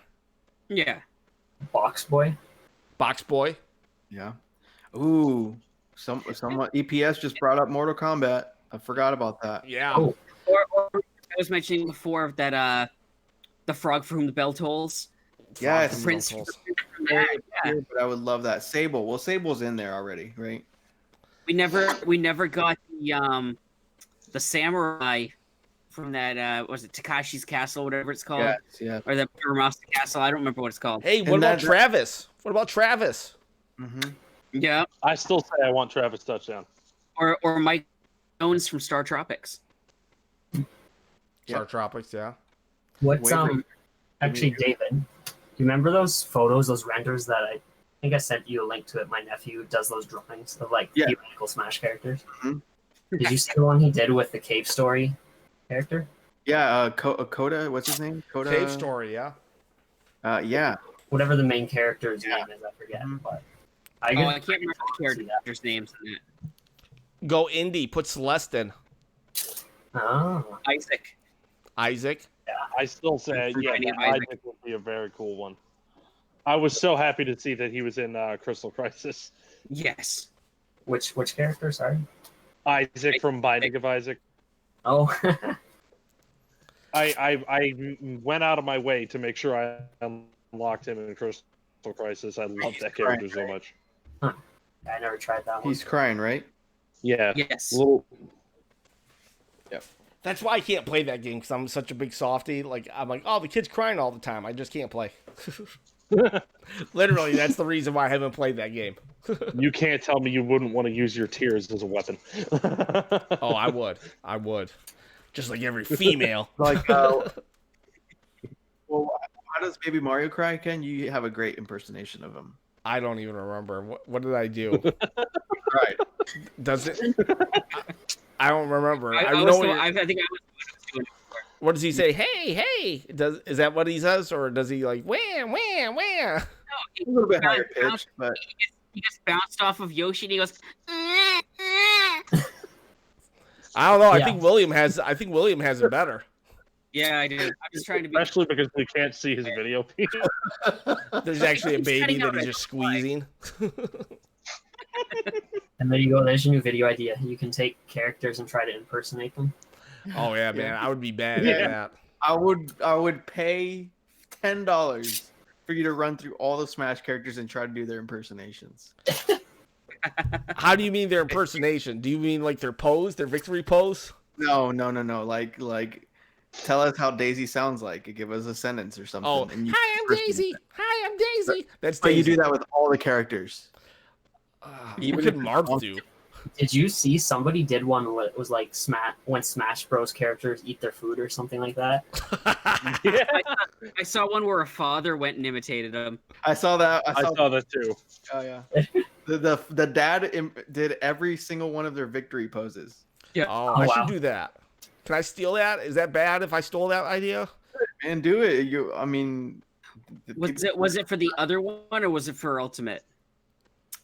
Yeah. Box Boy. Box Boy. Yeah. Ooh, someone EPS just brought up Mortal Kombat. I forgot about that. Yeah. Oh. Or I was mentioning before that the frog for whom the bell tolls. Yes. The prince. But I would love that. Sable. Well, Sable's in there already, right? We never got the samurai from that was it Takashi's Castle, whatever it's called? Yes, yeah. Or the Muramasa Castle. I don't remember what it's called. Hey, what about Travis? What about Travis? Mm-hmm. Yeah. I still say I want Travis touchdown. Or Mike Jones from Star Tropics. Star Tropics, yeah. What's actually, David, you remember those photos, those renders that I think I sent you a link to it? My nephew does those drawings of theoretical Smash characters. Mm-hmm. Did you see the one he did with the Cave Story character? Yeah, Coda, what's his name? Coda. Cave Story, yeah. Yeah. Whatever the main character's name is, I forget. Mm-hmm. But I can't remember the characters' names in that. Go indie. Put Celeste in. Oh. Isaac. Isaac. I still say, yeah, Any that Isaac. Isaac would be a very cool one. I was so happy to see that he was in Crystal Crisis. Yes. Which character? Sorry. Isaac from Binding of Isaac. Oh. I went out of my way to make sure I unlocked him in Crystal Crisis. I love that character so much. I never tried that one. He's crying, right? Yeah. Yes. Little, That's why I can't play that game because I'm such a big softie. Like I'm like, oh, the kid's crying all the time. I just can't play. Literally, that's the reason why I haven't played that game. you can't tell me you wouldn't want to use your tears as a weapon. Oh, I would. I would. Just like every female. Like, well, how does Baby Mario cry, Ken? You have a great impersonation of him. I don't even remember. What did I do? Right. Does it? I don't remember. I I think I know. was the one I was doing it for. What does he say? Hey, hey! Is that what he says, or does he like wham, wham, wham? No, A little bit higher pitch, but he gets bounced off of Yoshi and he goes. I don't know. I Yeah. think William has. I think William has it better. Yeah, I do. I'm just trying to be. Especially because we can't see his video feed. There's actually a He's baby setting that out he's a just squeezing. And there you go. There's your new video idea. You can take characters and try to impersonate them. Oh yeah, man, I would be bad Yeah. at that. I would pay $10 for you to run through all the Smash characters and try to do their impersonations. How do you mean their impersonation? Do you mean like their pose, their victory pose? No. Like, tell us how Daisy sounds like. Give us a sentence or something. Oh, and you hi, I'm impersonate Daisy. that. Hi, I'm Daisy. That's But Daisy. you do that with all the characters. What Even could if Marv it's- do? Did you see somebody did one where it was like when Smash Bros characters eat their food or something like that? Yeah, I saw one where a father went and imitated him. I saw that. I saw that too. Oh yeah. The dad did every single one of their victory poses. Yeah. Oh, Oh, I wow. should do that. Can I steal that? Is that bad if I stole that idea? Man, do it. I mean, Was it for the other one or was it for Ultimate?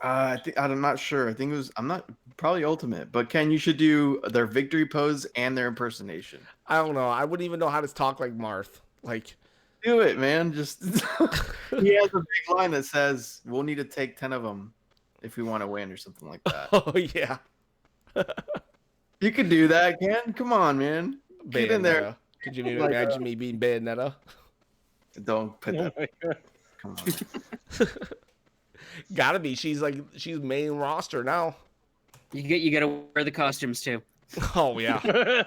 I'm not sure. I think it was. I'm not probably Ultimate, but Ken, you should do their victory pose and their impersonation. I don't know. I wouldn't even know how to talk like Marth. Like, Do it, man. Just he has a big line that says, "We'll need to take 10 of them if we want to win," or something like that. oh yeah, You could do that, Ken. Come on, man. Get in there. Bayonetta. Could you Like, imagine me being Bayonetta? Don't put Oh that. my God. Come on. Gotta be. She's main roster now. You gotta wear the costumes too. Oh yeah,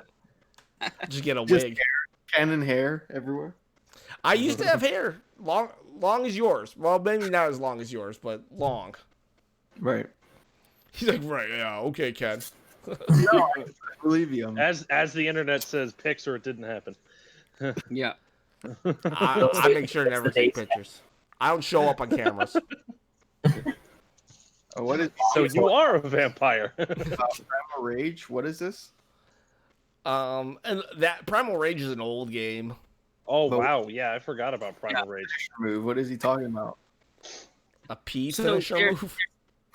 just get a Just wig. Ken and hair everywhere. I used to have hair long as yours. Well, maybe not as long as yours, but long. Right. He's like, right, yeah, okay, Ken. No, I believe you. As the internet says, pics or it didn't happen. Yeah. I make sure to That's never the take base. pictures. I don't show up on cameras. Oh, what is So you are a vampire. Primal Rage? What is this? And that Primal Rage is an old game. Oh But- wow, yeah, I forgot about Primal Rage. Move. What is he talking about? A P So finisher there- move.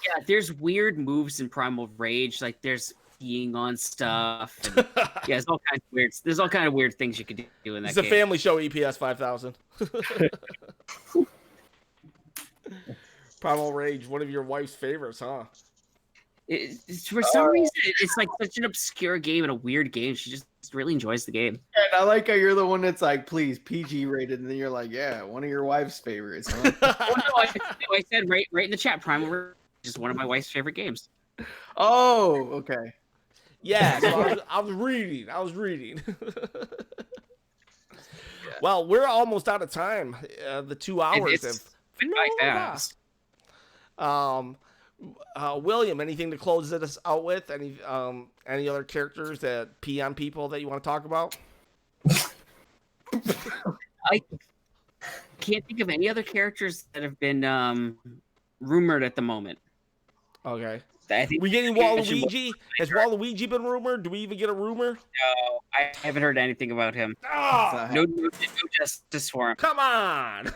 Yeah, there's weird moves in Primal Rage, like there's peeing on stuff. And, yeah, there's all kinds of weird. There's all kind of weird things you could do in that It's a game. family show. EPS 5000. Primal Rage, one of your wife's favorites, huh? For some reason, it's like such an obscure game and a weird game. She just really enjoys the game. And I like how you're the one that's like, please, PG rated, and then you're like, yeah, one of your wife's favorites. Huh? Oh, no, I said right in the chat, Primal Rage is one of my wife's favorite games. Oh, okay. Yeah, so I was reading. Well, we're almost out of time. The 2 hours have Went by flown fast. William, anything to close us out with? Any other characters that pee on people that you want to talk about? I can't think of any other characters that have been rumored at the moment. Okay. I think We getting I should- Waluigi? Has Waluigi been rumored? Do we even get a rumor? No, I haven't heard anything about him. Oh, No justice for him. come on.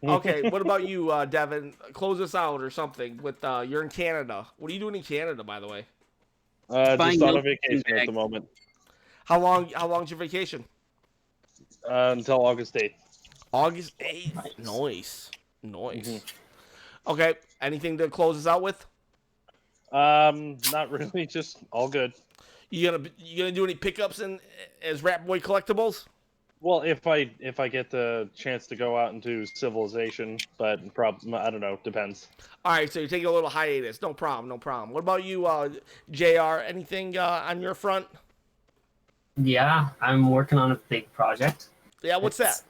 Okay, what about you, Devin? Close us out or something with you're in Canada. What are you doing in Canada, by the way? Buying Just on a milk vacation and at the moment How long's your vacation? until August 8th. August 8th. Nice. Okay. Anything to close us out with? Not really, just all good. You gonna do any pickups as Rat Boy collectibles? Well, if I get the chance to go out into Civilization, but I don't know, depends. All right, so you're taking a little hiatus. No problem, no problem. What about you, JR? Anything on your front? Yeah, I'm working on a big project. Yeah, what's that?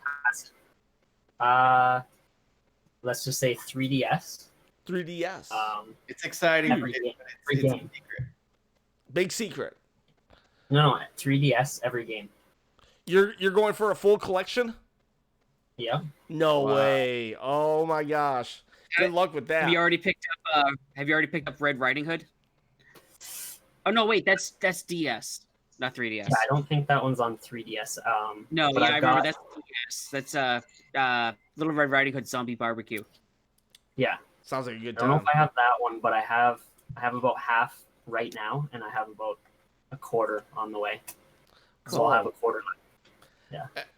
Let's just say 3DS. 3DS. It's exciting. Every but game. it's Every a game. secret. Big secret. No, 3DS every game. You're going for a full collection? Yeah. No Wow. way. Oh my gosh. Good luck with that. Have you already picked up Red Riding Hood? Oh no, wait, that's DS, not 3DS. Yeah, I don't think that one's on 3DS. No, but yeah, I've I remember got- that's DS. That's Little Red Riding Hood Zombie Barbecue. Yeah. Sounds like a good I don't know time. if I have that one, but I have about half right now, and I have about a quarter on the way. So I'll have a quarter left.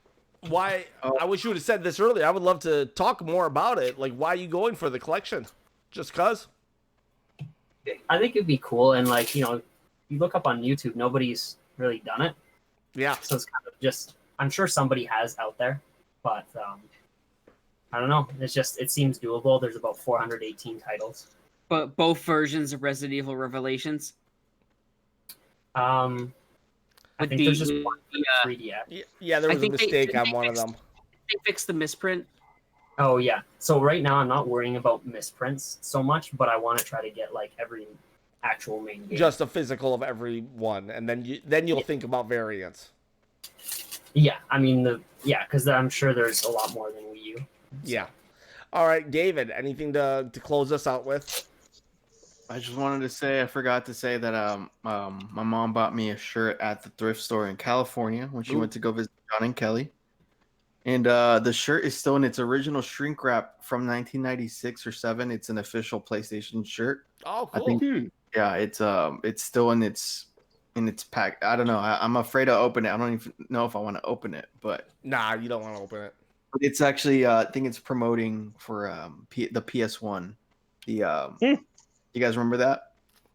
Why? I wish you would have said this earlier. I would love to talk more about it. Like, why are you going for the collection? Just cause? I think it'd be cool, and like you look up on YouTube, nobody's really done it, Yeah. so it's kind of just I'm sure somebody has out there, but I don't know. It seems doable. There's about 418 titles. But both versions of Resident Evil Revelations. I With think there's just one for 3DS. Yeah, there I was a think mistake on one of them. They fixed the misprint. Oh yeah. So right now I'm not worrying about misprints so much, but I want to try to get like every actual main game. Just a physical of every one, and then you'll think about variants. Yeah, I mean because I'm sure there's a lot more than Wii U. Yeah. All right, David. Anything to close us out with? I just wanted to say I forgot to say that my mom bought me a shirt at the thrift store in California when she went to go visit John and Kelly. And the shirt is still in its original shrink wrap from 1996 or 7. It's an official PlayStation shirt. Oh, I cool. think yeah, it's still in its pack. I don't know. I'm afraid to open it. I don't even know if I want to open it, but Nah, you don't want to open it. it's actually I think it's promoting for the PS1. You guys remember that?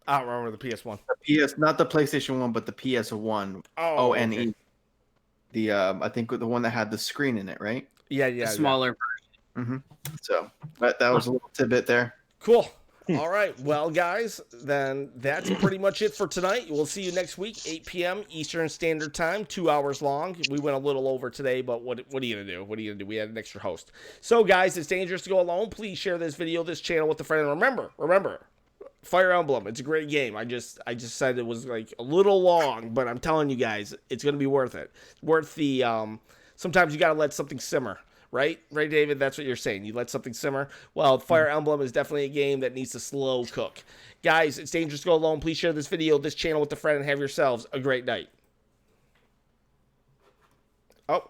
I don't remember the PS1. The not the PlayStation 1, but the PS1. Oh, ONE. okay. The I think the one that had the screen in it, right? Yeah. The smaller. So that was a little tidbit there. Cool. All right. Well, guys, then that's pretty much it for tonight. We'll see you next week, 8 p.m. Eastern Standard Time, 2 hours long. We went a little over today, but what are you going to do? What are you going to do? We had an extra host. So, guys, it's dangerous to go alone. Please share this video, this channel with a friend. And remember, Fire Emblem, it's a great game. I just said it was like a little long, but I'm telling you guys, it's going to be worth it. Worth the, sometimes you got to let something simmer. Right, David? That's what you're saying. You let something simmer. Well, Fire Emblem is definitely a game that needs to slow cook. Guys, it's dangerous to go alone. Please share this video, this channel with a friend, and have yourselves a great night. Oh.